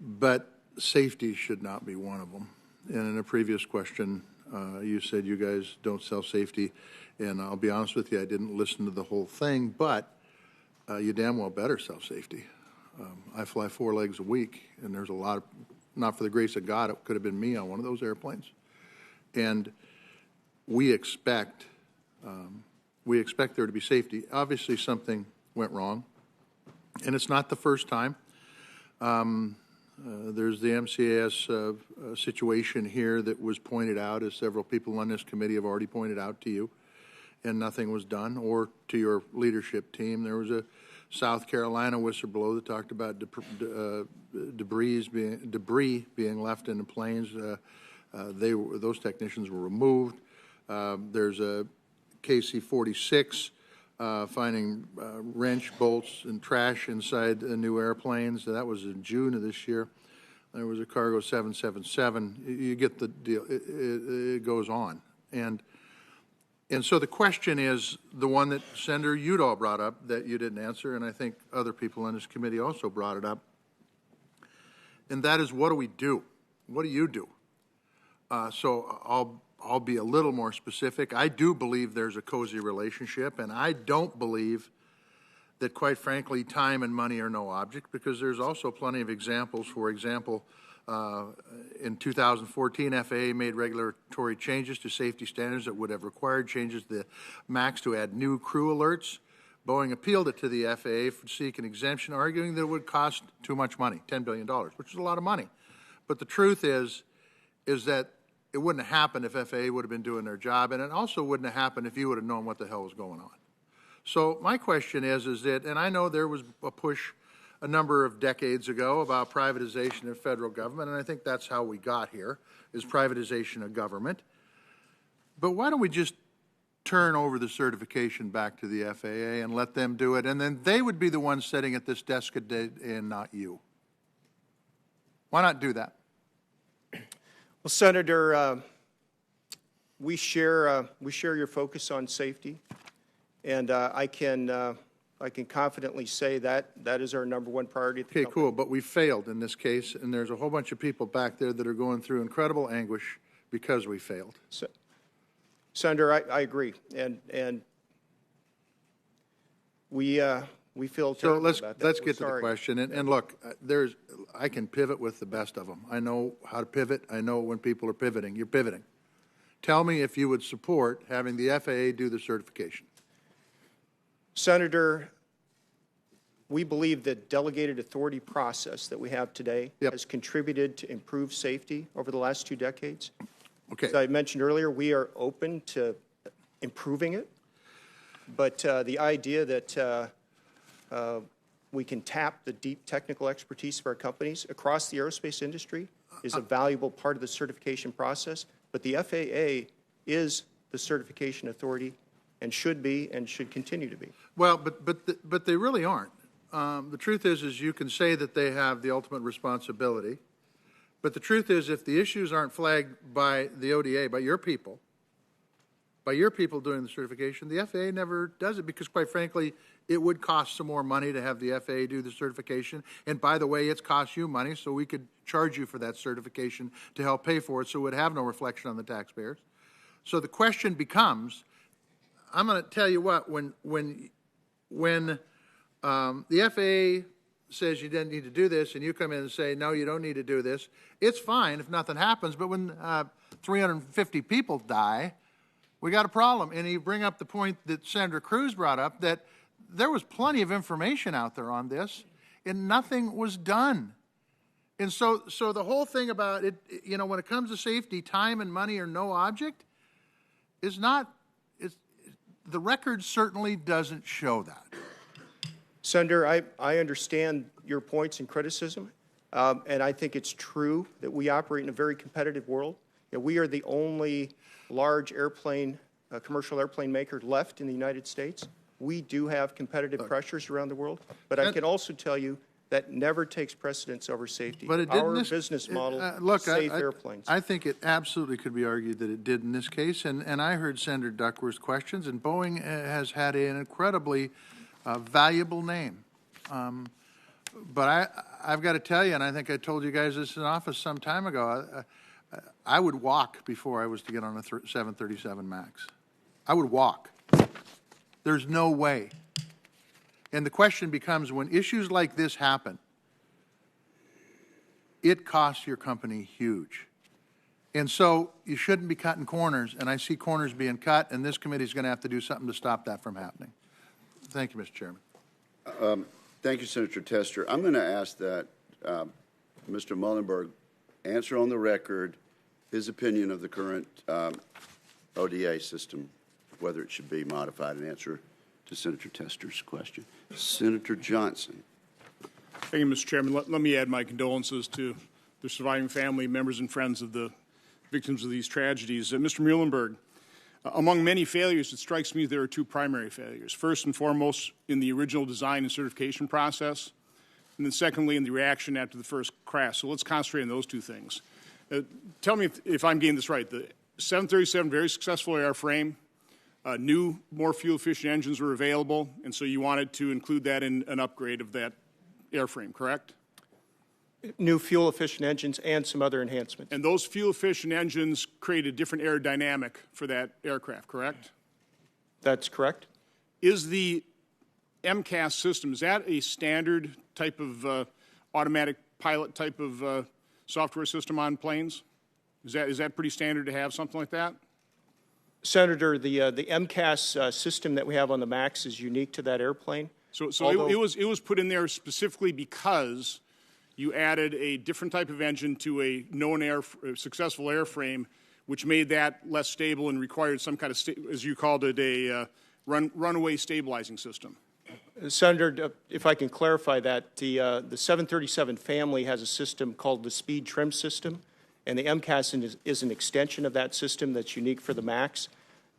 But safety should not be one of them. And in a previous question, you said you guys don't sell safety. And I'll be honest with you, I didn't listen to the whole thing, but you damn well better sell safety. I fly 4 legs a week, and there's a lot of, not for the grace of God, it could have been me on one of those airplanes. And we expect there to be safety. Obviously, something went wrong, and it's not the first time. There's the MCAS situation here that was pointed out, as several people on this committee have already pointed out to you, and nothing was done, or to your leadership team. There was a South Carolina whistleblower that talked about debris being left in the planes. Those technicians were removed. There's a KC-46 finding wrench bolts and trash inside the new airplanes. That was in June of this year. There was a cargo 777. You get the deal. It goes on. And so the question is the one that Senator Udall brought up that you didn't answer, and I think other people on this committee also brought it up, and that is, what do we do? What do you do? So I'll be a little more specific. I do believe there's a cozy relationship, and I don't believe that, quite frankly, time and money are no object, because there's also plenty of examples. For example, in 2014, FAA made regulatory changes to safety standards that would have required changes to the MAX to add new crew alerts. Boeing appealed it to the FAA to seek an exemption, arguing that it would cost too much money, $10 billion, which is a lot of money. But the truth is that it wouldn't have happened if FAA would have been doing their job, and it also wouldn't have happened if you would have known what the hell was going on. So my question is that, and I know there was a push a number of decades ago about privatization of federal government, and I think that's how we got here, is privatization of government. But why don't we just turn over the certification back to the FAA and let them do it, and then they would be the ones sitting at this desk today and not you? Why not do that? Well, Senator, we share your focus on safety, and I can confidently say that is our #1 priority. Okay, cool, but we failed in this case, and there's a whole bunch of people back there that are going through incredible anguish because we failed. So, Senator, I agree, and we feel so. Let's get to the question, and look, I can pivot with the best of them. I know how to pivot. I know when people are pivoting. You're pivoting. Tell me if you would support having the FAA do the certification. Senator, we believe the delegated authority process that we have today has contributed to improved safety over the last 2 decades. Okay. As I mentioned earlier, we are open to improving it, but the idea that we can tap the deep technical expertise of our companies across the aerospace industry is a valuable part of the certification process, but the FAA is the certification authority and should be and should continue to be. Well, but they really aren't. The truth is you can say that they have the ultimate responsibility, but the truth is, if the issues aren't flagged by the ODA, by your people doing the certification, the FAA never does it, because, quite frankly, it would cost some more money to have the FAA do the certification. And by the way, it's cost you money, so we could charge you for that certification to help pay for it, so it would have no reflection on the taxpayers. So the question becomes, I'm going to tell you what, when the FAA says you didn't need to do this, and you come in and say, no, you don't need to do this, it's fine if nothing happens. But when 350 people die, we got a problem. And you bring up the point that Senator Cruz brought up, that there was plenty of information out there on this, and nothing was done. And so the whole thing about it, you know, when it comes to safety, time and money are no object, is not, the record certainly doesn't show that. Senator, I understand your points and criticism, and I think it's true that we operate in a very competitive world. You know, we are the only large airplane, commercial airplane maker left in the United States. We do have competitive pressures around the world, but I can also tell you that never takes precedence over safety. But it did Our in this, business model, look, safe airplanes. I think it absolutely could be argued that it did in this case, and I heard Senator Duckworth's questions, and Boeing has had an incredibly valuable name. But I've got to tell you, and I think I told you guys this in office some time ago, I would walk before I was to get on a 737 MAX. I would walk. There's no way. And the question becomes, when issues like this happen, it costs your company huge. And so you shouldn't be cutting corners, and I see corners being cut, and this committee is going to have to do something to stop that from happening. Thank you, Mr. Chairman. Thank you, Senator Tester. I'm going to ask that Mr. Muilenburg answer on the record his opinion of the current ODA system, whether it should be modified, and answer to Senator Tester's question. Senator Johnson. Thank you, Mr. Chairman. Let me add my condolences to the surviving family, members and friends of the victims of these tragedies. Mr. Muilenburg, among many failures, it strikes me there are two primary failures. First and foremost, in the original design and certification process, and then secondly, in the reaction after the first crash. So let's concentrate on those two things. Tell me if I'm getting this right. The 737, very successful airframe, new, more fuel-efficient engines were available, and so you wanted to include that in an upgrade of that airframe, correct? New fuel-efficient engines and some other enhancements. And those fuel-efficient engines create a different aerodynamic for that aircraft, correct? That's correct. Is the MCAS system, is that a standard type of automatic pilot type of software system on planes? Is that pretty standard to have something like that? Senator, the MCAS system that we have on the MAX is unique to that airplane. So it was put in there specifically because you added a different type of engine to a known successful airframe, which made that less stable and required some kind of, as you called it, a runaway stabilizing system. Senator, if I can clarify that, the 737 family has a system called the Speed Trim System, and the MCAS is an extension of that system that's unique for the MAX.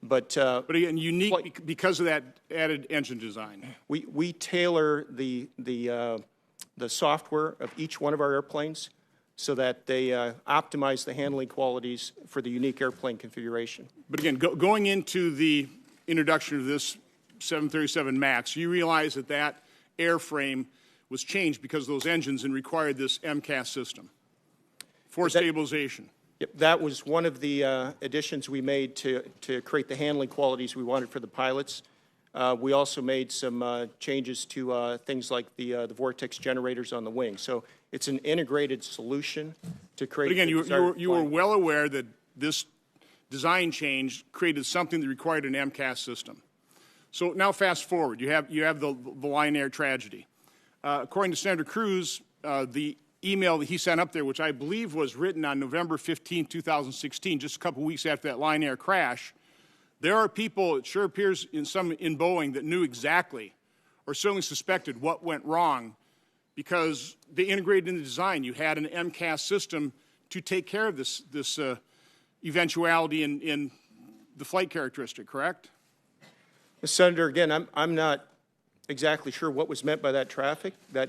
But again, unique because of that added engine design. We tailor the software of each one of our airplanes so that they optimize the handling qualities for the unique airplane configuration. But again, going into the introduction of this 737 MAX, you realize that that airframe was changed because of those engines and required this MCAS system for stabilization. Yep, that was one of the additions we made to create the handling qualities we wanted for the pilots. We also made some changes to things like the vortex generators on the wing. So it's an integrated solution to create. But again, you were well aware that this design change created something that required an MCAS system. So now fast forward, you have the Lion Air tragedy. According to Senator Cruz, the email that he sent up there, which I believe was written on November 15, 2016, just a couple weeks after that Lion Air crash, there are people, it sure appears in Boeing, that knew exactly or certainly suspected what went wrong because they integrated in the design. You had an MCAS system to take care of this eventuality in the flight characteristic, correct? Senator, again, I'm not exactly sure what was meant by that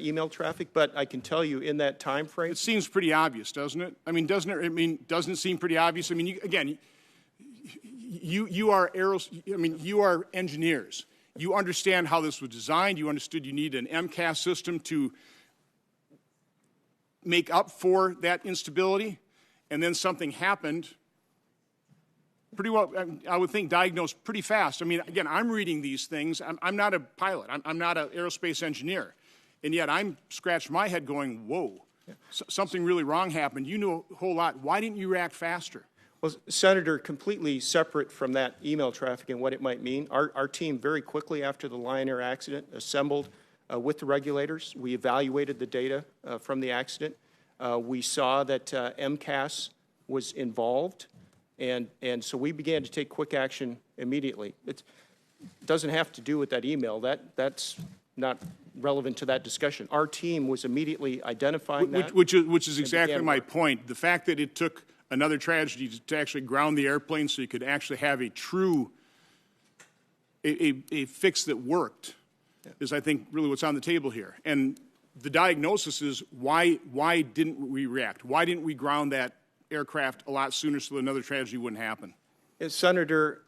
email traffic, but I can tell you in that time frame. It seems pretty obvious, doesn't it? I mean, doesn't it seem pretty obvious? I mean, you are engineers. You understand how this was designed. You understood you need an MCAS system to make up for that instability, and then something happened. Pretty well, I would think, diagnosed pretty fast. I mean, again, I'm reading these things. I'm not a pilot. I'm not an aerospace engineer. And yet I'm scratching my head going, whoa, something really wrong happened. You knew a whole lot. Why didn't you react faster? Well, Senator, completely separate from that email traffic and what it might mean, our team very quickly after the Lion Air accident assembled with the regulators. We evaluated the data from the accident. We saw that MCAS was involved, and so we began to take quick action immediately. It doesn't have to do with that email. That's not relevant to that discussion. Our team was immediately identifying that. Which is exactly my point. The fact that it took another tragedy to actually ground the airplane so you could actually have a true, a fix that worked is, I think, really what's on the table here. And the diagnosis is why didn't we react? Why didn't we ground that aircraft a lot sooner so that another tragedy wouldn't happen? Senator,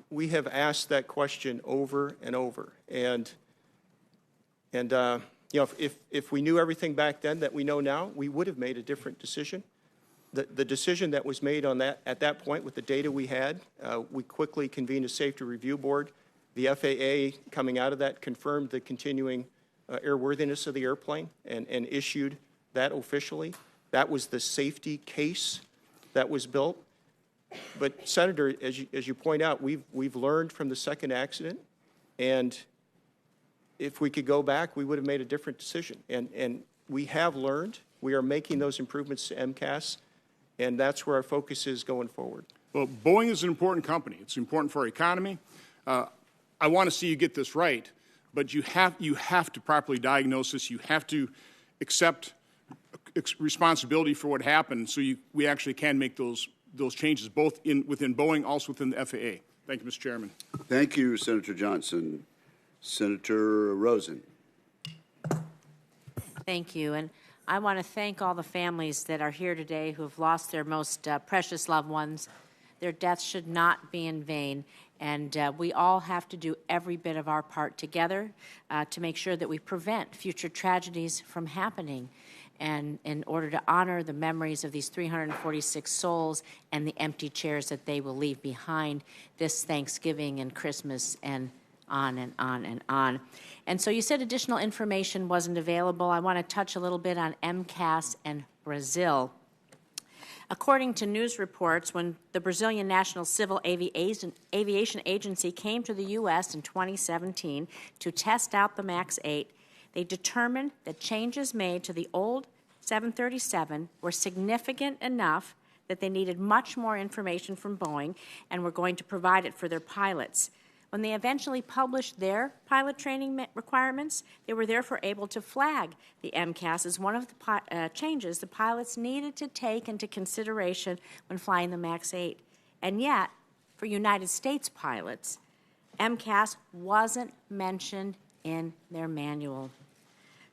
we have asked that question over and over. And you know, if we knew everything back then that we know now, we would have made a different decision. The decision that was made on that at that point with the data we had, we quickly convened a safety review board. The FAA, coming out of that, confirmed the continuing airworthiness of the airplane and issued that officially. That was the safety case that was built. But Senator, as you point out, we've learned from the second accident, and if we could go back, we would have made a different decision. And we have learned. We are making those improvements to MCAS, and that's where our focus is going forward. Well, Boeing is an important company. It's important for our economy. I want to see you get this right, but you have to properly diagnose this. You have to accept responsibility for what happened, so we actually can make those changes, both within Boeing, also within the FAA. Thank you, Mr. Chairman. Thank you, Senator Johnson. Senator Rosen. Thank you. And I want to thank all the families that are here today who have lost their most precious loved ones. Their deaths should not be in vain. And we all have to do every bit of our part together to make sure that we prevent future tragedies from happening, and in order to honor the memories of these 346 souls and the empty chairs that they will leave behind this Thanksgiving and Christmas and on and on and on. And so you said additional information wasn't available. I want to touch a little bit on MCAS and Brazil. According to news reports, when the Brazilian National Civil Aviation Agency came to the U.S. in 2017 to test out the MAX 8, they determined that changes made to the old 737 were significant enough that they needed much more information from Boeing and were going to provide it for their pilots. When they eventually published their pilot training requirements, they were therefore able to flag the MCAS as one of the changes the pilots needed to take into consideration when flying the MAX 8. And yet, for United States pilots, MCAS wasn't mentioned in their manual.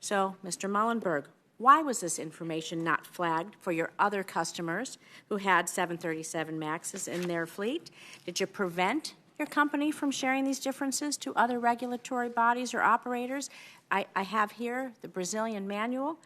So, Mr. Muilenburg, why was this information not flagged for your other customers who had 737 MAXs in their fleet? Did you prevent your company from sharing these differences to other regulatory bodies or operators? I have here the Brazilian manual.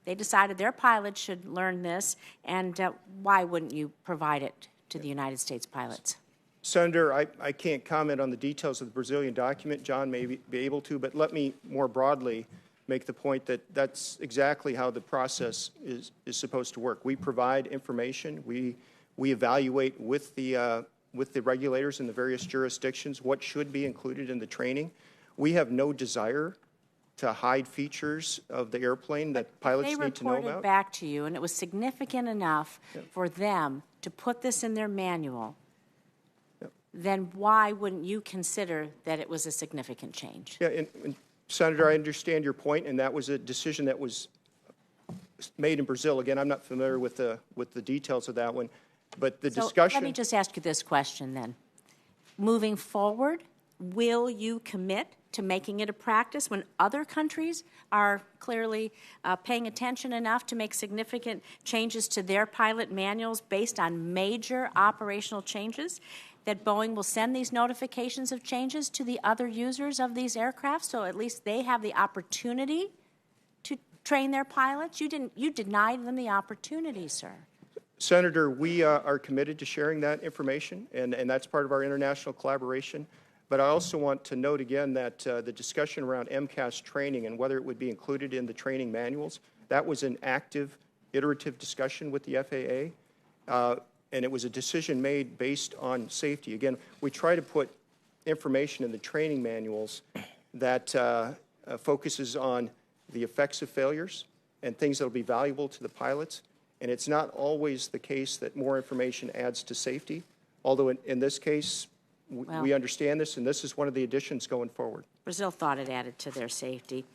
They decided their pilots should learn this, and why wouldn't you provide it to the United States pilots? Senator, I can't comment on the details of the Brazilian document. John may be able to, but let me more broadly make the point that that's exactly how the process is supposed to work. We provide information. We evaluate with the regulators in the various jurisdictions what should be included in the training. We have no desire to hide features of the airplane that pilots need to know about. They reported back to you, and it was significant enough for them to put this in their manual. Then why wouldn't you consider that it was a significant change? Yeah, and Senator, I understand your point, and that was a decision that was made in Brazil. Again, I'm not familiar with the details of that one, but the discussion. Let me just ask you this question then. Moving forward, will you commit to making it a practice when other countries are clearly paying attention enough to make significant changes to their pilot manuals based on major operational changes, that Boeing will send these notifications of changes to the other users of these aircraft so at least they have the opportunity to train their pilots? You denied them the opportunity, sir. Senator, we are committed to sharing that information, and that's part of our international collaboration. But I also want to note again that the discussion around MCAS training and whether it would be included in the training manuals, that was an active, iterative discussion with the FAA, and it was a decision made based on safety. Again, we try to put information in the training manuals that focuses on the effects of failures and things that will be valuable to the pilots. And it's not always the case that more information adds to safety, although in this case, we understand this, and this is one of the additions going forward. Brazil thought it added to their safety.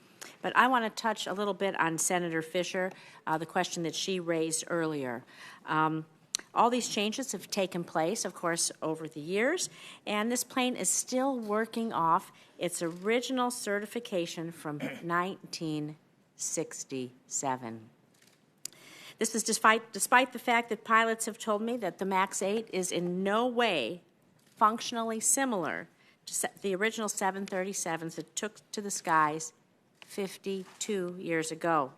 But I want to touch a little bit on Senator Fisher, the question that she raised earlier. All these changes have taken place, of course, over the years, and this plane is still working off its original certification from 1967. This is despite the fact that pilots have told me that the MAX 8 is in no way functionally similar to the original 737s that took to the skies 52 years ago.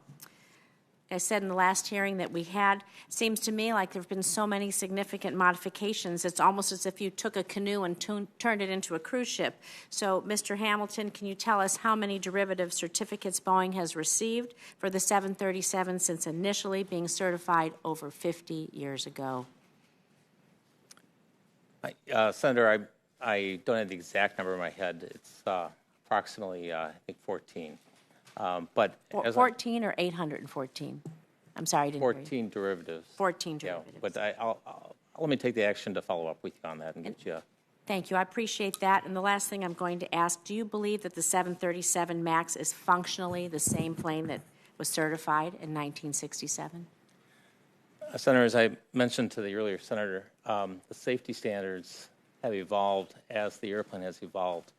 I said in the last hearing that we had, seems to me like there have been so many significant modifications, it's almost as if you took a canoe and turned it into a cruise ship. So, Mr. Hamilton, can you tell us how many derivative certificates Boeing has received for the 737 since initially being certified over 50 years ago? Senator, I don't have the exact number in my head. It's approximately, I think, 14. But 14 or 814? I'm sorry, I didn't 14 derivatives. 14 derivatives. Yeah, but let me take the action to follow up with you on that and get you. Thank you. I appreciate that. And the last thing I'm going to ask, do you believe that the 737 MAX is functionally the same plane that was certified in 1967? Senator, as I mentioned to the earlier senator, the safety standards have evolved as the airplane has evolved.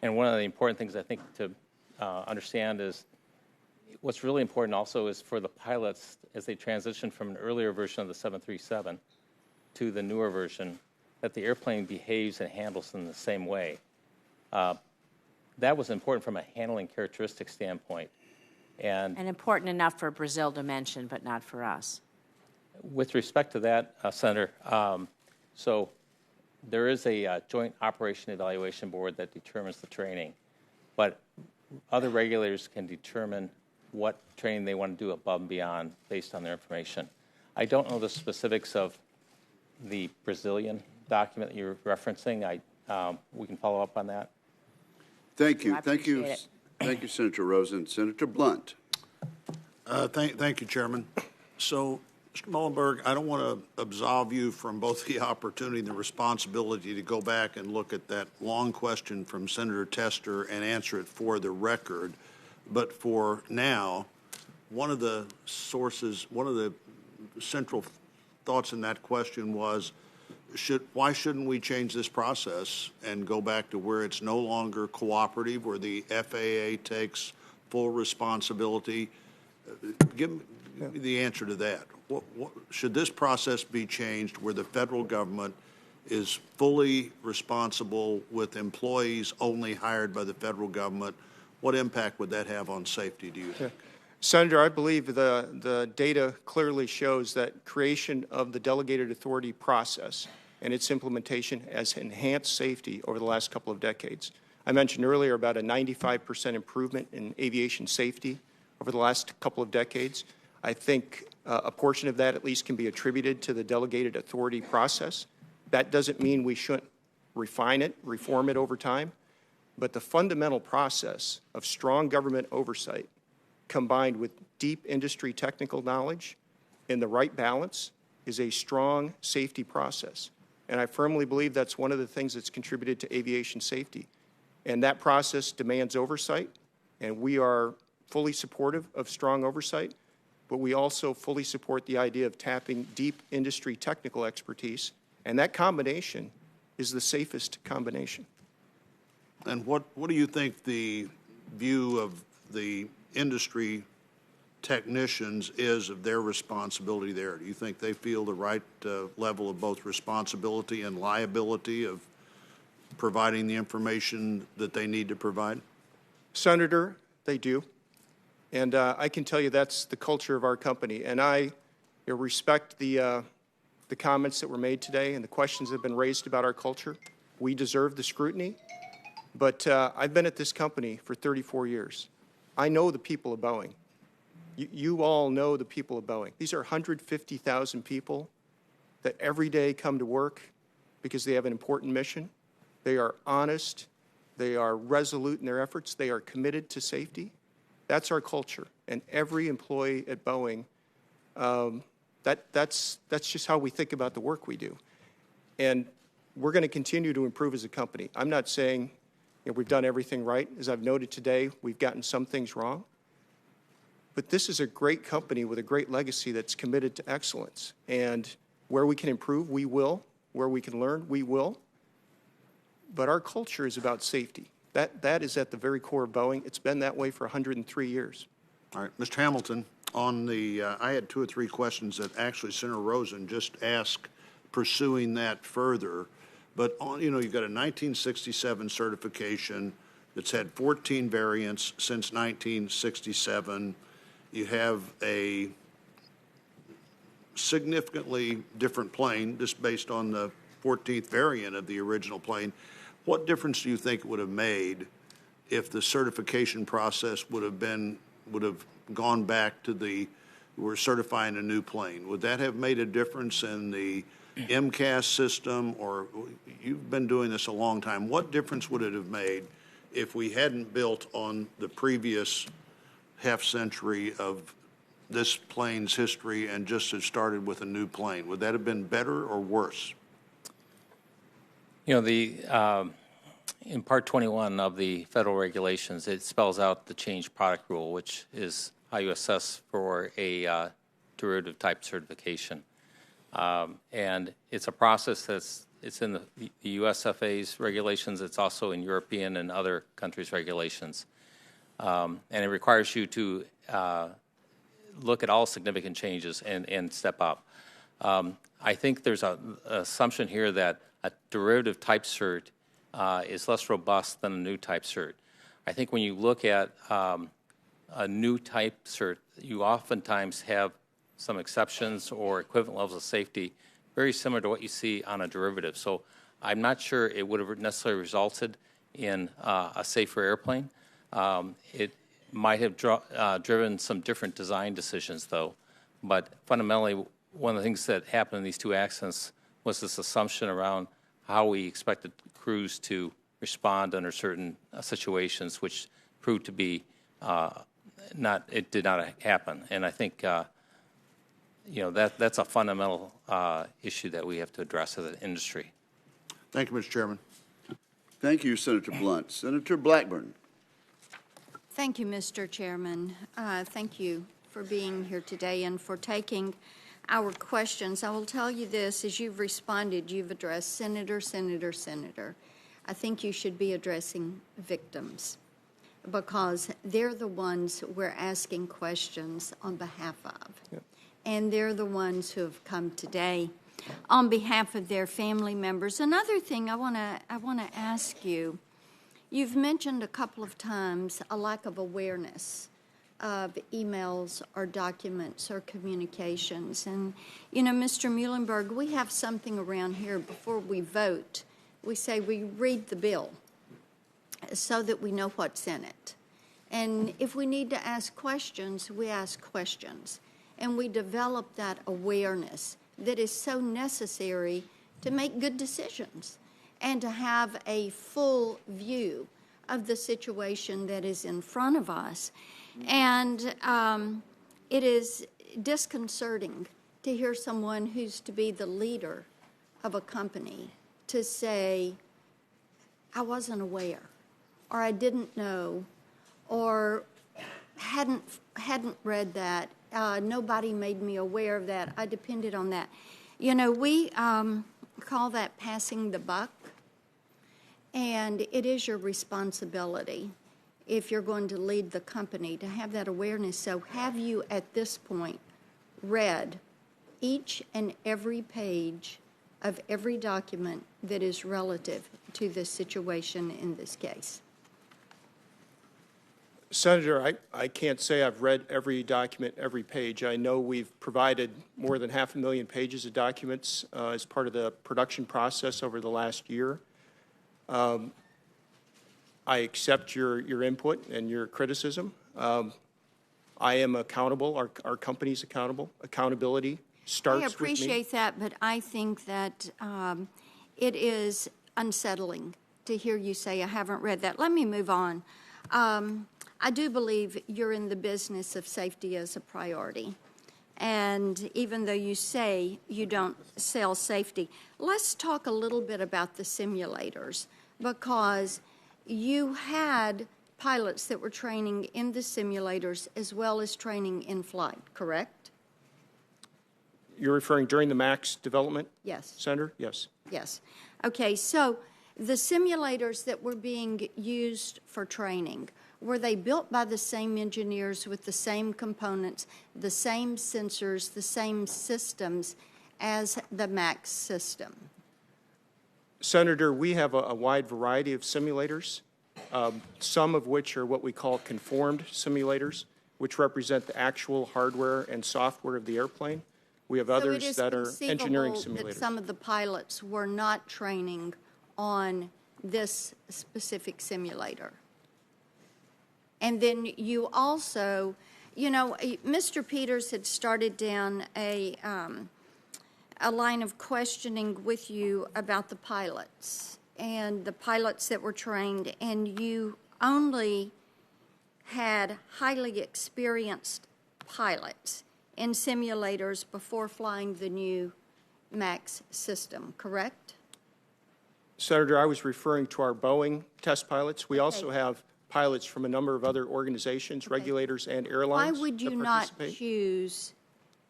And one of the important things I think to understand is what's really important also is for the pilots as they transition from an earlier version of the 737 to the newer version, that the airplane behaves and handles in the same way. That was important from a handling characteristic standpoint. And important enough for Brazil to mention, but not for us. With respect to that, Senator, so there is a joint operation evaluation board that determines the training, but other regulators can determine what training they want to do above and beyond based on their information. I don't know the specifics of the Brazilian document that you're referencing. We can follow up on that. Thank you. Thank you. Thank you, Senator Rosen. Senator Blunt. Thank you, Chairman. So, Mr. Muilenburg, I don't want to absolve you from both the opportunity and the responsibility to go back and look at that long question from Senator Tester and answer it for the record. But for now, one of the central thoughts in that question was, why shouldn't we change this process and go back to where it's no longer cooperative, where the FAA takes full responsibility? Give me the answer to that. Should this process be changed where the federal government is fully responsible with employees only hired by the federal government? What impact would that have on safety, do you think? Senator, I believe the data clearly shows that creation of the delegated authority process and its implementation has enhanced safety over the last couple of decades. I mentioned earlier about a 95% improvement in aviation safety over the last couple of decades. I think a portion of that at least can be attributed to the delegated authority process. That doesn't mean we shouldn't refine it, reform it over time, but the fundamental process of strong government oversight combined with deep industry technical knowledge in the right balance is a strong safety process. And I firmly believe that's one of the things that's contributed to aviation safety. And that process demands oversight, and we are fully supportive of strong oversight, but we also fully support the idea of tapping deep industry technical expertise, and that combination is the safest combination. And what do you think the view of the industry technicians is of their responsibility there? Do you think they feel the right level of both responsibility and liability of providing the information that they need to provide? Senator, they do. And I can tell you that's the culture of our company. And I respect the comments that were made today and the questions that have been raised about our culture. We deserve the scrutiny, But I've been at this company for 34 years. I know the people of Boeing. You all know the people of Boeing. These are 150,000 people that every day come to work because they have an important mission. They are honest. They are resolute in their efforts. They are committed to safety. That's our culture. And every employee at Boeing, that's just how we think about the work we do. And we're going to continue to improve as a company. I'm not saying we've done everything right. As I've noted today, we've gotten some things wrong. But this is a great company with a great legacy that's committed to excellence. And where we can improve, we will. Where we can learn, we will. But our culture is about safety. That is at the very core of Boeing. It's been that way for 103 years. All right, Mr. Hamilton, on the, I had 2 or 3 questions that actually Senator Rosen just asked, pursuing that further. But on, you've got a 1967 certification that's had 14 variants since 1967. You have a significantly different plane just based on the 14th variant of the original plane. What difference do you think it would have made if the certification process would have gone back to we're certifying a new plane? Would that have made a difference in the MCAS system? Or you've been doing this a long time. What difference would it have made if we hadn't built on the previous half century of this plane's history and just had started with a new plane? Would that have been better or worse? In Part 21 of the federal regulations, it spells out the change product rule, which is how you assess for a derivative type certification. And it's a process it's in the USFA's regulations. It's also in European and other countries' regulations. And it requires you to look at all significant changes and step up. I think there's an assumption here that a derivative type cert is less robust than a new type cert. I think when you look at a new type cert, you oftentimes have some exceptions or equivalent levels of safety very similar to what you see on a derivative. So I'm not sure it would have necessarily resulted in a safer airplane. It might have driven some different design decisions, though. But fundamentally, one of the things that happened in these 2 accidents was this assumption around how we expected crews to respond under certain situations, which proved to be it did not happen. And I think that's a fundamental issue that we have to address as an industry. Thank you, Mr. Chairman. Thank you, Senator Blunt. Senator Blackburn. Thank you, Mr. Chairman. Thank you for being here today and for taking our questions. I will tell you this, as you've responded, you've addressed senator, senator, senator. I think you should be addressing victims because they're the ones we're asking questions on behalf of. Yep. And they're the ones who have come today on behalf of their family members. Another thing I want to ask you, you've mentioned a couple of times a lack of awareness of emails or documents or communications. And, Mr. Muilenburg, we have something around here before we vote. We say we read the bill so that we know what's in it. And if we need to ask questions, we ask questions. And we develop that awareness that is so necessary to make good decisions and to have a full view of the situation that is in front of us. And it is disconcerting to hear someone who's to be the leader of a company to say, I wasn't aware, or I didn't know, or hadn't read that. Nobody made me aware of that. I depended on that. We call that passing the buck, and it is your responsibility if you're going to lead the company to have that awareness. So have you at this point read each and every page of every document that is relative to this situation in this case? Senator, I can't say I've read every document, every page. I know we've provided more than 500,000 pages of documents as part of the production process over the last year. I accept your input and your criticism. I am accountable. Our company's accountable. Accountability starts I with me. appreciate that, but I think that it is unsettling to hear you say, I haven't read that. Let me move on. I do believe you're in the business of safety as a priority. And even though you say you don't sell safety, let's talk a little bit about the simulators, because you had pilots that were training in the simulators as well as training in flight, correct? You're referring during the MAX development? Yes. Senator? Yes. Yes. Okay, so the simulators that were being used for training, were they built by the same engineers with the same components, the same sensors, the same systems as the MAX system? Senator, we have a wide variety of simulators, some of which are what we call conformed simulators, which represent the actual hardware and software of the airplane. We have others that are engineering simulators. That some of the pilots were not training on this specific simulator. And then you also, you know, Mr. Peters had started down a line of questioning with you about the pilots and the pilots that were trained, and you only had highly experienced pilots in simulators before flying the new MAX system, correct? Senator, I was referring to our Boeing test pilots. We also have pilots from a number of other organizations, regulators, and airlines. Why would you not choose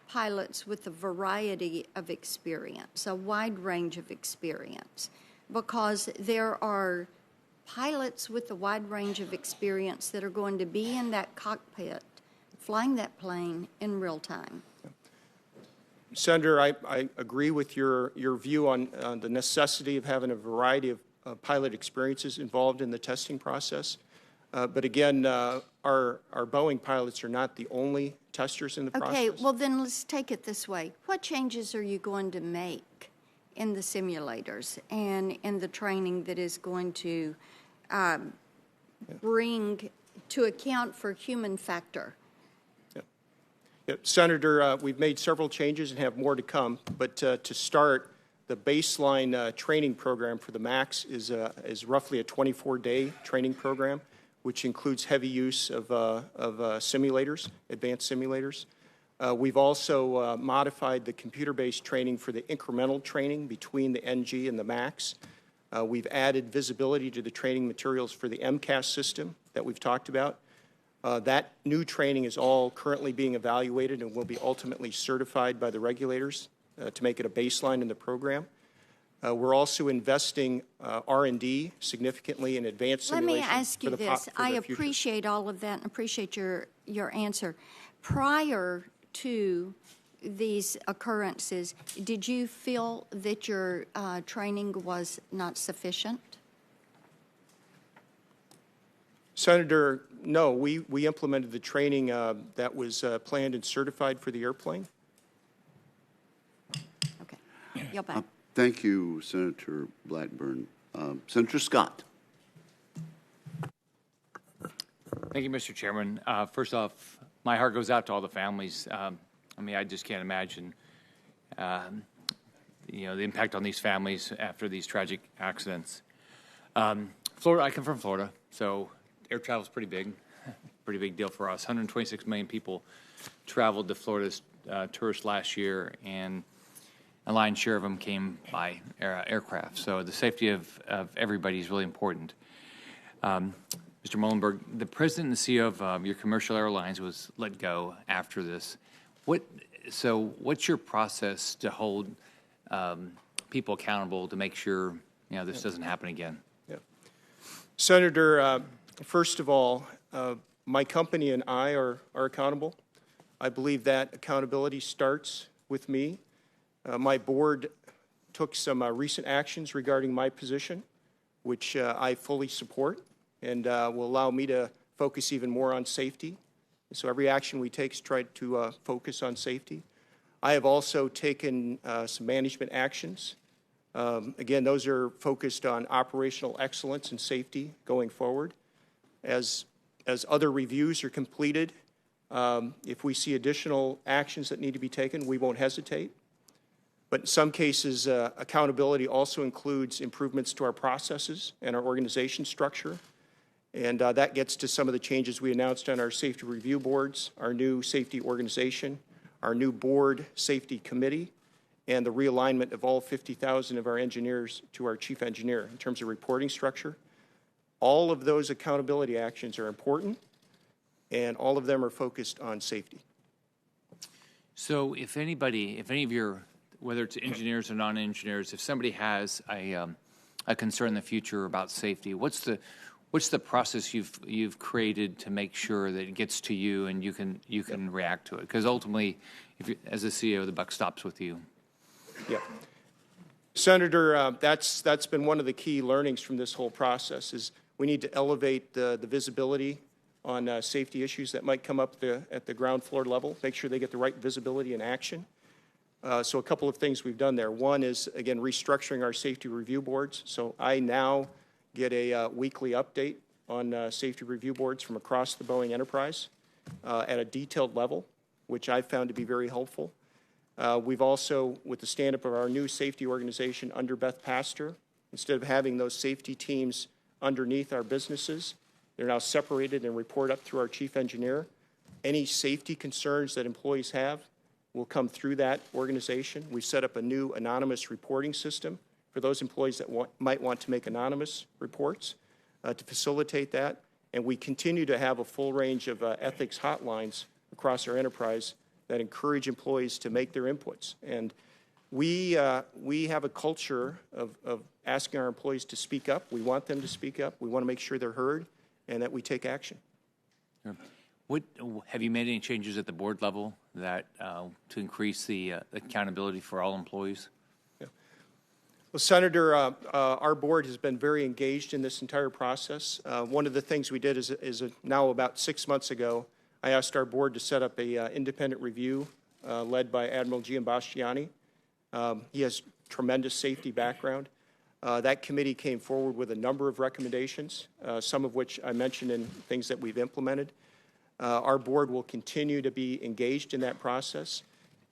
pilots with a variety of experience, a wide range of experience? Because there are pilots with a wide range of experience that are going to be in that cockpit, flying that plane in real time. Senator, I agree with your view on the necessity of having a variety of pilot experiences involved in the testing process. But again, our Boeing pilots are not the only testers in the process. Okay, well then let's take it this way. What changes are you going to make in the simulators and in the training that is going to bring to account for human factor? Senator, we've made several changes and have more to come. But to start, the baseline training program for the MAX is roughly a 24-day training program, which includes heavy use of simulators, advanced simulators. We've also modified the computer-based training for the incremental training between the NG and the MAX. We've added visibility to the training materials for the MCAS system that we've talked about. That new training is all currently being evaluated and will be ultimately certified by the regulators to make it a baseline in the program. We're also investing R&D significantly in advanced simulation. Let me ask you this. I appreciate all of that and appreciate your answer. Prior to these occurrences, did you feel that your training was not sufficient? Senator, no. We implemented the training that was planned and certified for the airplane. Okay. Yield back. Thank you, Senator Blackburn. Senator Scott. Thank you, Mr. Chairman. First off, my heart goes out to all the families. I mean, I just can't imagine, you know, the impact on these families after these tragic accidents. Florida, I come from Florida, so air travel is pretty big deal for us. 126 million people traveled to Florida's tourists last year, and a lion's share of them came by aircraft. So the safety of everybody is really important. Mr. Muilenburg, the president and CEO of your commercial airlines was let go after this. What's your process to hold people accountable to make sure this doesn't happen again? Yeah. Senator, first of all, my company and I are accountable. I believe that accountability starts with me. My board took some recent actions regarding my position, which I fully support, and will allow me to focus even more on safety. So every action we take is try to focus on safety. I have also taken some management actions Again, those are focused on operational excellence and safety going forward. As other reviews are completed, if we see additional actions that need to be taken, we won't hesitate. But in some cases, accountability also includes improvements to our processes and our organization structure. And that gets to some of the changes we announced on our safety review boards, our new safety organization, our new board safety committee, and the realignment of all 50,000 of our engineers to our chief engineer in terms of reporting structure. All of those accountability actions are important, and all of them are focused on safety. So if any of your, whether it's engineers or non-engineers, if somebody has a concern in the future about safety, what's the process you've created to make sure that it gets to you and you can react to it? Because ultimately, as a CEO, the buck stops with you. Yeah. Senator, that's been one of the key learnings from this whole process is we need to elevate the visibility on safety issues that might come up at the ground floor level, make sure they get the right visibility and action. So a couple of things we've done there. One is, again, restructuring our safety review boards. So I now get a weekly update on safety review boards from across the Boeing enterprise at a detailed level, which I've found to be very helpful. We've also, with the stand-up of our new safety organization under Beth Pastor, instead of having those safety teams underneath our businesses, they're now separated and report up through our chief engineer. Any safety concerns that employees have will come through that organization. We've set up a new anonymous reporting system for those employees that might want to make anonymous reports to facilitate that. And we continue to have a full range of ethics hotlines across our enterprise that encourage employees to make their inputs. And we have a culture of asking our employees to speak up. We want them to speak up. We want to make sure they're heard and that we take action. Have you made any changes at the board level that to increase the accountability for all employees? Yeah. Well, Senator, our board has been very engaged in this entire process. One of the things we did is now about 6 months ago, I asked our board to set up a independent review led by Admiral Giambastiani. He has tremendous safety background. That committee came forward with a number of recommendations, some of which I mentioned in things that we've implemented. Our board will continue to be engaged in that process.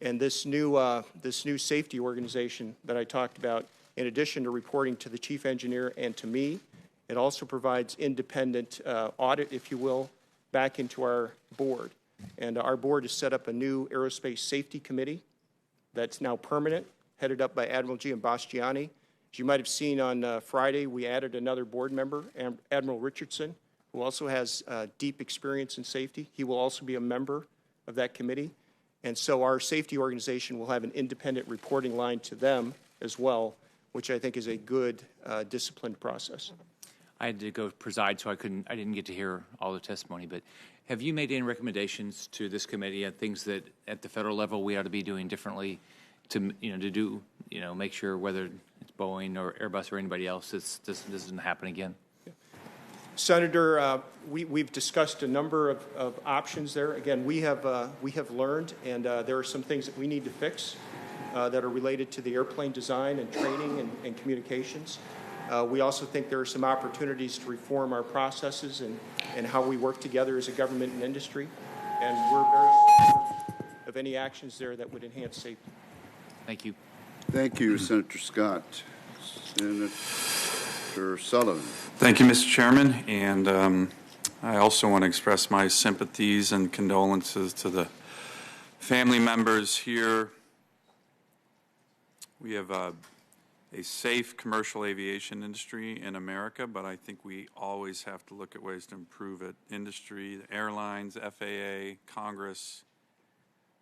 And this new safety organization that I talked about, in addition to reporting to the chief engineer and to me, it also provides independent audit, if you will, back into our board. And our board has set up a new aerospace safety committee that's now permanent, headed up by Admiral Giambastiani. As you might have seen on Friday, we added another board member, Admiral Richardson, who also has deep experience in safety. He will also be a member of that committee. And so our safety organization will have an independent reporting line to them as well, which I think is a good disciplined process. I had to go preside, so I didn't get to hear all the testimony, but have you made any recommendations to this committee on things that at the federal level we ought to be doing differently to make sure whether it's Boeing or Airbus or anybody else this doesn't happen again? Senator, we've discussed a number of options there. Again, we have learned, and there are some things that we need to fix that are related to the airplane design and training and communications. We also think there are some opportunities to reform our processes and how we work together as a government and industry. And we're very supportive of any actions there that would enhance safety. Thank you. Thank you, Senator Scott. Senator Sullivan. Thank you, Mr. Chairman. And I also want to express my sympathies and condolences to the family members here. We have a safe commercial aviation industry in America, but I think we always have to look at ways to improve it. Industry, the airlines, FAA, Congress.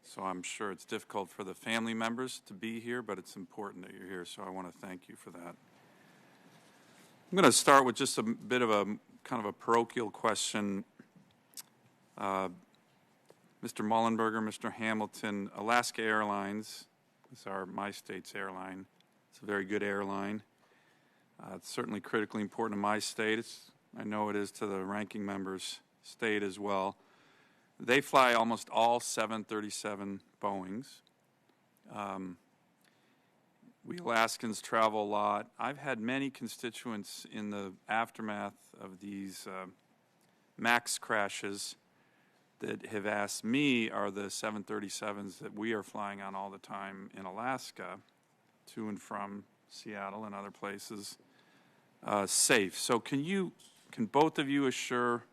So I'm sure it's difficult for the family members to be here, but it's important that you're here, so I want to thank you for that. I'm going to start with just a bit of a kind of a parochial question. Mr. Muilenburg, Mr. Hamilton, Alaska Airlines is my state's airline. It's a very good airline. It's certainly critically important to my state. I know it is to the ranking member's state as well. They fly almost all 737 Boeings. We Alaskans travel a lot. I've had many constituents in the aftermath of these MAX crashes that have asked me, are the 737s that we are flying on all the time in Alaska to and from Seattle and other places safe? So can both of you assure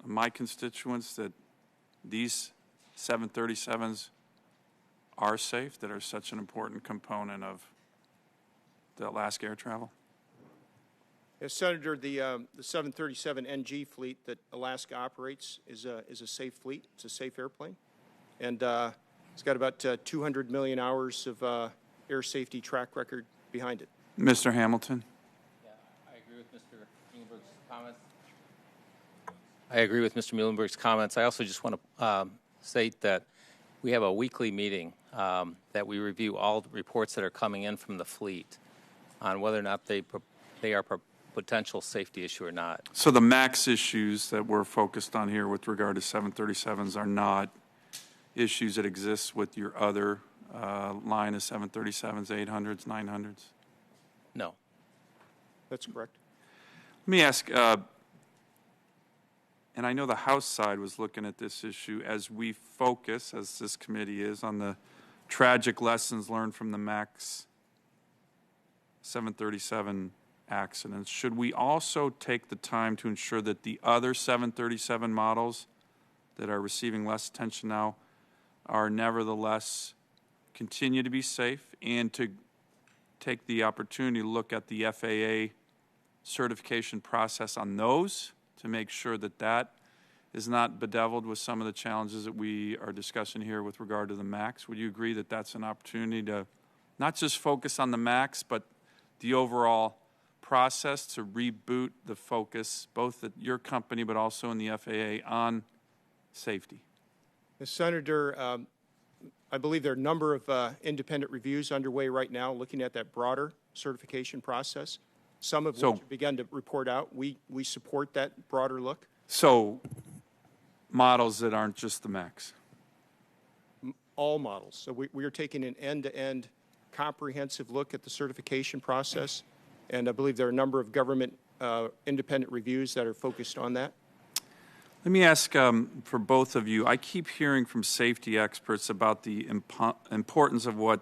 my constituents that these 737s are safe, that are such an important component of the Alaska air travel? Yes, Senator, the 737 NG fleet that Alaska operates is a safe fleet. It's a safe airplane. And it's got about 200 million hours of air safety track record behind it. Mr. Hamilton? Yeah, I agree with Mr. Muilenburg's comments. I agree with Mr. Muilenburg's comments. I also just want to state that we have a weekly meeting that we review all the reports that are coming in from the fleet on whether or not they are potential safety issue or not. So the MAX issues that we're focused on here with regard to 737s are not issues that exist with your other line of 737s, 800s, 900s? No. That's correct. Let me ask, and I know the House side was looking at this issue as we focus, as this committee is, on the tragic lessons learned from the MAX 737 accidents. Should we also take the time to ensure that the other 737 models that are receiving less attention now are nevertheless continue to be safe, and to take the opportunity to look at the FAA certification process on those to make sure that that is not bedeviled with some of the challenges that we are discussing here with regard to the MAX? Would you agree that that's an opportunity to not just focus on the MAX, but the overall process to reboot the focus, both at your company but also in the FAA, on safety? Senator, I believe there are a number of independent reviews underway right now looking at that broader certification process, some of which have begun to report out. We support that broader look. So models that aren't just the MAX? All models. So we are taking an end-to-end comprehensive look at the certification process, and I believe there are a number of government independent reviews that are focused on that. Let me ask for both of you. I keep hearing from safety experts about the importance of what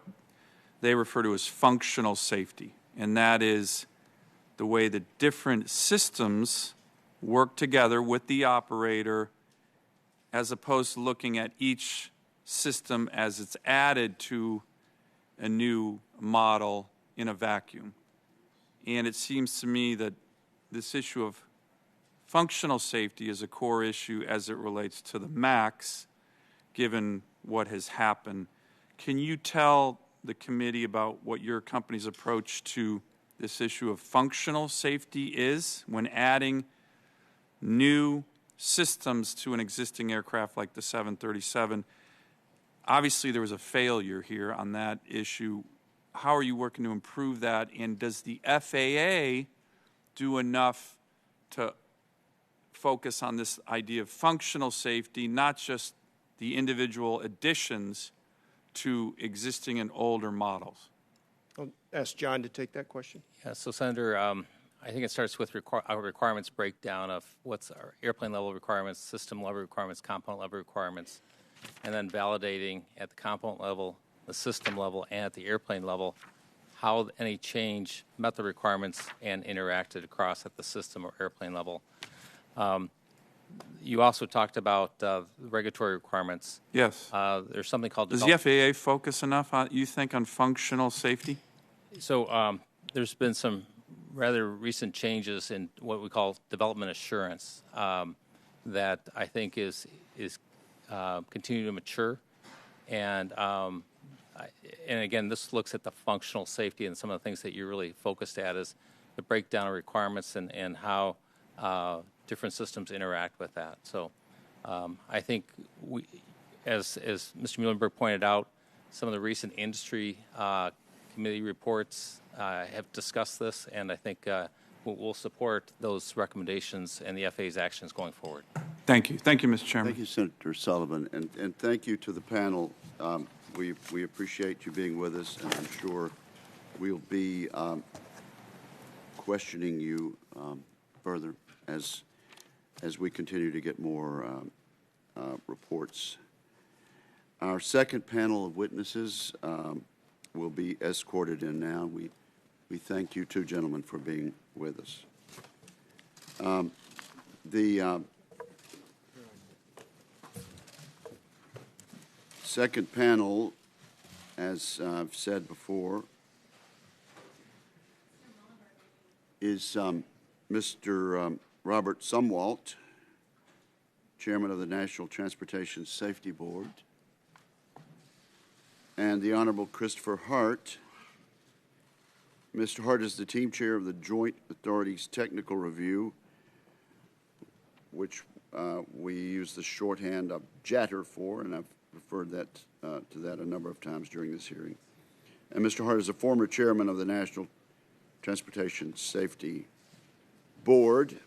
they refer to as functional safety, and that is the way that different systems work together with the operator as opposed to looking at each system as it's added to a new model in a vacuum. And it seems to me that this issue of functional safety is a core issue as it relates to the MAX, given what has happened. Can you tell the committee about what your company's approach to this issue of functional safety is when adding new systems to an existing aircraft like the 737? Obviously, there was a failure here on that issue. How are you working to improve that? And does the FAA do enough to focus on this idea of functional safety, not just the individual additions to existing and older models? I'll ask John to take that question. Yeah, so Senator, I think it starts with our requirements breakdown of what's our airplane level requirements, system level requirements, component level requirements, and then validating at the component level, the system level, and at the airplane level how any change met the requirements and interacted across at the system or airplane level. You also talked about regulatory requirements. Yes. There's something called... Does the FAA focus enough, you think, on functional safety? So there's been some rather recent changes in what we call development assurance that I think is continuing to mature. And again, this looks at the functional safety, and some of the things that you're really focused at is the breakdown of requirements and how different systems interact with that. So I think we, as Mr. Muilenburg pointed out, some of the recent industry committee reports have discussed this, and I think we'll support those recommendations and the FAA's actions going forward. Thank you. Thank you, Mr. Chairman. Thank you, Senator Sullivan, and thank you to the panel. We appreciate you being with us, and I'm sure we'll be questioning you further as we continue to get more reports. Our second panel of witnesses will be escorted in now. We thank you two gentlemen for being with us. The second panel, as I've said before, is Mr. Robert Sumwalt, Chairman of the National Transportation Safety Board, and the Honorable Christopher Hart. Mr. Hart is the team chair of the Joint Authorities Technical Review, which we use the shorthand of JATR for, and I've referred that to that a number of times during this hearing. And Mr. Hart is a former chairman of the National Transportation Safety Board,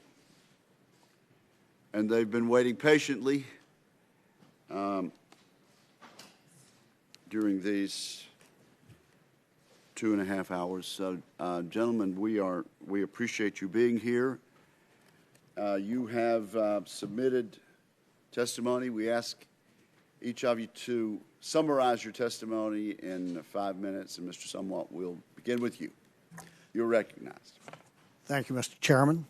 and they've been waiting patiently during these 2.5 hours. So, gentlemen, we appreciate you being here. You have submitted testimony. We ask each of you to summarize your testimony in 5 minutes, and Mr. Sumwalt, we'll begin with you. You're recognized. Thank you, Mr. Chairman.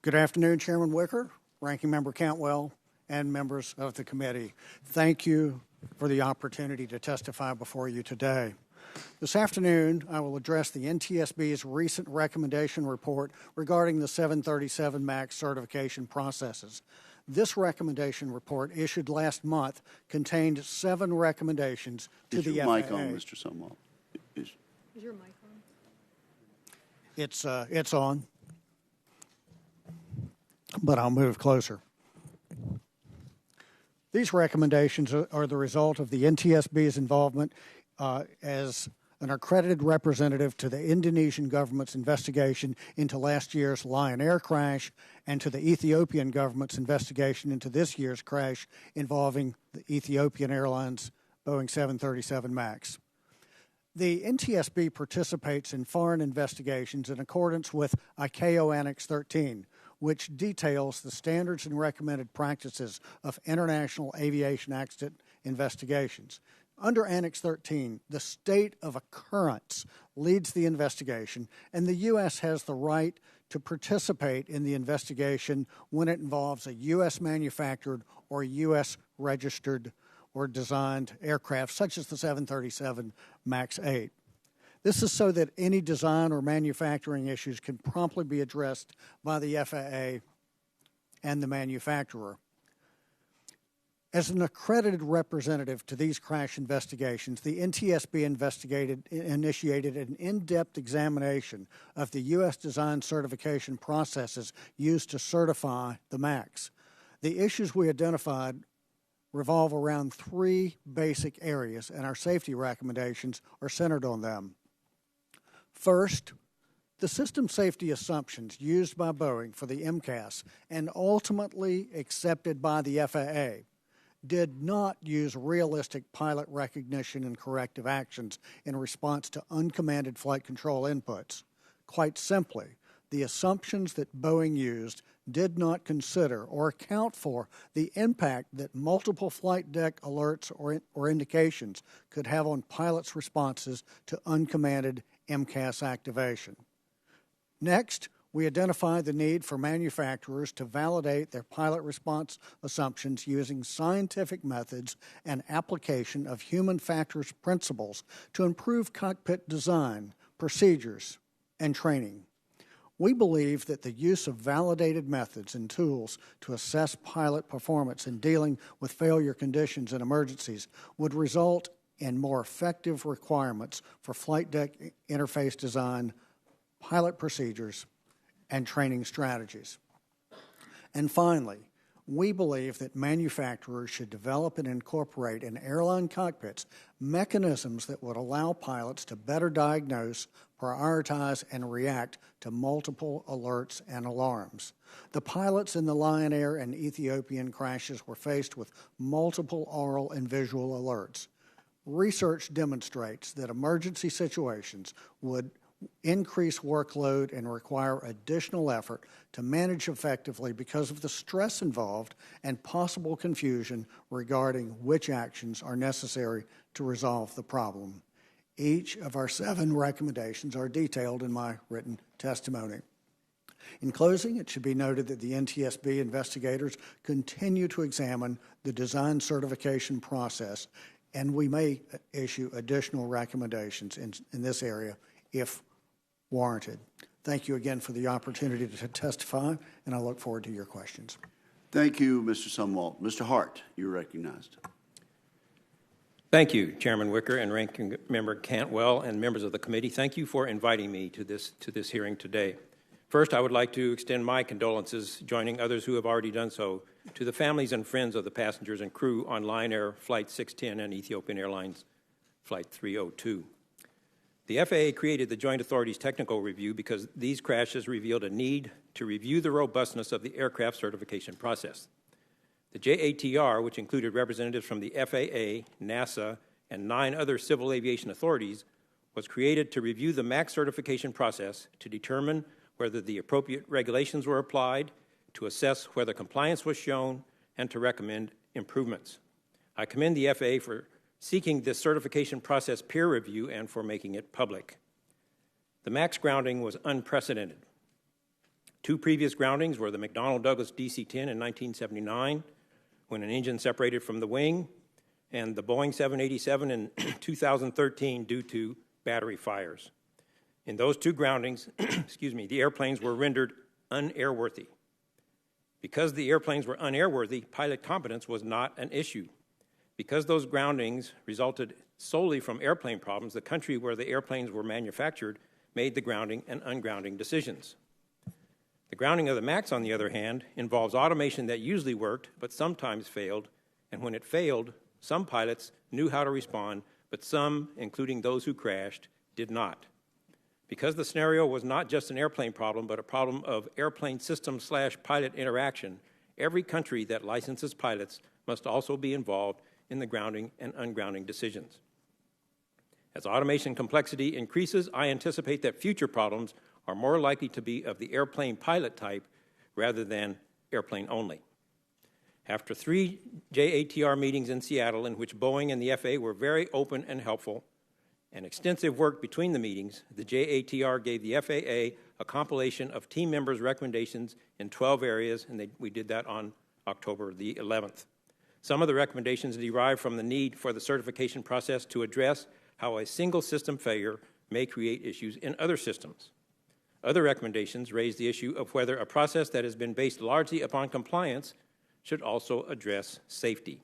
Good afternoon, Chairman Wicker, Ranking Member Cantwell, and members of the committee. Thank you for the opportunity to testify before you today. This afternoon, I will address the NTSB's recent recommendation report regarding the 737 MAX certification processes. This recommendation report, issued last month, contained 7 recommendations to the FAA. Is your mic on, Mr. Sumwalt? Is your mic on? It's on, but I'll move closer. These recommendations are the result of the NTSB's involvement as an accredited representative to the Indonesian government's investigation into last year's Lion Air crash and to the Ethiopian government's investigation into this year's crash involving the Ethiopian Airlines Boeing 737 MAX. The NTSB participates in foreign investigations in accordance with ICAO Annex 13, which details the standards and recommended practices of international aviation accident investigations. Under Annex 13, the state of occurrence leads the investigation, and the U.S. has the right to participate in the investigation when it involves a U.S. manufactured or U.S. registered or designed aircraft, such as the 737 MAX 8. This is so that any design or manufacturing issues can promptly be addressed by the FAA and the manufacturer. As an accredited representative to these crash investigations, the NTSB initiated an in-depth examination of the U.S. design certification processes used to certify the MAX. The issues we identified revolve around 3 basic areas, and our safety recommendations are centered on them. First, the system safety assumptions used by Boeing for the MCAS and ultimately accepted by the FAA did not use realistic pilot recognition and corrective actions in response to uncommanded flight control inputs. Quite simply, the assumptions that Boeing used did not consider or account for the impact that multiple flight deck alerts or indications could have on pilots' responses to uncommanded MCAS activation. Next, we identified the need for manufacturers to validate their pilot response assumptions using scientific methods and application of human factors principles to improve cockpit design, procedures, and training. We believe that the use of validated methods and tools to assess pilot performance in dealing with failure conditions and emergencies would result in more effective requirements for flight deck interface design, pilot procedures, and training strategies. And finally, we believe that manufacturers should develop and incorporate in airline cockpits mechanisms that would allow pilots to better diagnose, prioritize, and react to multiple alerts and alarms. The pilots in the Lion Air and Ethiopian crashes were faced with multiple oral and visual alerts. research demonstrates that emergency situations would increase workload and require additional effort to manage effectively because of the stress involved and possible confusion regarding which actions are necessary to resolve the problem. Each of our 7 recommendations are detailed in my written testimony. In closing, it should be noted that the NTSB investigators continue to examine the design certification process, and we may issue additional recommendations in this area if warranted. Thank you again for the opportunity to testify, and I look forward to your questions. Thank you, Mr. Sumwalt. Mr. Hart, you're recognized. Thank you, Chairman Wicker and Ranking Member Cantwell and members of the committee. Thank you for inviting me to this hearing today. First, I would like to extend my condolences, joining others who have already done so, to the families and friends of the passengers and crew on Lion Air Flight 610 and Ethiopian Airlines Flight 302. The FAA created the Joint Authorities Technical Review because these crashes revealed a need to review the robustness of the aircraft certification process. The JATR, which included representatives from the FAA, NASA, and 9 other civil aviation authorities, was created to review the MAX certification process to determine whether the appropriate regulations were applied, to assess whether compliance was shown, and to recommend improvements. I commend the FAA for seeking this certification process peer review and for making it public. The MAX grounding was unprecedented. 2 previous groundings were the McDonnell Douglas DC-10 in 1979, when an engine separated from the wing, and the Boeing 787 in 2013 due to battery fires. In those 2 groundings, the airplanes were rendered unairworthy. Because the airplanes were unairworthy, pilot competence was not an issue. Because those groundings resulted solely from airplane problems, the country where the airplanes were manufactured made the grounding and ungrounding decisions. The grounding of the MAX, on the other hand, involves automation that usually worked but sometimes failed, and when it failed, some pilots knew how to respond, but some, including those who crashed, did not. Because the scenario was not just an airplane problem, but a problem of airplane system/pilot interaction, every country that licenses pilots must also be involved in the grounding and ungrounding decisions. As automation complexity increases, I anticipate that future problems are more likely to be of the airplane pilot type rather than airplane only. After 3 JATR meetings in Seattle in which Boeing and the FAA were very open and helpful, and extensive work between the meetings, the JATR gave the FAA a compilation of team members' recommendations in 12 areas, and we did that on October the 11th. Some of the recommendations derive from the need for the certification process to address how a single system failure may create issues in other systems. Other recommendations raise the issue of whether a process that has been based largely upon compliance should also address safety.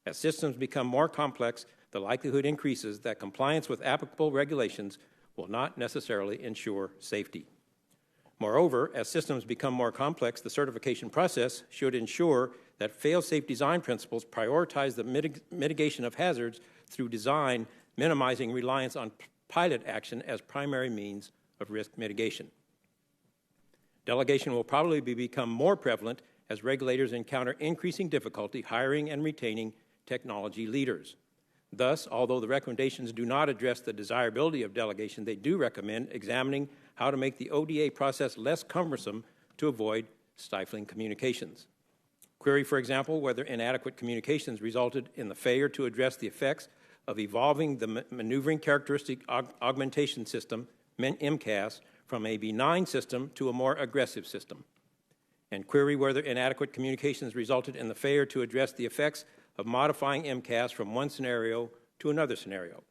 As systems become more complex, the likelihood increases that compliance with applicable regulations will not necessarily ensure safety. Moreover, as systems become more complex, the certification process should ensure that fail-safe design principles prioritize the mitigation of hazards through design, minimizing reliance on pilot action as primary means of risk mitigation. Delegation will probably become more prevalent as regulators encounter increasing difficulty hiring and retaining technology leaders. Thus, although the recommendations do not address the desirability of delegation, they do recommend examining how to make the ODA process less cumbersome to avoid stifling communications. Query, for example, whether inadequate communications resulted in the failure to address the effects of evolving the maneuvering characteristic augmentation system, MCAS, from a benign system to a more aggressive system. And query whether inadequate communications resulted in the failure to address the effects of modifying MCAS from one scenario to another scenario.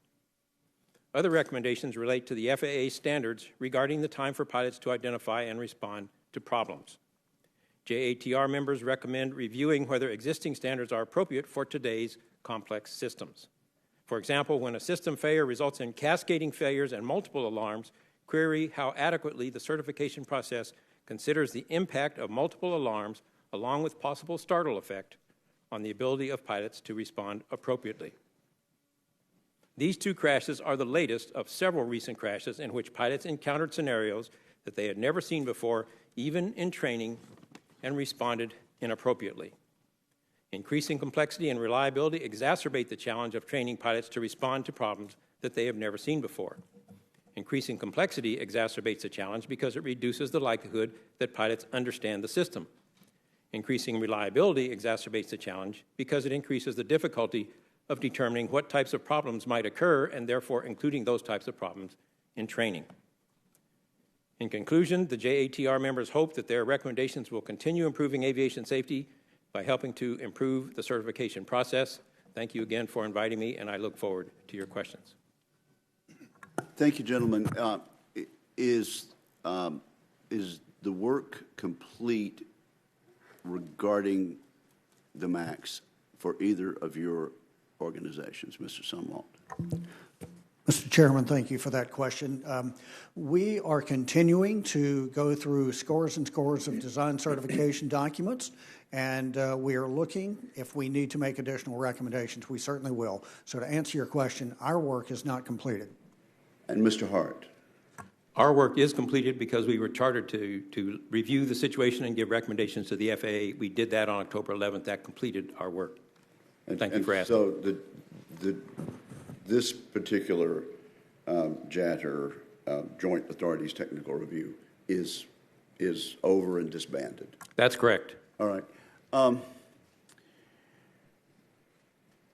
Other recommendations relate to the FAA standards regarding the time for pilots to identify and respond to problems. JATR members recommend reviewing whether existing standards are appropriate for today's complex systems. For example, when a system failure results in cascading failures and multiple alarms, query how adequately the certification process considers the impact of multiple alarms along with possible startle effect on the ability of pilots to respond appropriately. These 2 crashes are the latest of several recent crashes in which pilots encountered scenarios that they had never seen before, even in training, and responded inappropriately. Increasing complexity and reliability exacerbate the challenge of training pilots to respond to problems that they have never seen before. Increasing complexity exacerbates the challenge because it reduces the likelihood that pilots understand the system. Increasing reliability exacerbates the challenge because it increases the difficulty of determining what types of problems might occur and therefore including those types of problems in training. In conclusion, the JATR members hope that their recommendations will continue improving aviation safety by helping to improve the certification process. Thank you again for inviting me, and I look forward to your questions. Thank you, gentlemen. Is the work complete regarding the MAX for either of your organizations, Mr. Sumwalt? Mr. Chairman, thank you for that question. We are continuing to go through scores and scores of design certification documents, and we are looking, if we need to make additional recommendations, we certainly will. So to answer your question, our work is not completed. And Mr. Hart? Our work is completed because we were chartered to review the situation and give recommendations to the FAA. We did that on October 11th. That completed our work. Thank you for asking. So this particular JATR, Joint Authorities Technical Review, is over and disbanded? That's correct. All right.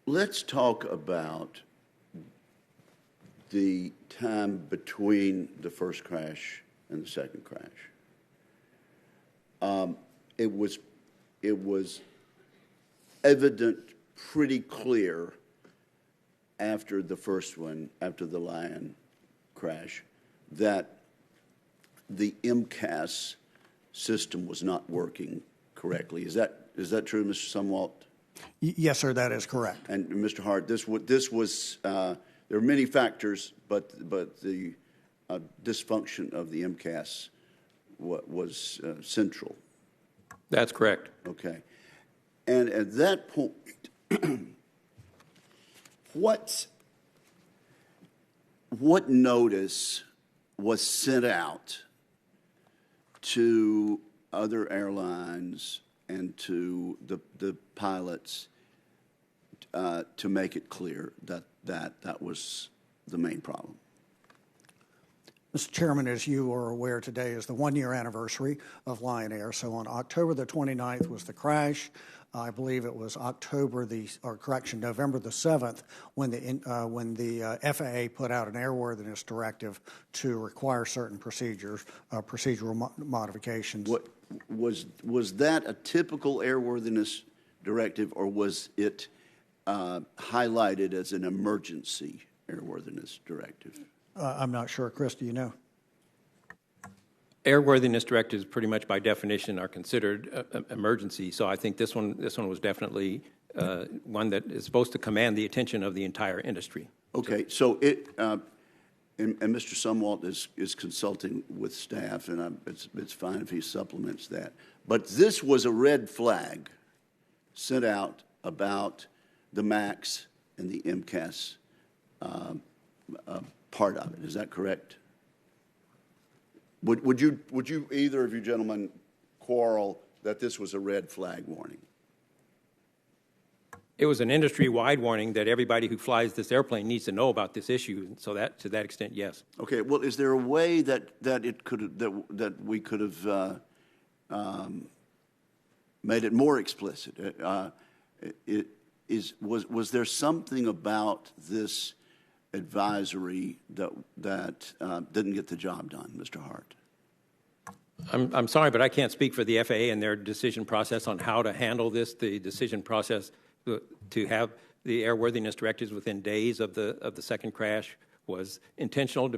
Let's talk about the time between the first crash and the second crash. It was evident, pretty clear after the first one, after the Lion crash, that the MCAS system was not working correctly. Is that true, Mr. Sumwalt? Yes, sir, that is correct. And Mr. Hart, this was there are many factors, but the dysfunction of the MCAS was central. That's correct. Okay. And at that point, what notice was sent out to other airlines and to the pilots to make it clear that was the main problem? Mr. Chairman, as you are aware, today is the one-year anniversary of Lion Air. So on October the 29th was the crash. I believe it was November the 7th when the FAA put out an airworthiness directive to require certain procedural modifications. What was that a typical airworthiness directive, or was it highlighted as an emergency airworthiness directive? I'm not sure. Chris, do you know? Airworthiness directives, pretty much by definition, are considered emergency. So I think this one was definitely one that is supposed to command the attention of the entire industry. Okay, so it and Mr. Sumwalt is consulting with staff, and it's fine if he supplements that. But this was a red flag sent out about the MAX and the MCAS part of it. Is that correct? Would you either of you gentlemen quarrel that this was a red flag warning? It was an industry-wide warning that everybody who flies this airplane needs to know about this issue. So that, to that extent, yes. Okay. Well, is there a way that we could have made it more explicit? Was there something about this advisory that didn't get the job done, Mr. Hart? I'm sorry, but I can't speak for the FAA and their decision process on how to handle this. The decision process to have the airworthiness directives within days of the second crash was intentional to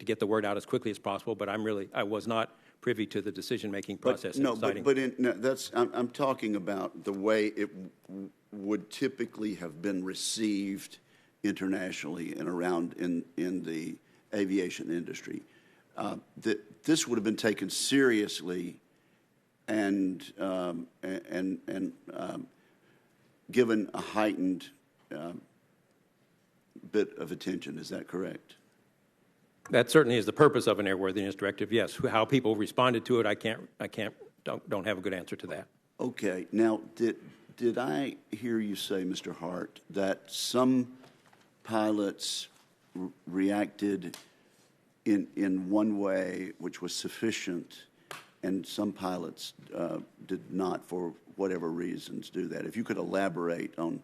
get the word out as quickly as possible. But I was not privy to the decision-making process. I'm talking about the way it would typically have been received internationally and around in the aviation industry. This would have been taken seriously and given a heightened bit of attention. Is that correct? That certainly is the purpose of an airworthiness directive. Yes. How people responded to it, I don't have a good answer to that. Okay. Now, Did I hear you say, Mr. Hart, that some pilots reacted in one way which was sufficient, and some pilots did not, for whatever reasons, do that? If you could elaborate on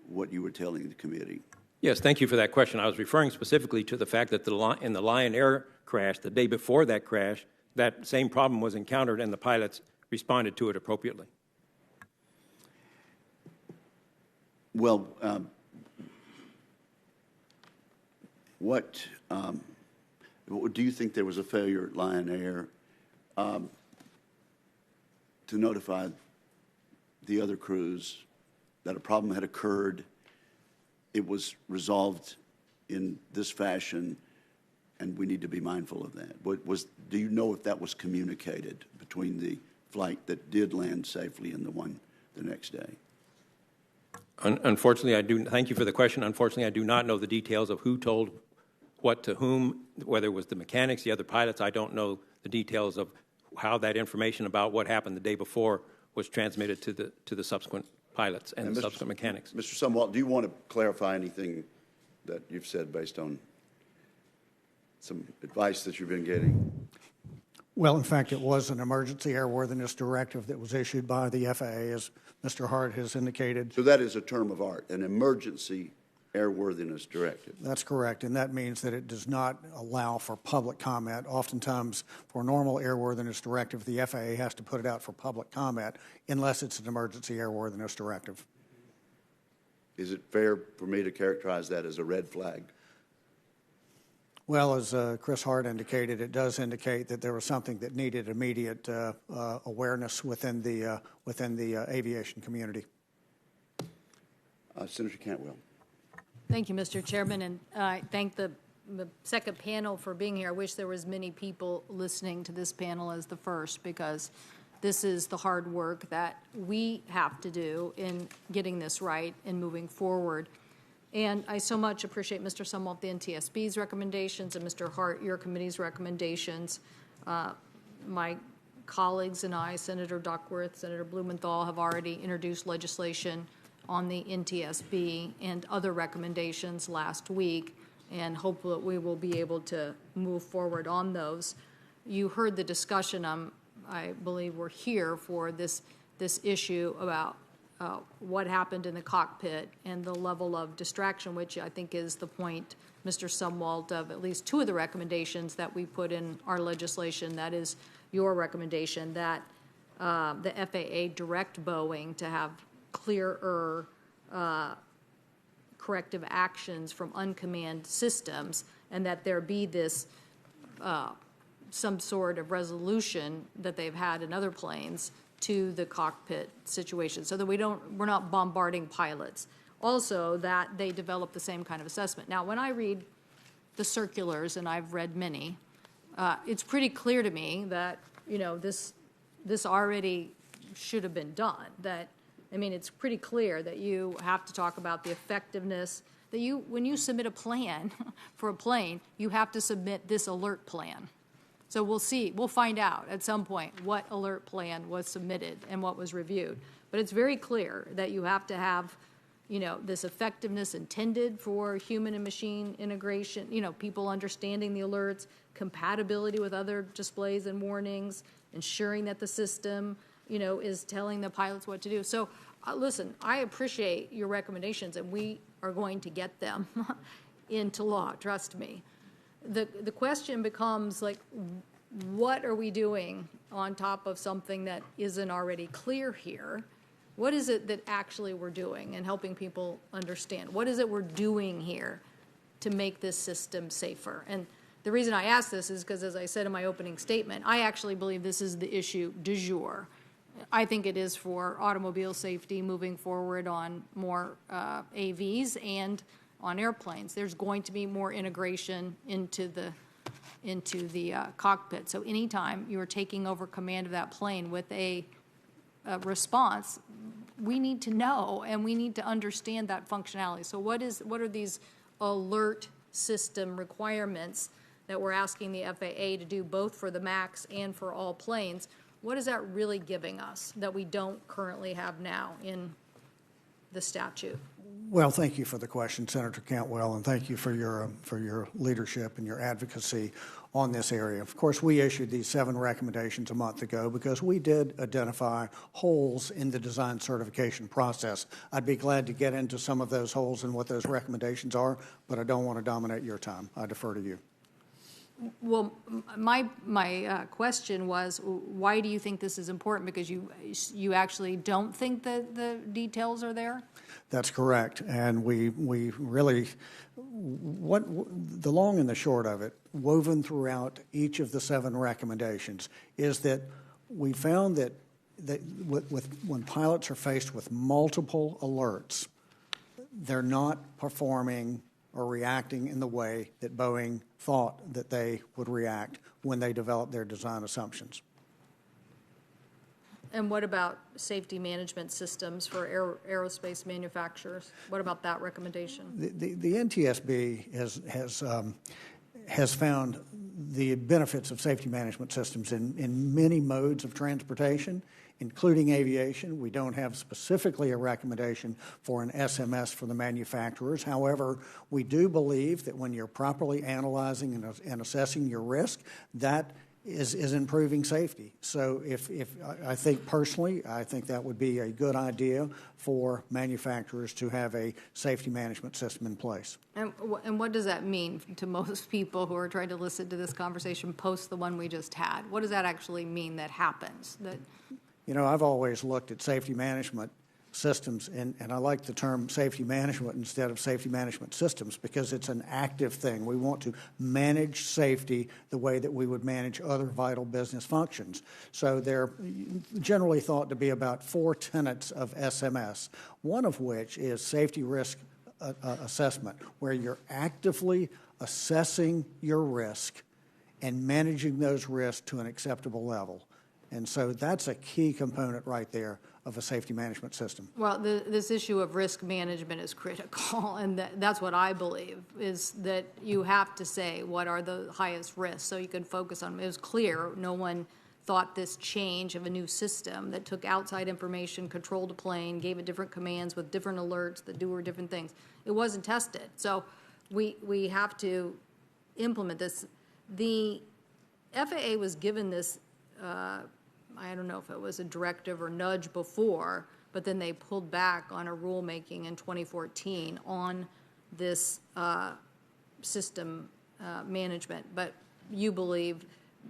what you were telling the committee. Yes, thank you for that question. I was referring specifically to the fact that in the Lion Air crash, the day before that crash, that same problem was encountered and the pilots responded to it appropriately. Well, do you think there was a failure at Lion Air to notify the other crews that a problem had occurred, it was resolved in this fashion, and we need to be mindful of that? Do you know if that was communicated between the flight that did land safely and the one the next day? Unfortunately, I do. Thank you for the question. Unfortunately, I do not know the details of who told what to whom, whether it was the mechanics, the other pilots. I don't know the details of how that information about what happened the day before was transmitted to the subsequent pilots and the subsequent mechanics. Mr. Sumwalt, do you want to clarify anything that you've said based on some advice that you've been getting? Well, in fact, it was an emergency airworthiness directive that was issued by the FAA, as Mr. Hart has indicated. So that is a term of art, an emergency airworthiness directive. That's correct, and that means that it does not allow for public comment. Oftentimes, for a normal airworthiness directive, the FAA has to put it out for public comment unless it's an emergency airworthiness directive. Is it fair for me to characterize that as a red flag? Well, as Chris Hart indicated, it does indicate that there was something that needed immediate awareness within the aviation community. Senator Cantwell. Thank you, Mr. Chairman, and I thank the second panel for being here. I wish there was many people listening to this panel as the first, because this is the hard work that we have to do in getting this right and moving forward. And I so much appreciate, Mr. Sumwalt, the NTSB's recommendations, and Mr. Hart, your committee's recommendations. My colleagues and I, Senator Duckworth, Senator Blumenthal, have already introduced legislation on the NTSB and other recommendations last week, and hope that we will be able to move forward on those. You heard the discussion. I believe we're here for this issue about what happened in the cockpit and the level of distraction, which I think is the point, Mr. Sumwalt, of at least two of the recommendations that we put in our legislation. That is your recommendation that the FAA direct Boeing to have clearer corrective actions from unmanned systems, and that there be this some sort of resolution that they've had in other planes to the cockpit situation, so that we're not bombarding pilots. Also, that they develop the same kind of assessment. Now, when I read the circulars, and I've read many, it's pretty clear to me that this already should have been done. It's pretty clear that you have to talk about the effectiveness. That when you submit a plan for a plane, you have to submit this alert plan. So we'll see. We'll find out at some point what alert plan was submitted and what was reviewed. But it's very clear that you have to have, this effectiveness intended for human and machine integration, people understanding the alerts, compatibility with other displays and warnings, ensuring that the system, is telling the pilots what to do. So, listen, I appreciate your recommendations, and we are going to get them into law, trust me. The question becomes, what are we doing on top of something that isn't already clear here? What is it that actually we're doing and helping people understand? What is it we're doing here to make this system safer? And the reason I ask this is because, as I said in my opening statement, I actually believe this is the issue du jour. I think it is for automobile safety moving forward on more AVs and on airplanes. There's going to be more integration into the cockpit. So anytime you're taking over command of that plane with a response, we need to know and we need to understand that functionality. So what are these alert system requirements that we're asking the FAA to do, both for the MAX and for all planes? What is that really giving us that we don't currently have now in the statute? Well, thank you for the question, Senator Cantwell, and thank you for your leadership and your advocacy on this area. Of course, we issued these 7 recommendations a month ago because we did identify holes in the design certification process. I'd be glad to get into some of those holes and what those recommendations are, but I don't want to dominate your time. I defer to you. Well, my question was, why do you think this is important? Because you actually don't think that the details are there? That's correct, and we really, the long and the short of it, woven throughout each of the 7 recommendations, is that we found that when pilots are faced with multiple alerts, they're not performing or reacting in the way that Boeing thought that they would react when they developed their design assumptions. And what about safety management systems for aerospace manufacturers? What about that recommendation? The NTSB has found the benefits of safety management systems in many modes of transportation, including aviation. We don't have specifically a recommendation for an SMS for the manufacturers. However, we do believe that when you're properly analyzing and assessing your risk, that is improving safety. So if I think personally, I think that would be a good idea for manufacturers to have a safety management system in place. And what does that mean to most people who are trying to listen to this conversation post the one we just had? What does that actually mean that happens? You know, I've always looked at safety management systems, and I like the term safety management instead of safety management systems because it's an active thing. We want to manage safety the way that we would manage other vital business functions. So they're generally thought to be about 4 tenets of SMS, one of which is safety risk assessment, where you're actively assessing your risk and managing those risks to an acceptable level. And so that's a key component right there of a safety management system. Well, this issue of risk management is critical, and that's what I believe, is that you have to say what are the highest risks so you can focus on them. It was clear no one thought this change of a new system that took outside information, controlled a plane, gave it different commands with different alerts that do different things. It wasn't tested. So we have to implement this. The FAA was given this I don't know if it was a directive or nudge before, but then they pulled back on a rulemaking in 2014 on this system management. But you believe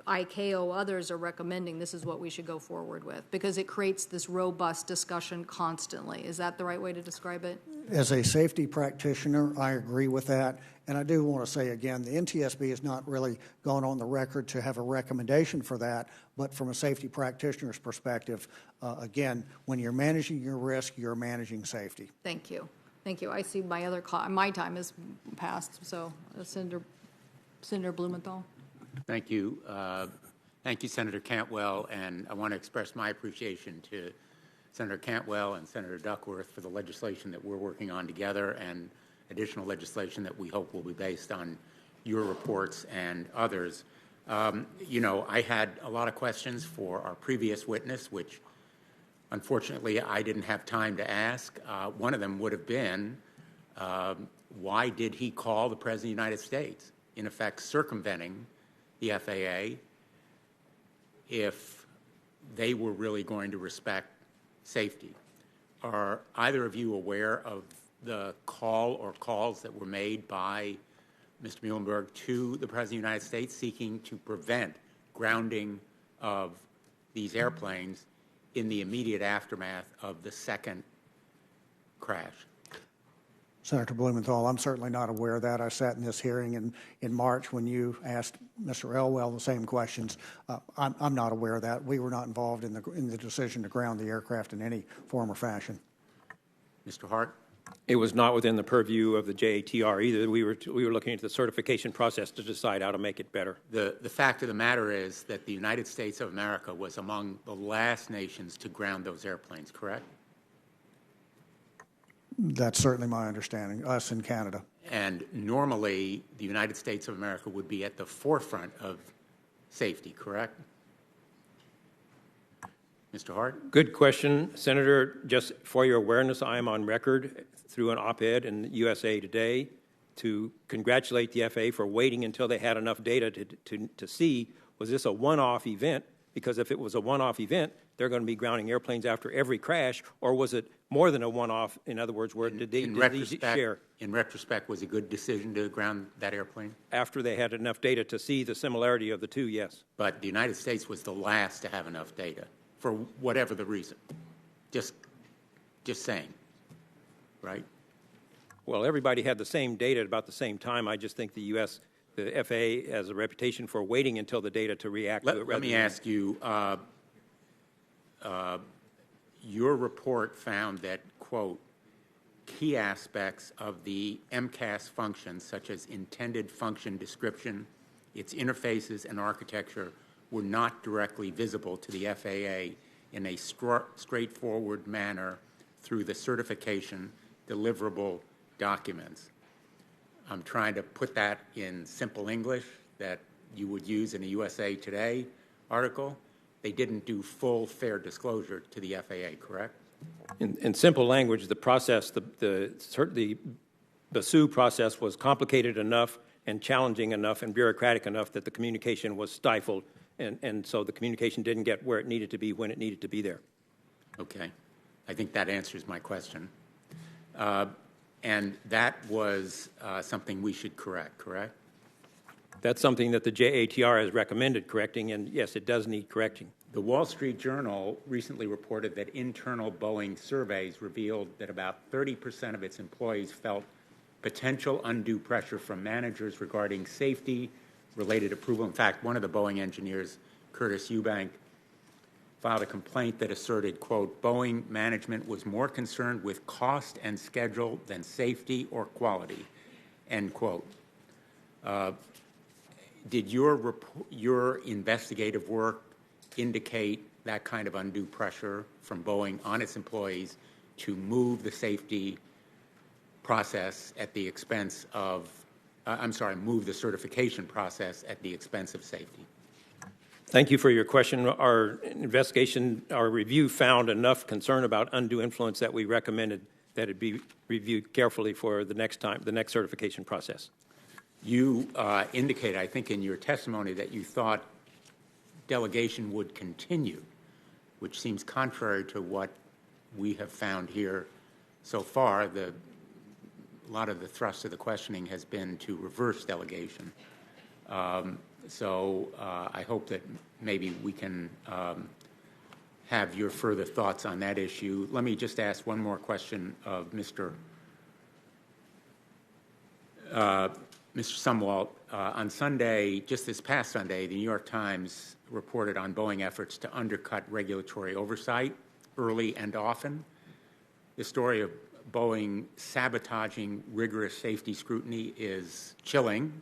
ICAO, others are recommending this is what we should go forward with because it creates this robust discussion constantly. Is that the right way to describe it? As a safety practitioner, I agree with that. And I do want to say again, the NTSB has not really gone on the record to have a recommendation for that. But from a safety practitioner's perspective, again, when you're managing your risk, you're managing safety. Thank you. Thank you. I see my time has passed. So Senator Blumenthal. Thank you. Thank you, Senator Cantwell. And I want to express my appreciation to Senator Cantwell and Senator Duckworth for the legislation that we're working on together and additional legislation that we hope will be based on your reports and others. You know, I had a lot of questions for our previous witness, which unfortunately I didn't have time to ask. One of them would have been, why did he call the President of the United States, in effect circumventing the FAA if they were really going to respect safety? Are either of you aware of the call or calls that were made by Mr. Muilenburg to the President of the United States seeking to prevent grounding of these airplanes in the immediate aftermath of the second crash? Senator Blumenthal, I'm certainly not aware of that. I sat in this hearing in March when you asked Mr. Elwell the same questions. I'm not aware of that. We were not involved in the decision to ground the aircraft in any form or fashion. Mr. Hart? It was not within the purview of the JATR either. We were looking at the certification process to decide how to make it better. The fact of the matter is that the United States of America was among the last nations to ground those airplanes, correct? That's certainly my understanding, us and Canada. And normally, the United States of America would be at the forefront of safety, correct? Mr. Hart? Good question, Senator. Just for your awareness, I am on record through an op-ed in USA Today to congratulate the FAA for waiting until they had enough data to see, was this a one-off event? Because if it was a one-off event, they're going to be grounding airplanes after every crash, or was it more than a one-off? In other words, did these share? In retrospect, was it a good decision to ground that airplane? After they had enough data to see the similarity of the two, yes. But the United States was the last to have enough data, for whatever the reason. Just saying, right? Well, everybody had the same data at about the same time. I just think the FAA has a reputation for waiting until the data to react to it. Let me ask you, your report found that, quote, key aspects of the MCAS functions, such as intended function description, its interfaces and architecture, were not directly visible to the FAA in a straightforward manner through the certification deliverable documents. I'm trying to put that in simple English that you would use in a USA Today article. They didn't do full fair disclosure to the FAA, correct? In simple language, the process, the BASU process was complicated enough and challenging enough and bureaucratic enough that the communication was stifled, and so the communication didn't get where it needed to be when it needed to be there. Okay. I think that answers my question. And that was something we should correct? That's something that the JATR has recommended correcting, and yes, it does need correcting. The Wall Street Journal recently reported that internal Boeing surveys revealed that about 30% of its employees felt potential undue pressure from managers regarding safety-related approval. In fact, one of the Boeing engineers, Curtis Eubank, filed a complaint that asserted, quote, Boeing management was more concerned with cost and schedule than safety or quality, end quote. Did your investigative work indicate that kind of undue pressure from Boeing on its employees to move the safety process at the expense of, move the certification process at the expense of safety? Thank you for your question. Our investigation, our review found enough concern about undue influence that we recommended that it be reviewed carefully for the next certification process. You indicated, I think, in your testimony that you thought delegation would continue, which seems contrary to what we have found here so far. A lot of the thrust of the questioning has been to reverse delegation. So I hope that maybe we can have your further thoughts on that issue. Let me just ask one more question of Mr. Sumwalt. On Sunday, just this past Sunday, the New York Times reported on Boeing efforts to undercut regulatory oversight early and often. The story of Boeing sabotaging rigorous safety scrutiny is chilling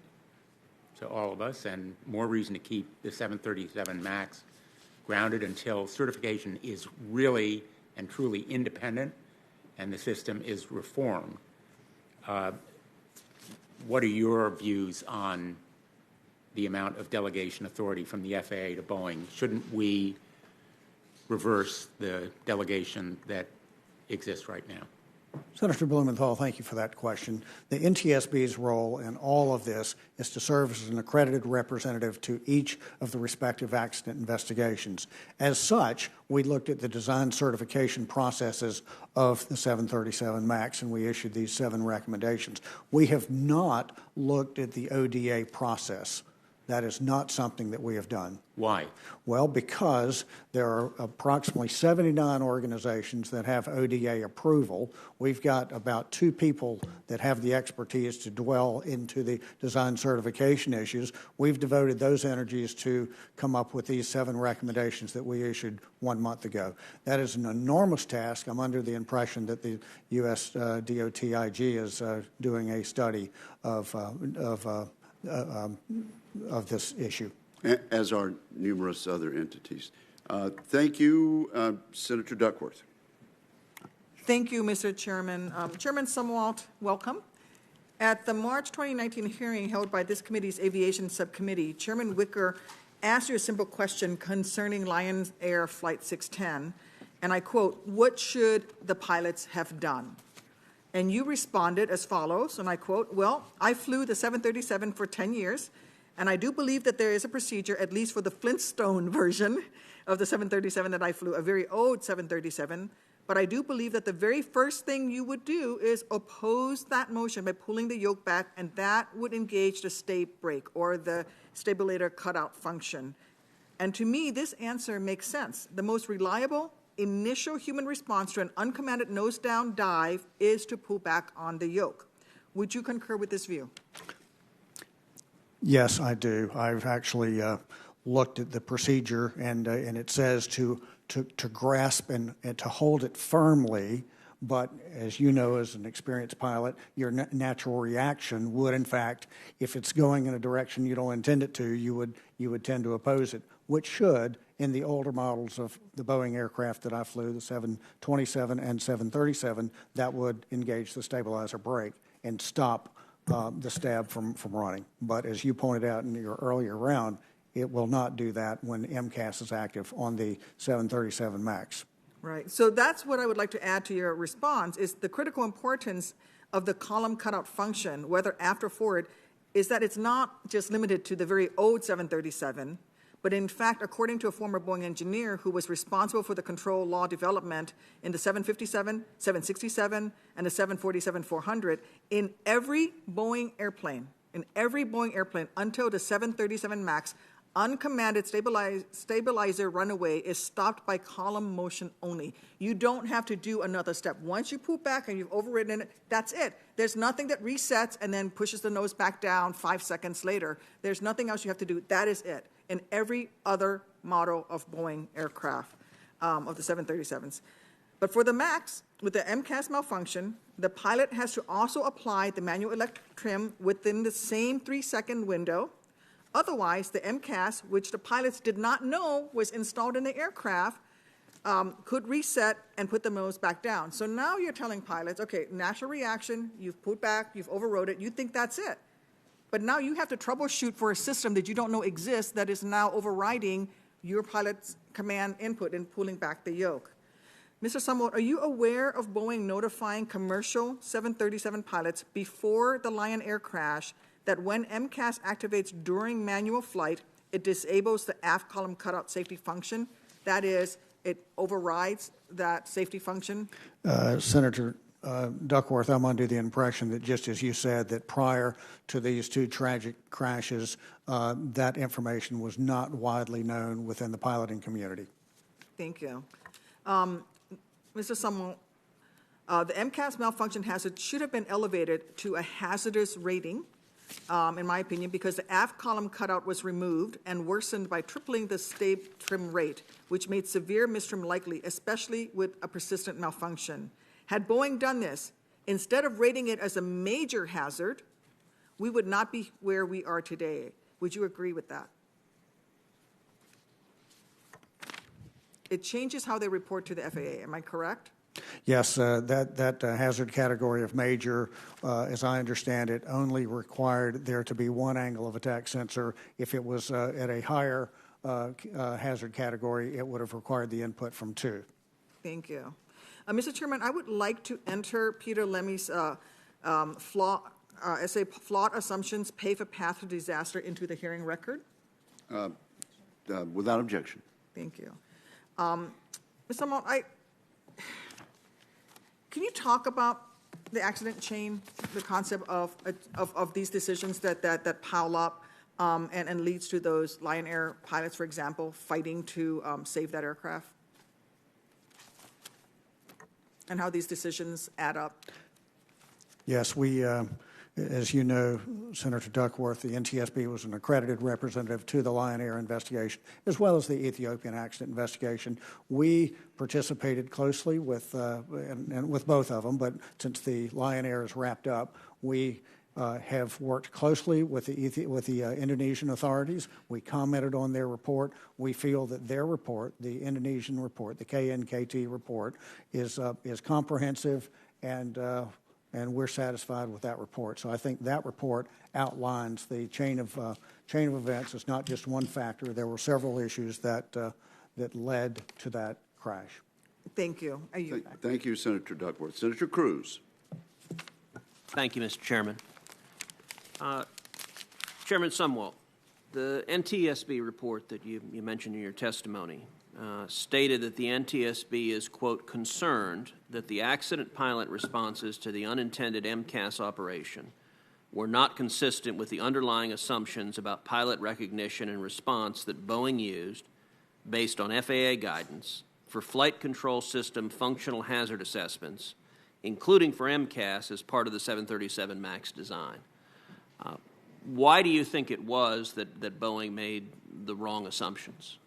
to all of us, and more reason to keep the 737 MAX grounded until certification is really and truly independent and the system is reformed. What are your views on the amount of delegation authority from the FAA to Boeing? Shouldn't we reverse the delegation that exists right now? Senator Blumenthal, thank you for that question. The NTSB's role in all of this is to serve as an accredited representative to each of the respective accident investigations. As such, we looked at the design certification processes of the 737 MAX, and we issued these 7 recommendations. We have not looked at the ODA process. That is not something that we have done. Why? Well, because there are approximately 79 organizations that have ODA approval. We've got about 2 people that have the expertise to dwell into the design certification issues. We've devoted those energies to come up with these 7 recommendations that we issued 1 month ago. That is an enormous task. I'm under the impression that the U.S. DOTIG is doing a study of this issue. As are numerous other entities. Thank you, Senator Duckworth. Thank you, Mr. Chairman. Chairman Sumwalt, welcome. At the March 2019 hearing held by this committee's Aviation Subcommittee, Chairman Wicker asked you a simple question concerning Lion Air Flight 610, and I quote, "What should the pilots have done?" And you responded as follows, and I quote, "Well, I flew the 737 for 10 years, and I do believe that there is a procedure, at least for the Flintstone version of the 737 that I flew, a very old 737, but I do believe that the very first thing you would do is oppose that motion by pulling the yoke back, and that would engage the state brake or the stabilator cutout function." And to me, this answer makes sense. The most reliable initial human response to an uncommanded nose-down dive is to pull back on the yoke. Would you concur with this view? Yes, I do. I've actually looked at the procedure, and it says to grasp and to hold it firmly. But as you know, as an experienced pilot, your natural reaction would, in fact, if it's going in a direction you don't intend it to, you would tend to oppose it, which should, in the older models of the Boeing aircraft that I flew, the 727 and 737, that would engage the stabilizer brake and stop the stab from running. But as you pointed out in your earlier round, it will not do that when MCAS is active on the 737 MAX. Right. So that's what I would like to add to your response, is the critical importance of the column cutout function, whether aft or forward, is that it's not just limited to the very old 737, but in fact, according to a former Boeing engineer who was responsible for the control law development in the 757, 767, and the 747-400, in every Boeing airplane until the 737 MAX, uncommanded stabilizer runaway is stopped by column motion only. You don't have to do another step. Once you pull back and you've overridden it, that's it. There's nothing that resets and then pushes the nose back down 5 seconds later. There's nothing else you have to do. That is it. In every other model of Boeing aircraft, of the 737s. But for the MAX, with the MCAS malfunction, the pilot has to also apply the manual electric trim within the same 3-second window. Otherwise, the MCAS, which the pilots did not know was installed in the aircraft, could reset and put the nose back down. So now you're telling pilots, okay, natural reaction, you've pulled back, you've overrode it, you think that's it. But now you have to troubleshoot for a system that you don't know exists that is now overriding your pilot's command input in pulling back the yoke. Mr. Sumwalt, are you aware of Boeing notifying commercial 737 pilots before the Lion Air crash that when MCAS activates during manual flight, it disables the aft column cutout safety function? That is, it overrides that safety function? Senator Duckworth, I'm under the impression that, just as you said, that prior to these two tragic crashes, that information was not widely known within the piloting community. Thank you. Mr. Sumwalt, the MCAS malfunction hazard should have been elevated to a hazardous rating, in my opinion, because the aft column cutout was removed and worsened by tripling the stab trim rate, which made severe mistrim likely, especially with a persistent malfunction. Had Boeing done this, instead of rating it as a major hazard, we would not be where we are today. Would you agree with that? It changes how they report to the FAA, am I correct? Yes, that hazard category of major, as I understand it, only required there to be one angle of attack sensor. If it was at a higher hazard category, it would have required the input from two. Thank you. Mr. Chairman, I would like to enter Peter Lemmy's essay, Flawed Assumptions Pave a Path to Disaster, into the hearing record. Without objection. Thank you. Mr. Sumwalt, can you talk about the accident chain, the concept of these decisions that pile up and leads to those Lion Air pilots, for example, fighting to save that aircraft? And how these decisions add up? Yes, we, as you know, Senator Duckworth, the NTSB was an accredited representative to the Lion Air investigation, as well as the Ethiopian accident investigation. We participated closely with with both of them, but since the Lion Air is wrapped up, we have worked closely with the Indonesian authorities. We commented on their report. We feel that their report, the Indonesian report, the KNKT report, is comprehensive and and we're satisfied with that report. So I think that report outlines the chain of events. It's not just one factor. There were several issues that led to that crash. Thank you. Thank you, Senator Duckworth. Senator Cruz. Thank you, Mr. Chairman. Chairman Sumwalt, the NTSB report that you mentioned in your testimony stated that the NTSB is, quote, concerned that the accident pilot responses to the unintended MCAS operation were not consistent with the underlying assumptions about pilot recognition and response that Boeing used based on FAA guidance for flight control system functional hazard assessments, including for MCAS as part of the 737 MAX design. Why do you think it was that Boeing made the wrong assumptions?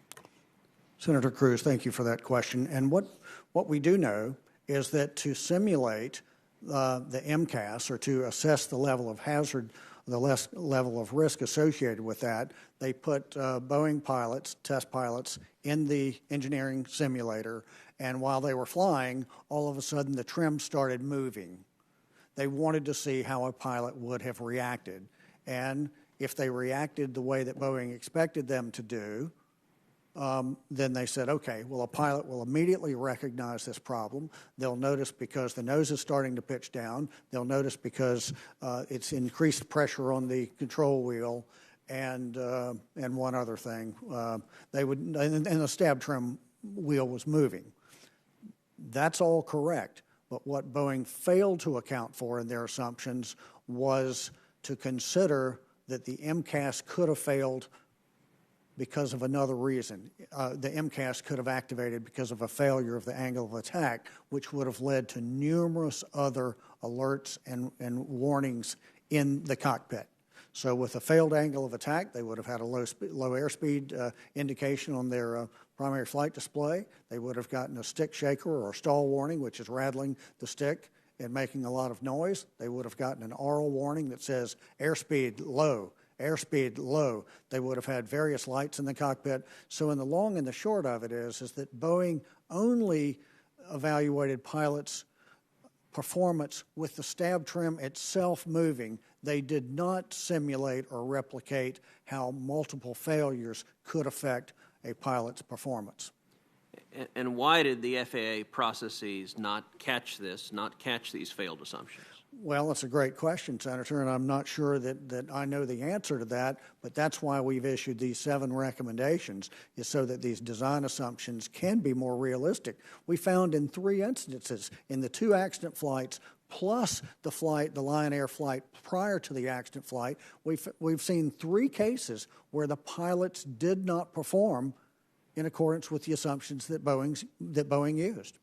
Senator Cruz, thank you for that question. And what we do know is that to simulate the MCAS, or to assess the level of hazard, the level of risk associated with that, they put Boeing pilots, test pilots, in the engineering simulator, and while they were flying, all of a sudden the trim started moving. They wanted to see how a pilot would have reacted. And if they reacted the way that Boeing expected them to do, then they said, okay, well, a pilot will immediately recognize this problem. They'll notice because the nose is starting to pitch down. They'll notice because it's increased pressure on the control wheel, and one other thing. And the stab trim wheel was moving. That's all correct. But what Boeing failed to account for in their assumptions was to consider that the MCAS could have failed because of another reason. The MCAS could have activated because of a failure of the angle of attack, which would have led to numerous other alerts and warnings in the cockpit. So with a failed angle of attack, they would have had a low airspeed indication on their primary flight display. They would have gotten a stick shaker or a stall warning, which is rattling the stick and making a lot of noise. They would have gotten an aural warning that says airspeed low, airspeed low. They would have had various lights in the cockpit. So in the long and the short of it is that Boeing only evaluated pilots' performance with the stab trim itself moving. They did not simulate or replicate how multiple failures could affect a pilot's performance. And why did the FAA processes not catch these failed assumptions? Well, that's a great question, Senator, and I'm not sure that I know the answer to that, but that's why we've issued these 7 recommendations, is so that these design assumptions can be more realistic. We found in 3 instances, in the 2 accident flights, plus the Lion Air flight prior to the accident flight, we've seen 3 cases where the pilots did not perform in accordance with the assumptions that Boeing used.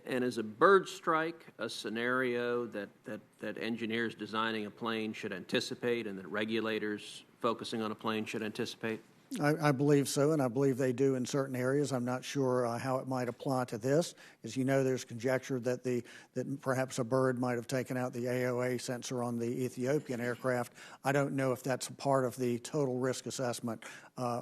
And is a bird strike a scenario that engineers designing a plane should anticipate and that regulators focusing on a plane should anticipate? I believe so, and I believe they do in certain areas. I'm not sure how it might apply to this. As you know, there's conjecture that perhaps a bird might have taken out the AOA sensor on the Ethiopian aircraft. I don't know if that's a part of the total risk assessment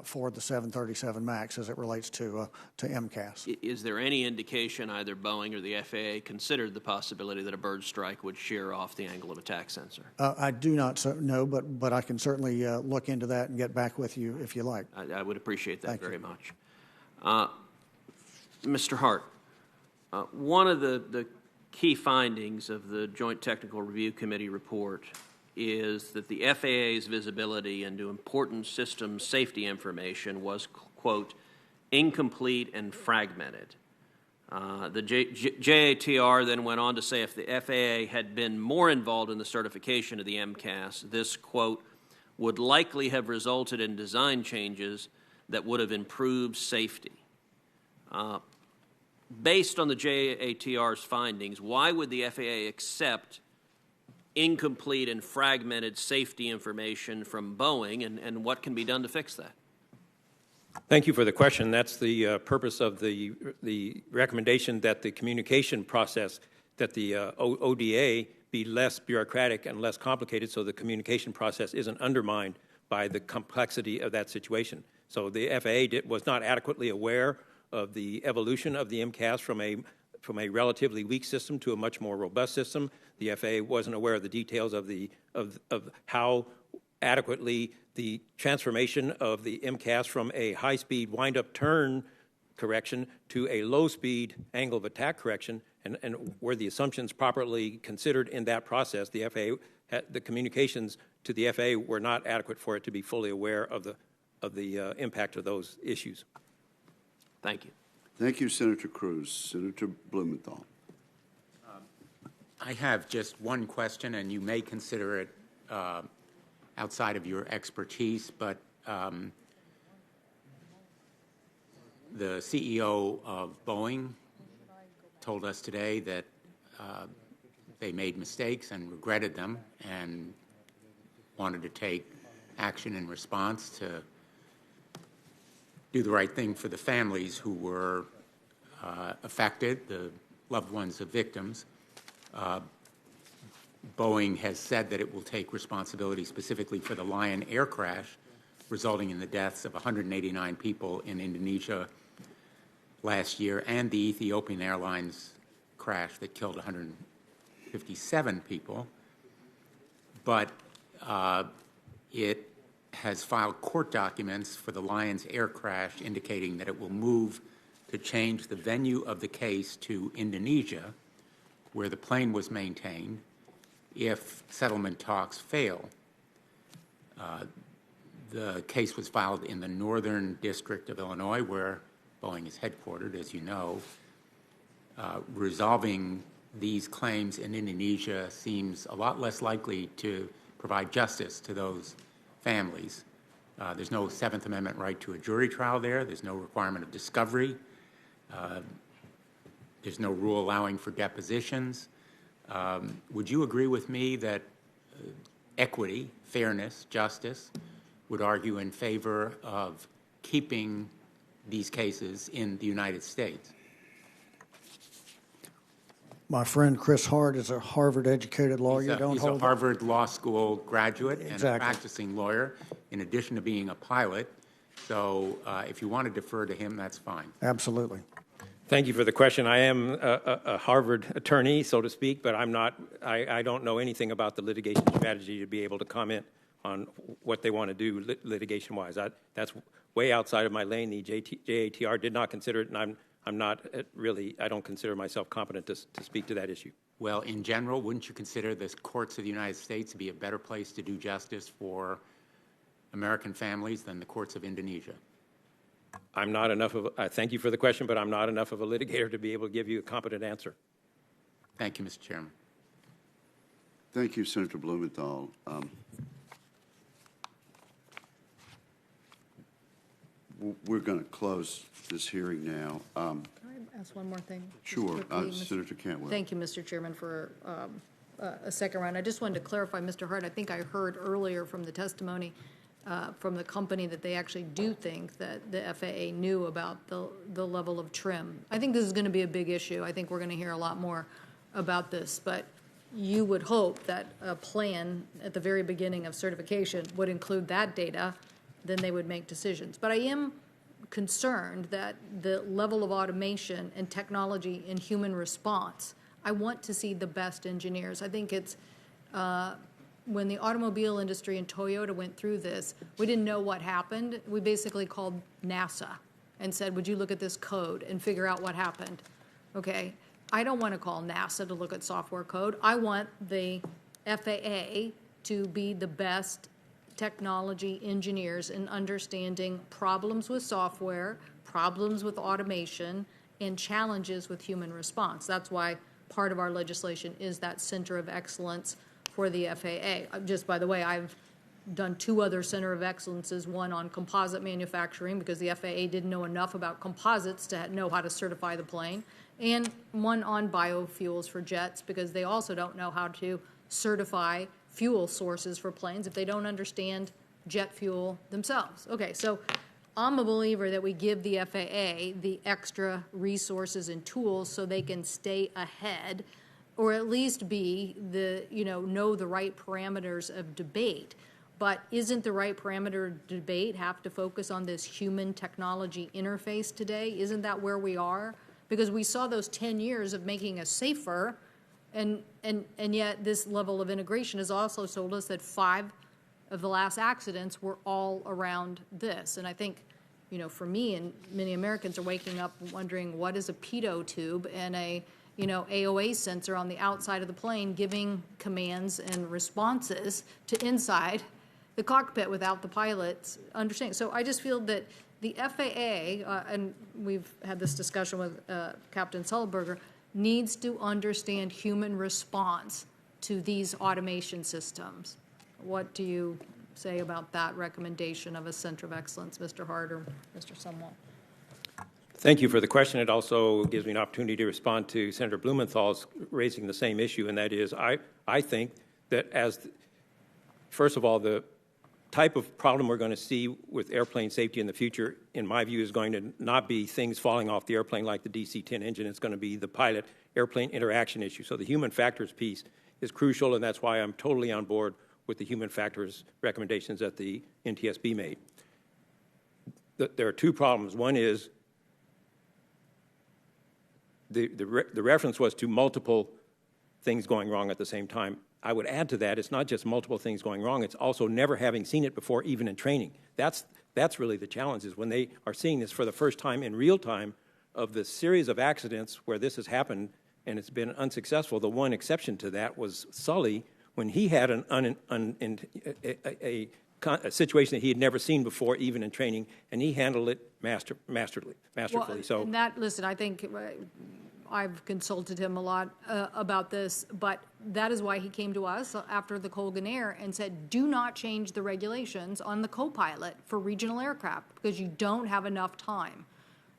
for the 737 MAX as it relates to MCAS. Is there any indication either Boeing or the FAA considered the possibility that a bird strike would shear off the angle of attack sensor? I do not know, but I can certainly look into that and get back with you if you like. I would appreciate that very much. Mr. Hart, one of the key findings of the Joint Technical Review Committee report is that the FAA's visibility into important system safety information was, quote, incomplete and fragmented. The JATR then went on to say if the FAA had been more involved in the certification of the MCAS, this, quote, would likely have resulted in design changes that would have improved safety. Based on the JATR's findings, why would the FAA accept incomplete and fragmented safety information from Boeing, and what can be done to fix that? Thank you for the question. That's the purpose of the recommendation that the communication process, that the ODA be less bureaucratic and less complicated so the communication process isn't undermined by the complexity of that situation. So the FAA was not adequately aware of the evolution of the MCAS from a from a relatively weak system to a much more robust system. The FAA wasn't aware of the details of how adequately the transformation of the MCAS from a high-speed wind-up turn correction to a low-speed angle of attack correction, and were the assumptions properly considered in that process. The FAA, the communications to the FAA were not adequate for it to be fully aware of the impact of those issues. Thank you. Thank you, Senator Cruz. Senator Blumenthal. I have just one question, and you may consider it outside of your expertise, but the CEO of Boeing told us today that they made mistakes and regretted them and wanted to take action in response to do the right thing for the families who were affected, the loved ones of victims. Boeing has said that it will take responsibility specifically for the Lion Air crash, resulting in the deaths of 189 people in Indonesia last year, and the Ethiopian Airlines crash that killed 157 people. But it has filed court documents for the Lions Air crash indicating that it will move to change the venue of the case to Indonesia, where the plane was maintained, if settlement talks fail. The case was filed in the Northern District of Illinois, where Boeing is headquartered, as you know. Resolving these claims in Indonesia seems a lot less likely to provide justice to those families. There's no Seventh Amendment right to a jury trial there. There's no requirement of discovery. There's no rule allowing for depositions. Would you agree with me that equity, fairness, justice would argue in favor of keeping these cases in the United States? My friend Chris Hart is a Harvard-educated lawyer. He's a Harvard Law School graduate and a practicing lawyer, in addition to being a pilot. So if you want to defer to him, that's fine. Absolutely. Thank you for the question. I am a Harvard attorney, so to speak, but I'm not. I don't know anything about the litigation strategy to be able to comment on what they want to do litigation-wise. That's way outside of my lane. The JATR did not consider it, and I'm not really. I don't consider myself competent to speak to that issue. Well, in general, wouldn't you consider the courts of the United States to be a better place to do justice for American families than the courts of Indonesia? I'm not enough of. Thank you for the question, but I'm not enough of a litigator to be able to give you a competent answer. Thank you, Mr. Chairman. Thank you, Senator Blumenthal. We're going to close this hearing now. Can I ask one more thing? Sure. Senator Cantwell. Thank you, Mr. Chairman, for a second round. I just wanted to clarify, Mr. Hart, I think I heard earlier from the testimony from the company that they actually do think that the FAA knew about the level of trim. I think this is going to be a big issue. I think we're going to hear a lot more about this, but you would hope that a plan at the very beginning of certification would include that data, then they would make decisions. But I am concerned that the level of automation and technology in human response, I want to see the best engineers. I think it's when the automobile industry and Toyota went through this, we didn't know what happened. We basically called NASA and said, would you look at this code and figure out what happened? Okay, I don't want to call NASA to look at software code. I want the FAA to be the best technology engineers in understanding problems with software, problems with automation, and challenges with human response. That's why part of our legislation is that center of excellence for the FAA. Just by the way, I've done 2 other center of excellences, one on composite manufacturing because the FAA didn't know enough about composites to know how to certify the plane, and one on biofuels for jets because they also don't know how to certify fuel sources for planes if they don't understand jet fuel themselves. Okay, so I'm a believer that we give the FAA the extra resources and tools so they can stay ahead or at least be the, know the right parameters of debate. But isn't the right parameter of debate have to focus on this human technology interface today? Isn't that where we are? because we saw those 10 years of making us safer, and yet this level of integration has also told us that 5 of the last accidents were all around this. And I think, you know, for me, and many Americans are waking up wondering, what is a pitot tube and a, you know, AOA sensor on the outside of the plane giving commands and responses to inside the cockpit without the pilots understanding. So I just feel that the FAA, and we've had this discussion with Captain Sullenberger, needs to understand human response to these automation systems. What do you say about that recommendation of a center of excellence, Mr. Hart or Mr. Sumwalt? Thank you for the question. It also gives me an opportunity to respond to Senator Blumenthal's raising the same issue, and that is I think that first of all, the type of problem we're going to see with airplane safety in the future, in my view, is going to not be things falling off the airplane like the DC-10 engine. It's going to be the pilot-airplane interaction issue. So the human factors piece is crucial, and that's why I'm totally on board with the human factors recommendations that the NTSB made. There are 2 problems. One is the reference was to multiple things going wrong at the same time. I would add to that, it's not just multiple things going wrong, it's also never having seen it before, even in training. That's really the challenge, is when they are seeing this for the first time in real time of the series of accidents where this has happened and it's been unsuccessful. The one exception to that was Sully, when he had a situation that he had never seen before, even in training, and he handled it masterfully. Well, and that, listen, I think I've consulted him a lot about this, but that is why he came to us after the Colgan Air and said, do not change the regulations on the co-pilot for regional aircraft because you don't have enough time.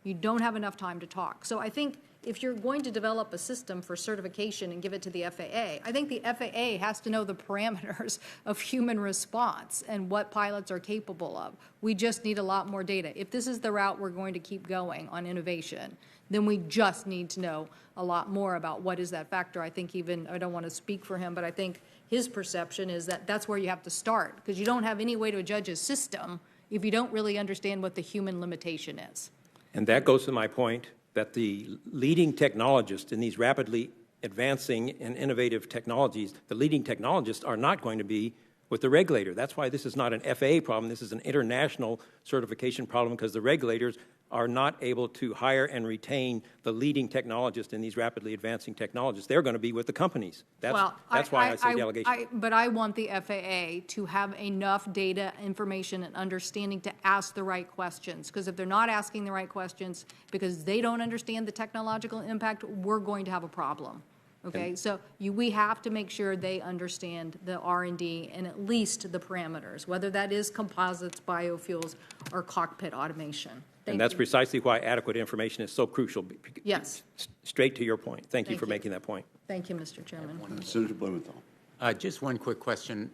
You don't have enough time to talk. So I think if you're going to develop a system for certification and give it to the FAA, I think the FAA has to know the parameters of human response and what pilots are capable of. We just need a lot more data. If this is the route we're going to keep going on innovation, then we just need to know a lot more about what is that factor. I think even, I don't want to speak for him, but I think his perception is that that's where you have to start, because you don't have any way to judge a system if you don't really understand what the human limitation is. And that goes to my point that the leading technologists in these rapidly advancing and innovative technologies, the leading technologists are not going to be with the regulator. That's why this is not an FAA problem. This is an international certification problem, because the regulators are not able to hire and retain the leading technologists in these rapidly advancing technologies. They're going to be with the companies. That's why I say delegation. But I want the FAA to have enough data, information, and understanding to ask the right questions, because if they're not asking the right questions because they don't understand the technological impact, we're going to have a problem. Okay, so we have to make sure they understand the R&D and at least the parameters, whether that is composites, biofuels, or cockpit automation. And that's precisely why adequate information is so crucial. Yes. Straight to your point. Thank you for making that point. Thank you, Mr. Chairman. Senator Blumenthal. Just one quick question.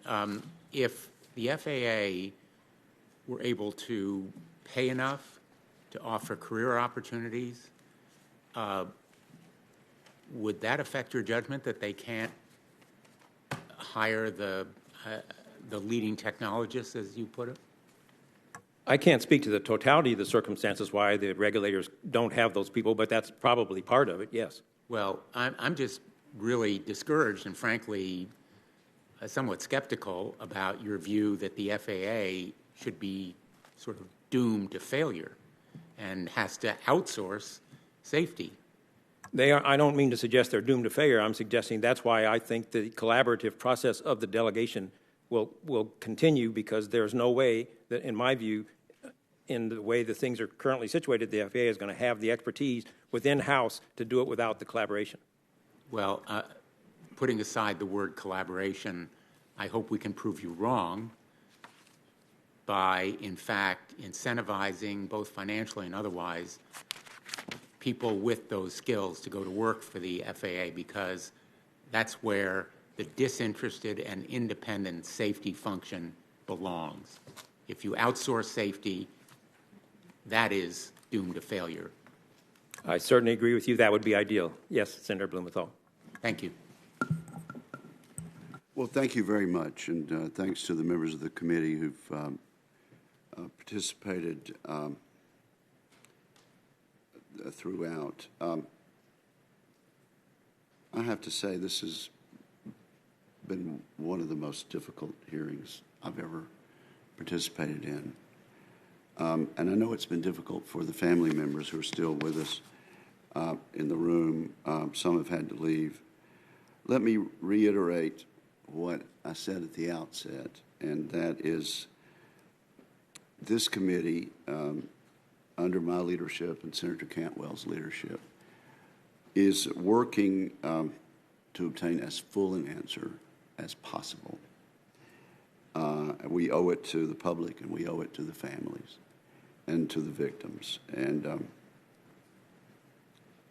If the FAA were able to pay enough to offer career opportunities, would that affect your judgment that they can't hire the leading technologists, as you put it? I can't speak to the totality of the circumstances why the regulators don't have those people, but that's probably part of it, yes. Well, I'm just really discouraged and frankly somewhat skeptical about your view that the FAA should be sort of doomed to failure and has to outsource safety. I don't mean to suggest they're doomed to failure. I'm suggesting that's why I think the collaborative process of the delegation will continue, because there's no way that, in my view, in the way the things are currently situated, the FAA is going to have the expertise within-house to do it without the collaboration. Well, putting aside the word collaboration, I hope we can prove you wrong by, in fact, incentivizing, both financially and otherwise, people with those skills to go to work for the FAA, because that's where the disinterested and independent safety function belongs. If you outsource safety, that is doomed to failure. I certainly agree with you. That would be ideal. Yes, Senator Blumenthal. Thank you. Well, thank you very much, and thanks to the members of the committee who've participated. throughout. I have to say this has been one of the most difficult hearings I've ever participated in. And I know it's been difficult for the family members who are still with us in the room. Some have had to leave. Let me reiterate what I said at the outset, and that is this committee, under my leadership and Senator Cantwell's leadership, is working to obtain as full an answer as possible. We owe it to the public, and we owe it to the families and to the victims. And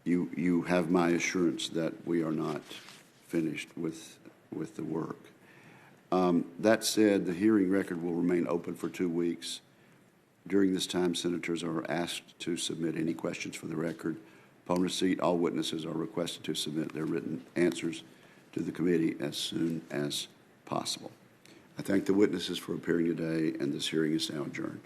you have my assurance that we are not finished with the work. That said, the hearing record will remain open for 2 weeks. During this time, senators are asked to submit any questions for the record. Upon receipt, all witnesses are requested to submit their written answers to the committee as soon as possible. I thank the witnesses for appearing today, and this hearing is now adjourned.